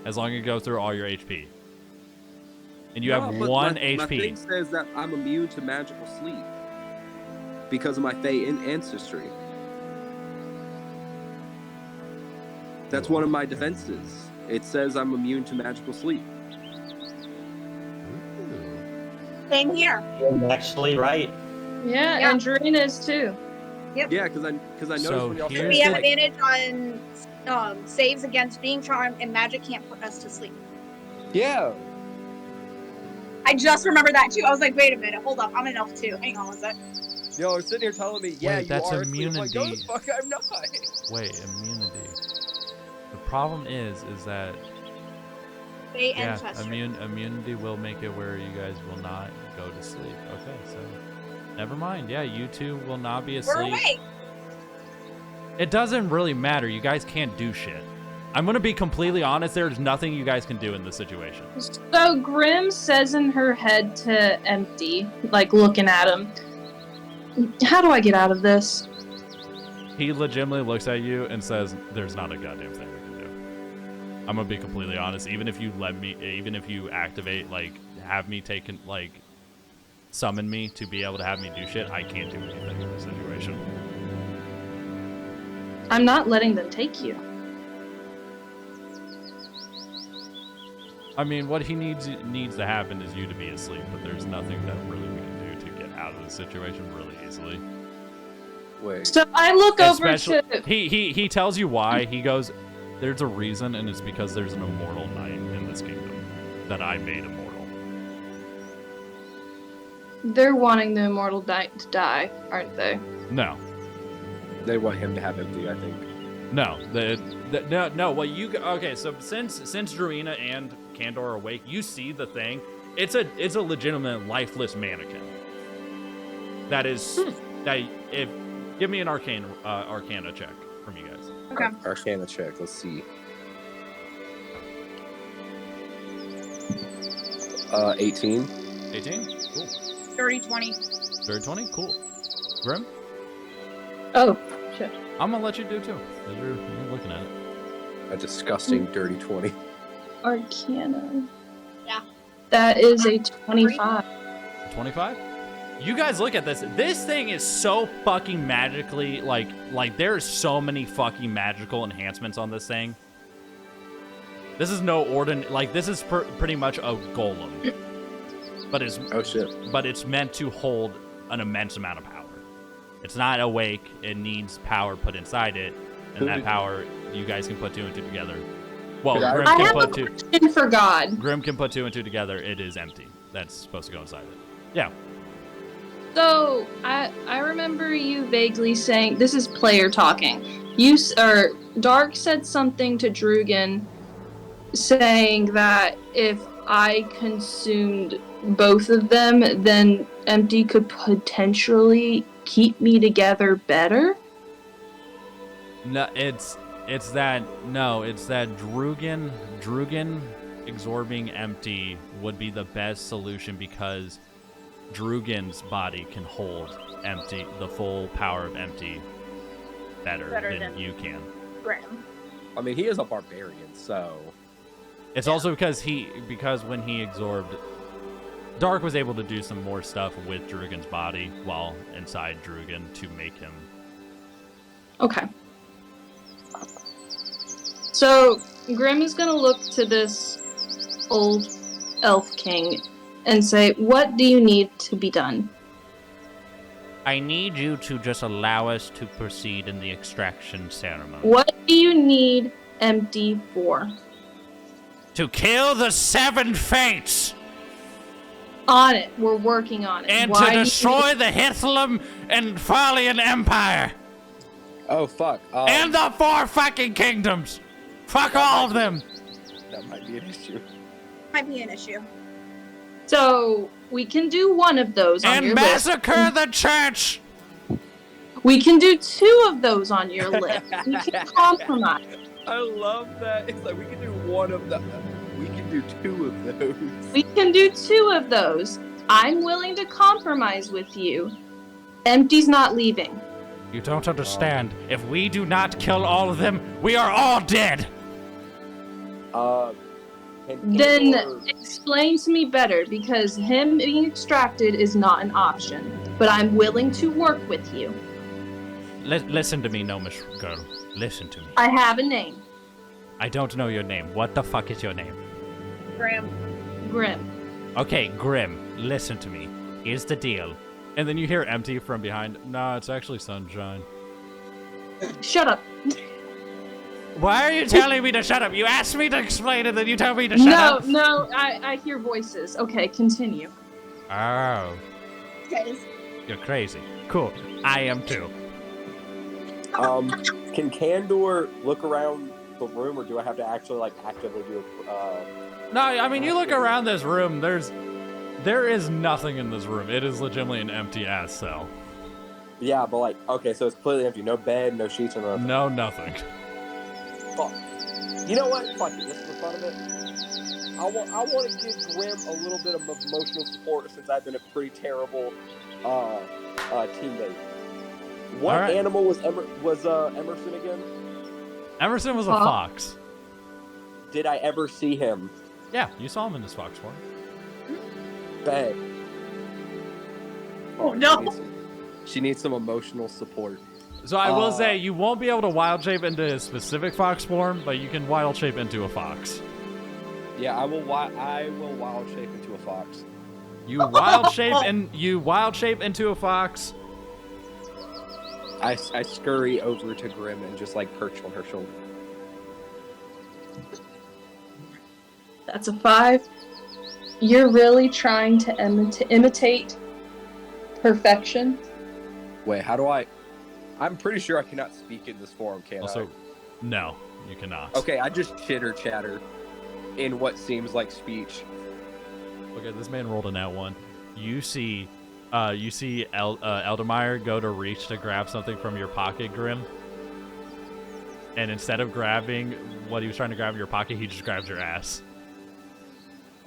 As long as it goes through all your HP. And you have 1 HP. My thing says that I'm immune to magical sleep because of my Fey ancestry. That's one of my defenses. It says I'm immune to magical sleep. Same here. You're actually right. Yeah, and Doreen is too. Yep. Yeah, because I noticed we have advantage on saves against being charmed, and magic can't put us to sleep. Yeah. I just remembered that too. I was like, wait a minute, hold up, I'm an elf too. Hang on one sec. Yo, you're sitting here telling me, yeah, Wait, you that's are immunity. asleep. I'm like, no, the fuck, I'm not. Wait, immunity. The problem is that immunity will make it where you guys will not go to sleep. Okay, so never mind. Yeah, you two will not be asleep. We're awake. It doesn't really matter. You guys can't do shit. I'm gonna be completely honest. There's nothing you guys can do in this situation. So Grim says in her head to Empty, like looking at him, how do I get out of this? He legitimately looks at you and says, "There's not a goddamn thing we can do." I'm gonna be completely honest. Even if you activate, like, have me taken, like, summon me to be able to have me do shit, I can't do anything in this situation. I'm not letting them take you. I mean, what he needs to happen is you to be asleep, but there's nothing that really we can do to get out of the situation really easily. Wait. So I look over to... He tells you why. He goes, there's a reason, and it's because there's an immortal knight in this kingdom that I made immortal. They're wanting the immortal knight to die, aren't they? No. They want him to have Empty, I think. No. No. Well, okay, so since Druina and Kandor are awake, you see the thing. It's a legitimate lifeless mannequin. That is give me an arcana check from you guys. Okay. Arcana check. Let's see. 18. 18? Cool. 30-20. 30-20? Cool. Grim? Oh, shit. I'm gonna let you do too, because you're looking at it. A disgusting dirty 20. Arcana. Yeah. That is a 25. 25? You guys look at this. This thing is so fucking magically, like there's so many fucking magical enhancements on this thing. This is no this is pretty much a golem. But it's oh shit. But it's meant to hold an immense amount of power. It's not awake. It needs power put inside it, and that power you guys can put 2 and 2 together. Well, Grim I can have put a question for God. Grim can put 2 and 2 together. It is empty. That's supposed to go inside it. Yeah. So I remember you vaguely saying, this is player talking. Dark said something to Drugan, saying that if I consumed both of them, then Empty could potentially keep me together better. No, it's that Drugan absorbing empty would be the best solution because Drugan's body can hold empty, the full power of empty better than you can. Graham. I mean, he is a barbarian, so it's also because when he absorbed, Dark was able to do some more stuff with Drugan's body while inside Drugan to make him. Okay. So Grim is gonna look to this old elf king and say, "What do you need to be done?" I need you to just allow us to proceed in the extraction ceremony. What do you need empty for? To kill the 7 fates! On it. We're working on it. And Why to do you destroy need- the Hithlum and Falian Empire! Oh, fuck. And the 4 fucking kingdoms! Fuck all of them! That might be an issue. Might be an issue. So we can do one of those on your list. And massacre the church! We can do 2 of those on your list. We can compromise. I love that. It's like we can do one of the. We can do 2 of those. We can do 2 of those. I'm willing to compromise with you. Empty's not leaving. You don't understand. If we do not kill all of them, we are all dead! Then explain to me better, because him being extracted is not an option. But I'm willing to work with you. Listen to me, gnomish girl. Listen to me. I have a name. I don't know your name. What the fuck is your name? Graham. Grim. Okay, Grim, listen to me. Here's the deal. And then you hear Empty from behind. Nah, it's actually Sunshine. Shut up. Why are you telling me to shut up? You asked me to explain it, then you tell me to shut up. No, I hear voices. Okay, continue. Oh. Guys. You're crazy. Cool. I am too. Can Candor look around the room, or do I have to actually actively do a? No, I mean you look around this room. There is nothing in this room. It is legitimately an empty ass cell. Yeah, but okay, so it's completely empty. No bed, no sheets, or nothing. No, nothing. Fuck. You know what? Fuck it. This is the fun of it. I want to give Grim a little bit of emotional support since I've been a pretty terrible teammate. What animal was Emerson again? Emerson was a fox. Did I ever see him? Yeah, you saw him in this fox form. Bet. Oh no! She needs some emotional support. So I will say, you won't be able to wild shape into a specific fox form, but you can wild shape into a fox. Yeah, I will wild shape into a fox. You wild shape into a fox. I scurry over to Grim and just perch on her shoulder. That's a 5. You're really trying to imitate perfection? Wait, how do I? I'm pretty sure I cannot speak in this form, can I? No, you cannot. Okay, I just chitter chatter in what seems like speech. Okay, this man rolled a nat 1. You see Eldemeyer go to reach to grab something from your pocket, Grim. And instead of grabbing what he was trying to grab in your pocket, he just grabs your ass.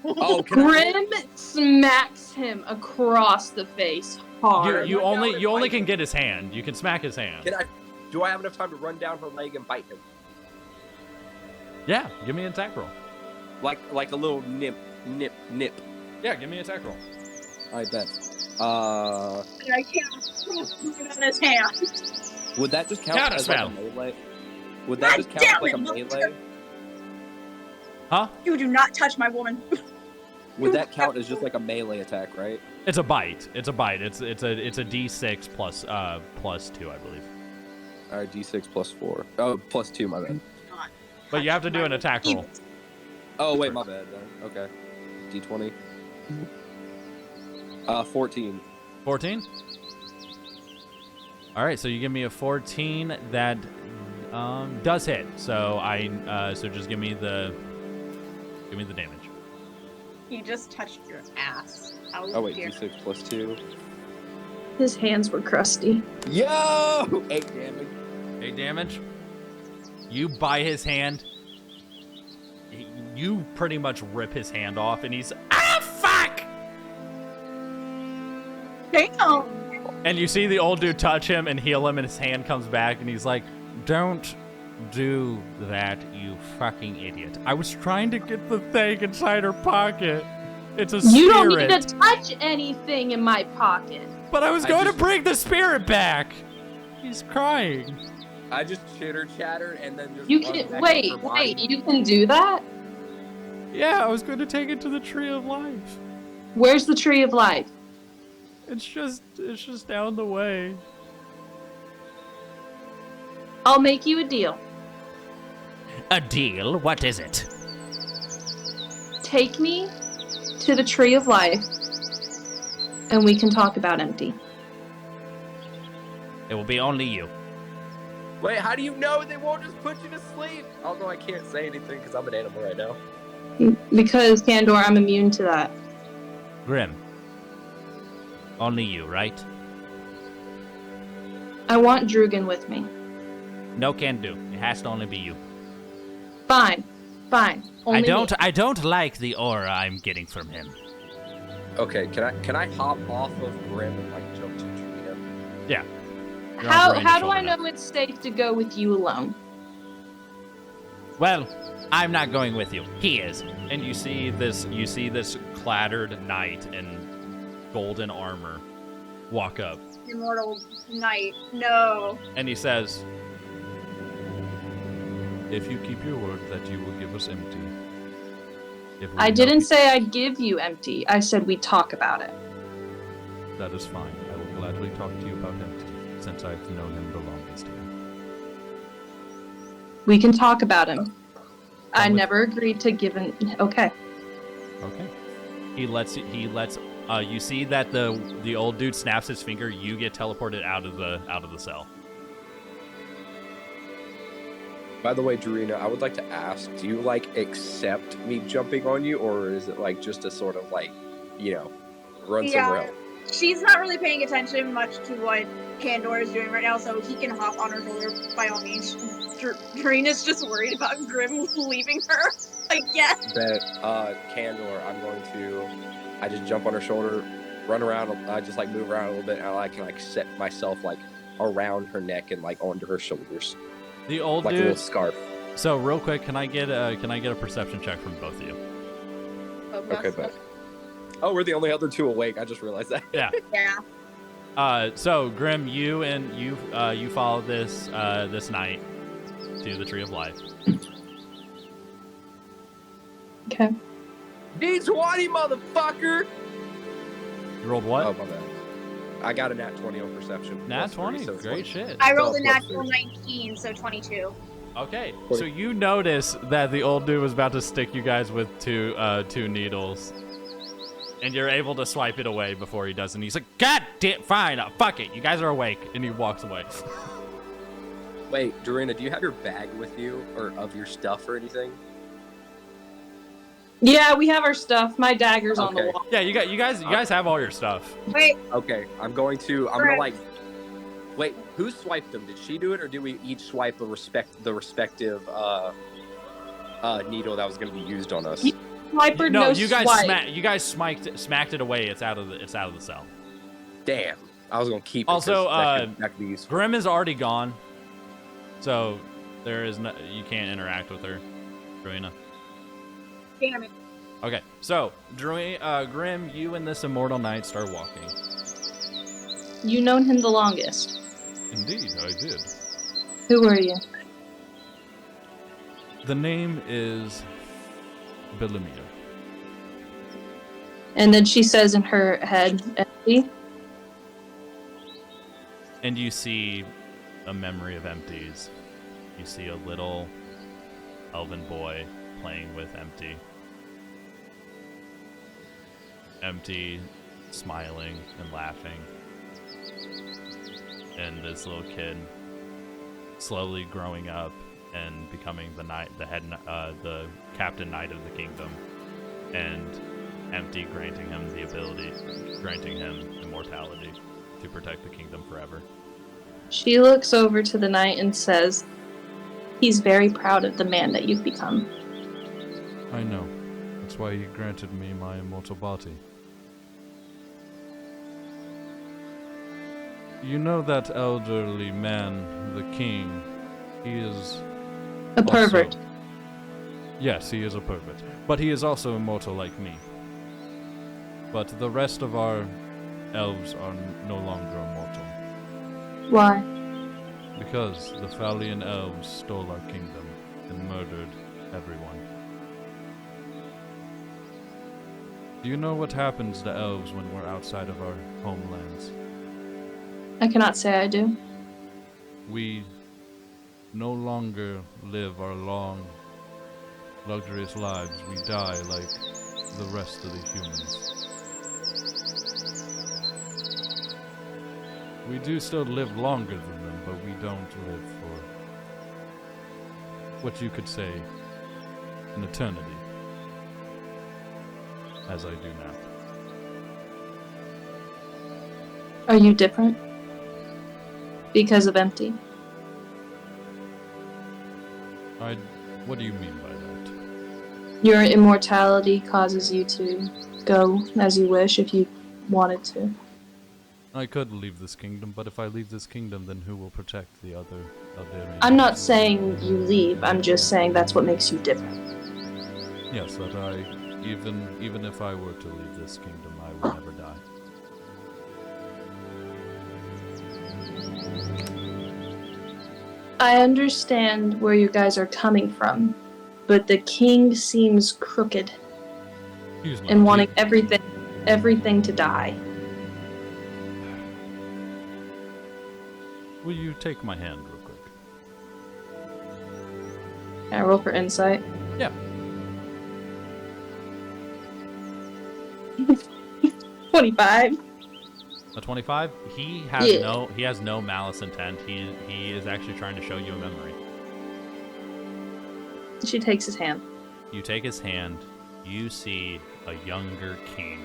Oh, Grim smacks him across the face hard. You only can get his hand. You can smack his hand. Do I have enough time to run down her leg and bite him? Yeah, give me an attack roll. Like a little nip. Yeah, give me an attack roll. I bet. I can't put on his hand. Would that just count as a melee? Would that just count like a melee? Huh? You do not touch my woman. Would that count as just like a melee attack, right? It's a bite. It's a D6 plus 2, I believe. All right, D6 plus 4. Oh, plus 2, my bad. But you have to do an attack roll. Oh wait, my bad. Okay, D20. 14. 14? All right, so you give me a 14 that does hit. So so just give me the damage. You just touched your ass. Oh wait, D6 plus 2. His hands were crusty. Yo! 8 damage. 8 damage? You buy his hand. You pretty much rip his hand off, and he's fuck! Damn. And you see the old dude touch him and heal him, and his hand comes back, and he's like, "Don't do that, you fucking idiot. I was trying to get the thing inside her pocket. It's a spirit." You don't need to touch anything in my pocket. But I was going to bring the spirit back. He's crying. I just chitter chatter and then just. You can wait. You can do that. Yeah, I was going to take it to the Tree of Life. Where's the Tree of Life? It's just down the way. I'll make you a deal. A deal? What is it? Take me to the Tree of Life, and we can talk about Empty. It will be only you. Wait, how do you know they won't just put you to sleep? Although I can't say anything because I'm an animal right now. Because, Candor, I'm immune to that. Grim. Only you, right? I want Drugan with me. No can do. It has to only be you. Fine. Only me. I don't like the aura I'm getting from him. Okay, can I hop off of Grim and like jump to Trina? Yeah. How do I know it's safe to go with you alone? Well, I'm not going with you. He is. And you see this clattered knight in golden armor walk up. Immortal knight. No. And he says, "If you keep your word that you will give us Empty." I didn't say I'd give you Empty. I said we'd talk about it. That is fine. I will gladly talk to you about Empty, since I've known him the longest here. We can talk about him. I never agreed to give him. Okay. Okay. He lets you see that the old dude snaps his finger. You get teleported out of the cell. By the way, Dorina, I would like to ask, do you like accept me jumping on you, or is it like just a sort of like, run somewhere else? She's not really paying attention much to what Candor is doing right now, so he can hop on her shoulder by all means. Dorina's just worried about Grim leaving her again. That Candor, I just jump on her shoulder, run around, I just like move around a little bit, and I can like set myself like around her neck and like onto her shoulders. The old like dude. a little scarf. So real quick, can I get a perception check from both of you? Okay, but we're the only other two awake. I just realized that. Yeah. Yeah. So Grim, you follow this knight to the Tree of Life. Okay. D20, motherfucker! You rolled what? Oh, my bad. I got a nat 20 on perception. Nat 20? 3, so Great shit. I rolled a natural 19, so 22. Okay, so you notice that the old dude was about to stick you guys with two needles. And you're able to swipe it away before he does, and he's like, "God damn, fine, fuck it, you guys are awake," and he walks away. Wait, Dorina, do you have your bag with you, or of your stuff or anything? Yeah, we have our stuff. My dagger's on the wall. Yeah, you guys have all your stuff. Wait. Okay, I'm gonna like. Wait, who swiped them? Did she do it, or did we each swipe the respective needle that was gonna be used on us? No, you guys smacked it away. It's out of the cell. Damn, I was gonna keep it. Also, that could be useful. Grim is already gone, so there is no, you can't interact with her, Dorina. Damn it. Okay, so Grim, you and this immortal knight start walking. You known him the longest. Indeed, I did. Who are you? The name is Bellamia. And then she says in her head, Empty. And you see a memory of Empty's. You see a little elven boy playing with Empty. Empty, smiling and laughing. And this little kid slowly growing up and becoming the captain knight of the kingdom, and Empty granting him immortality to protect the kingdom forever. She looks over to the knight and says, He's very proud of the man that you've become. I know. That's why he granted me my immortal body. You know that elderly man, the king, he is... A pervert. Yes, he is a pervert. But he is also immortal like me. But the rest of our elves are no longer immortal. Why? Because the Falian elves stole our kingdom and murdered everyone. Do you know what happens to elves when we're outside of our homelands? I cannot say I do. We no longer live our long, luxurious lives. We die like the rest of the humans. We do still live longer than them, but we don't live for what you could say an eternity, as I do now. Are you different? Because of empty? What do you mean by that? Your immortality causes you to go as you wish if you wanted to. I could leave this kingdom, but if I leave this kingdom, then who will protect the other Eldarian? I'm not saying you leave, I'm just saying that's what makes you different. Yes, that even if I were to leave this kingdom, I would never die. I understand where you guys are coming from, but the king seems crooked and wanting everything to die. Will you take my hand real quick? Can I roll for insight? Yeah. 25. A 25? He has no malice intent. He is actually trying to show you a memory. She takes his hand. You take his hand. You see a younger king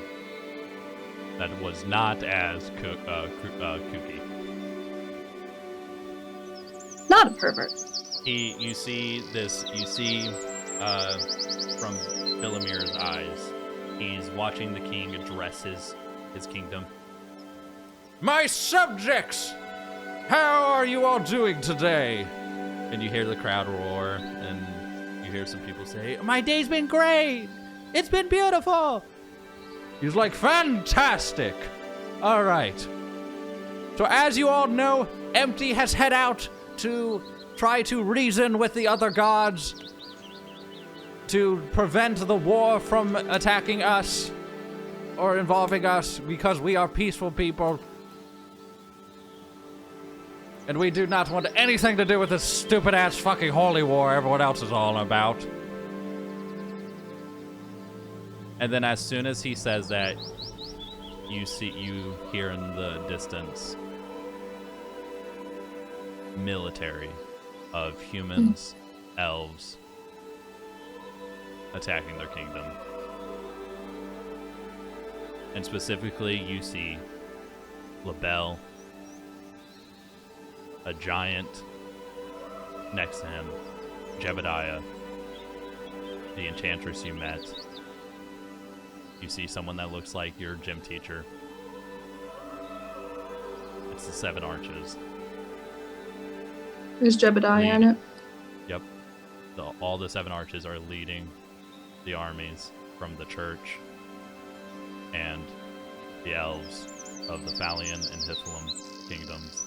that was not as kooky. Not a pervert. You see from Philomir's eyes, he's watching the king address his kingdom. My subjects! How are you all doing today? And you hear the crowd roar, and you hear some people say, "My day's been great! It's been beautiful!" He's like, fantastic! Alright. So as you all know, Empty has head out to try to reason with the other gods to prevent the war from attacking us or involving us, because we are peaceful people and we do not want anything to do with this stupid ass fucking holy war everyone else is all about. And then as soon as he says that, you hear in the distance military of humans, elves, attacking their kingdom. And specifically, you see LaBelle, a giant next to him, Jebediah, the enchantress you met. You see someone that looks like your gym teacher. It's the 7 Arches. Is Jebediah in it? Yep. All the 7 Arches are leading the armies from the church and the elves of the Falian and Hithlum kingdoms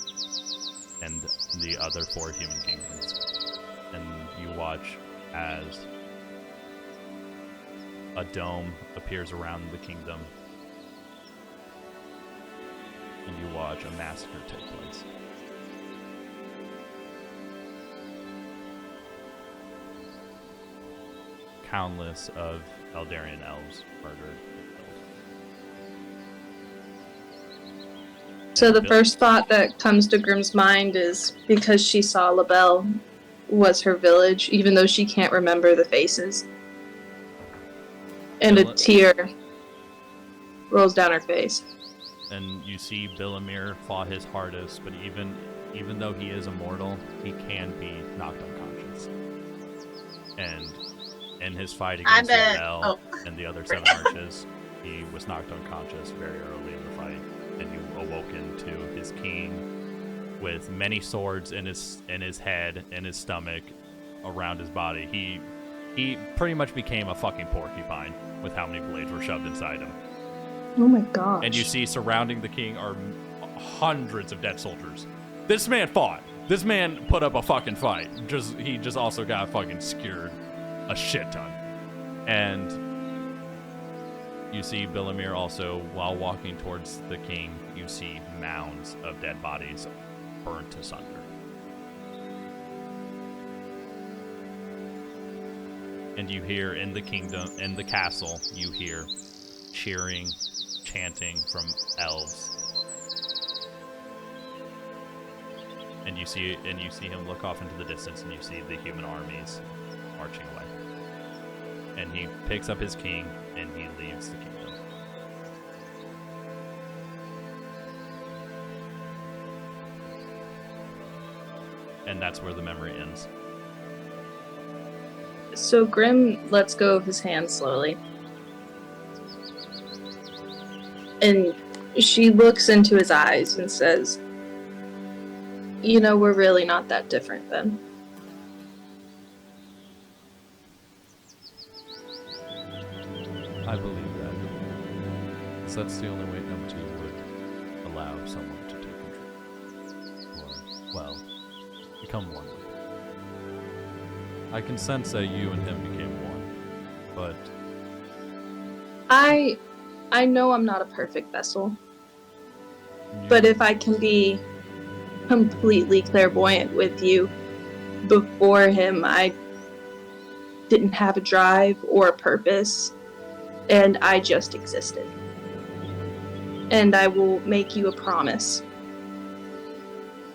and the other 4 human kingdoms. And you watch as a dome appears around the kingdom, and you watch a massacre take place. Countless of Eldarian elves murdered. So the first thought that comes to Grimm's mind is because she saw LaBelle was her village, even though she can't remember the faces. And a tear rolls down her face. And you see Billimir fought his hardest, but even though he is immortal, he can be knocked unconscious. And in his fight I'm against gonna- Lavelle and the other 7 arches, he was knocked unconscious very early in the fight, and you awoken to his king with many swords in his head, in his stomach, around his body. He pretty much became a fucking porcupine with how many blades were shoved inside him. Oh my gosh. And you see surrounding the king are hundreds of dead soldiers. This man fought. This man put up a fucking fight. He just also got fucking skewered a shit ton. And you see Billimir also, while walking towards the king, you see mounds of dead bodies burnt asunder. And you hear in the kingdom, in the castle, you hear cheering, chanting from elves. And you see him look off into the distance, and you see the human armies marching away. And he picks up his king, and he leaves the kingdom. And that's where the memory ends. So Grim lets go of his hand slowly. And she looks into his eyes and says, "You know, we're really not that different then." I believe that. Because that's the only way M2 would allow someone to take control. Or, well, become one with it. I can sense that you and him became one, but I know I'm not a perfect vessel, but if I can be completely clairvoyant with you, before him I didn't have a drive or a purpose, and I just existed. And I will make you a promise.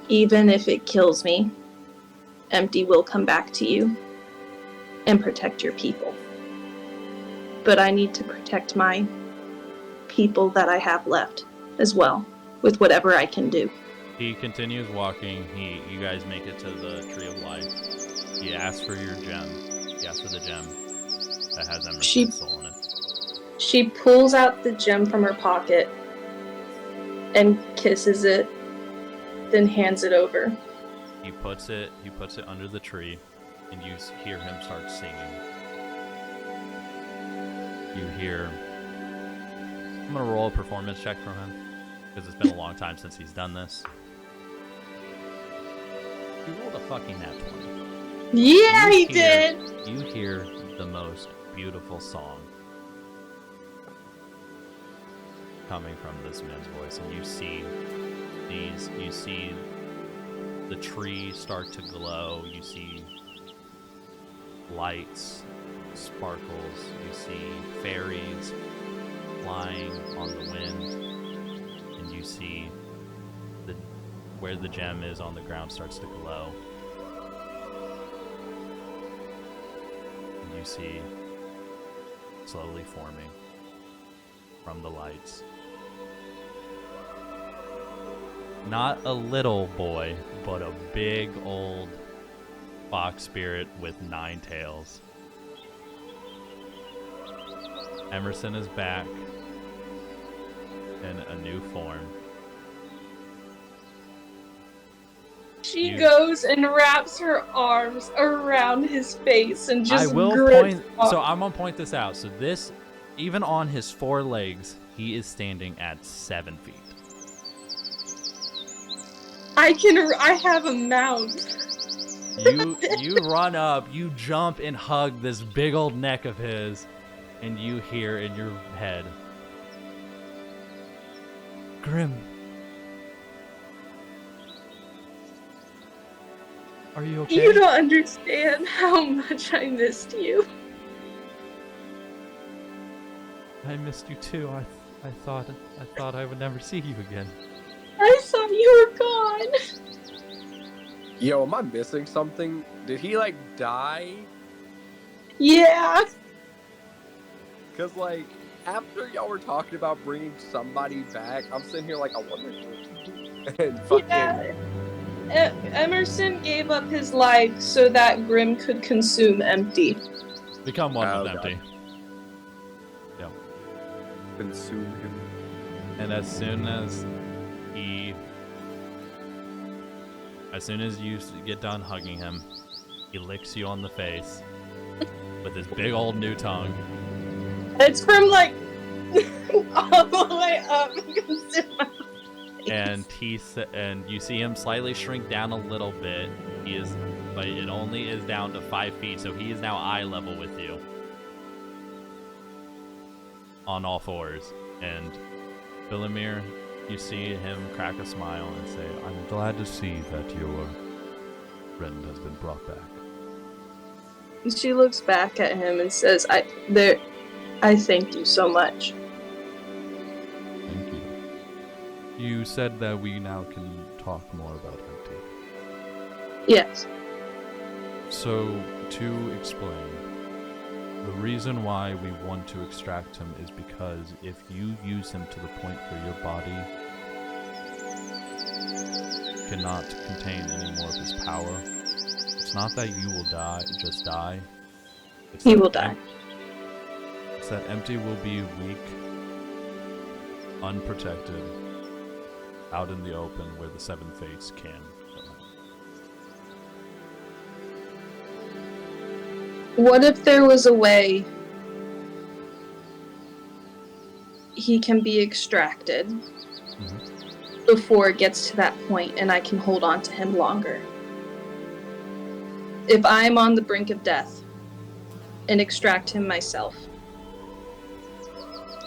Even if it kills me, Empty will come back to you and protect your people. But I need to protect my people that I have left as well, with whatever I can do. He continues walking. You guys make it to the Tree of Life. He asks for your gem. He asks for the gem that has Emerson's soul in it. She pulls out the gem from her pocket and kisses it, then hands it over. He puts it under the tree, and you hear him start singing. You hear... I'm gonna roll a performance check from him, because it's been a long time since he's done this. He rolled a fucking nat 20. Yeah, he did! You hear the most beautiful song coming from this man's voice, and you see the tree start to glow. You see lights, sparkles. You see fairies flying on the wind, and you see where the gem is on the ground starts to glow. And you see slowly forming from the lights, not a little boy, but a big old fox spirit with 9 tails. Emerson is back in a new form. She goes and wraps her arms around his face and just I will grits point. on. So I'm gonna point this out. So this, even on his 4 legs, he is standing at 7 feet. I have a mount. You run up, you jump and hug this big old neck of his, and you hear in your head, Grim, are you okay? You don't understand how much I missed you. I missed you too. I thought I would never see you again. I thought you were gone. Yo, am I missing something? Did he like die? Yeah. Cause like after y'all were talking about bringing somebody back, I'm sitting here like I wonder. And fucking Emerson gave up his life so that Grim could consume Empty. Become one with God. Empty. Yep. Consume him. And as soon as you get done hugging him, he licks you on the face with his big old new tongue. It's from like all the way up. And you see him slightly shrink down a little bit. But it only is down to 5 feet, so he is now eye level with you. On all fours. And Philemir, you see him crack a smile and say, I'm glad to see that your friend has been brought back. She looks back at him and says, I thank you so much. Thank you. You said that we now can talk more about Empty. Yes. So, to explain, the reason why we want to extract him is because if you use him to the point where your body cannot contain any more of his power, it's not that you will just die. He will die. It's that Empty will be weak, unprotected, out in the open where the Seven Fates can. What if there was a way he can be extracted before it gets to that point and I can hold on to him longer? If I'm on the brink of death and extract him myself,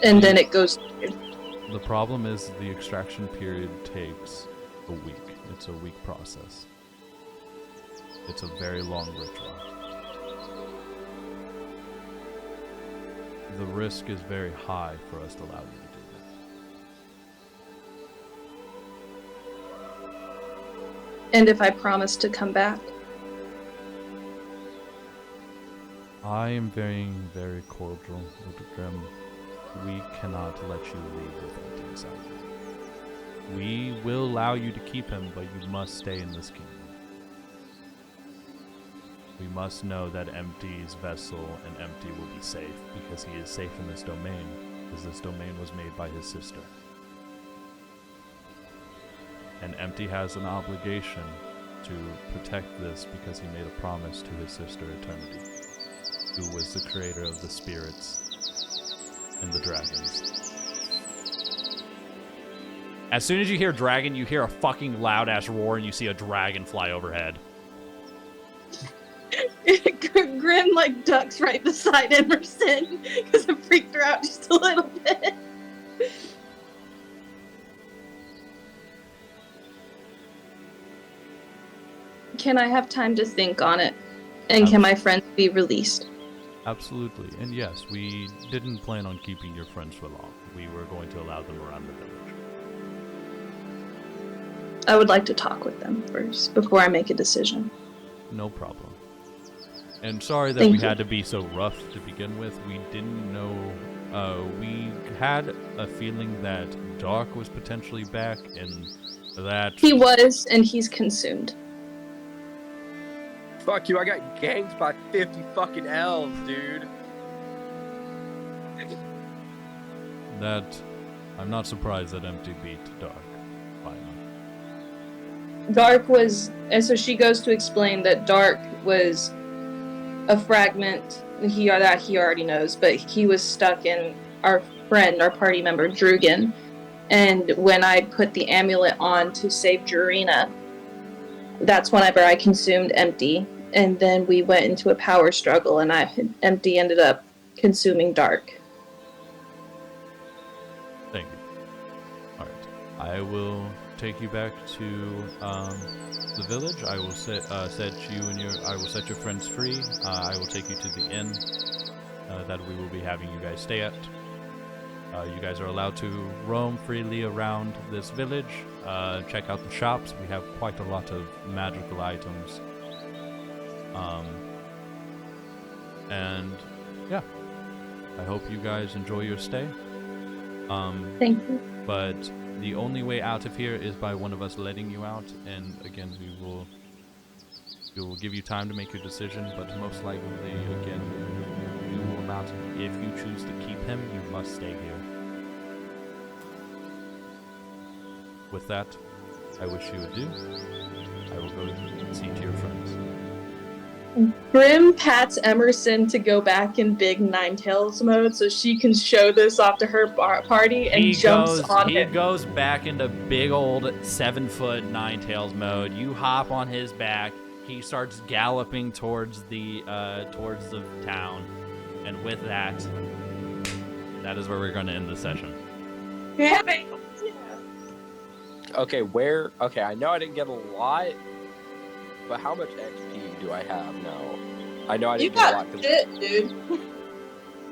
and then it goes through. The problem is the extraction period takes a week. It's a week process. It's a very long ritual. The risk is very high for us to allow you to do that. And if I promise to come back? I am being very cordial with Grim. We cannot let you leave with Empty inside you. We will allow you to keep him, but you must stay in this kingdom. We must know that Empty's vessel and Empty will be safe, because he is safe in this domain, because this domain was made by his sister. And Empty has an obligation to protect this because he made a promise to his sister Eternity, who was the creator of the spirits and the dragons. As soon as you hear dragon, you hear a fucking loud ass roar and you see a dragon fly overhead. Grim like ducks right beside Emerson because it freaked her out just a little bit. Can I have time to think on it? And can my friends be released? Absolutely. And yes, we didn't plan on keeping your friends for long. We were going to allow them around the village. I would like to talk with them first before I make a decision. No problem. And sorry that Thank we you. had to be so rough to begin with. We didn't know. We had a feeling that Dark was potentially back, and that He was, and he's consumed. Fuck you, I got ganked by 50 fucking elves, dude. that I'm not surprised that Empty beat Dark finally. Dark was, and so she goes to explain that Dark was a fragment that he already knows, but he was stuck in our friend, our party member, Drugan. And when I put the amulet on to save Jurina, that's whenever I consumed Empty. And then we went into a power struggle, and Empty ended up consuming Dark. Thank you. Alright. I will take you back to the village. I will set your friends free. I will take you to the inn that we will be having you guys stay at. You guys are allowed to roam freely around this village. Check out the shops. We have quite a lot of magical items. And yeah, I hope you guys enjoy your stay. Thank you. But The only way out of here is by one of us letting you out, and again, we will give you time to make your decision, but most likely, again, you will not. If you choose to keep him, you must stay here. With that, I wish you adieu. I will go see to your friends. Grim pats Emerson to go back in big Ninetales mode so she can show this off to her party and jumps on He him. goes back into big old 7-foot Ninetales mode. You hop on his back. He starts galloping towards the town, and with that is where we're going to end the session. Yeah. Okay, okay, I know I didn't get a lot, but how much XP do I have now? I know I didn't get a lot. You got shit,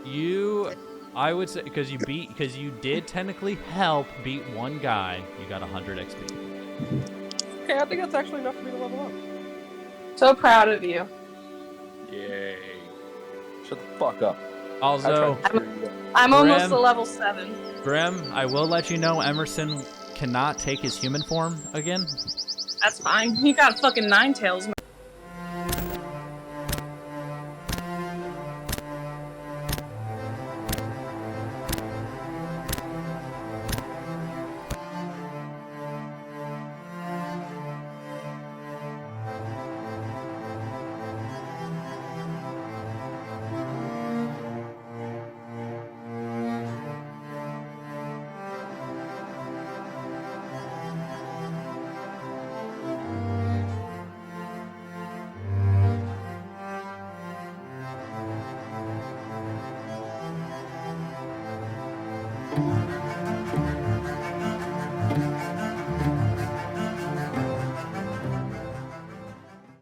dude. I would say, because you did technically help beat one guy, you got 100 XP. Okay, I think that's actually enough for me to level up. So proud of you. Yay. Shut the fuck up. Also, I'm Grim, almost to level 7. Grim, I will let you know Emerson cannot take his human form again. That's fine. He got fucking Ninetales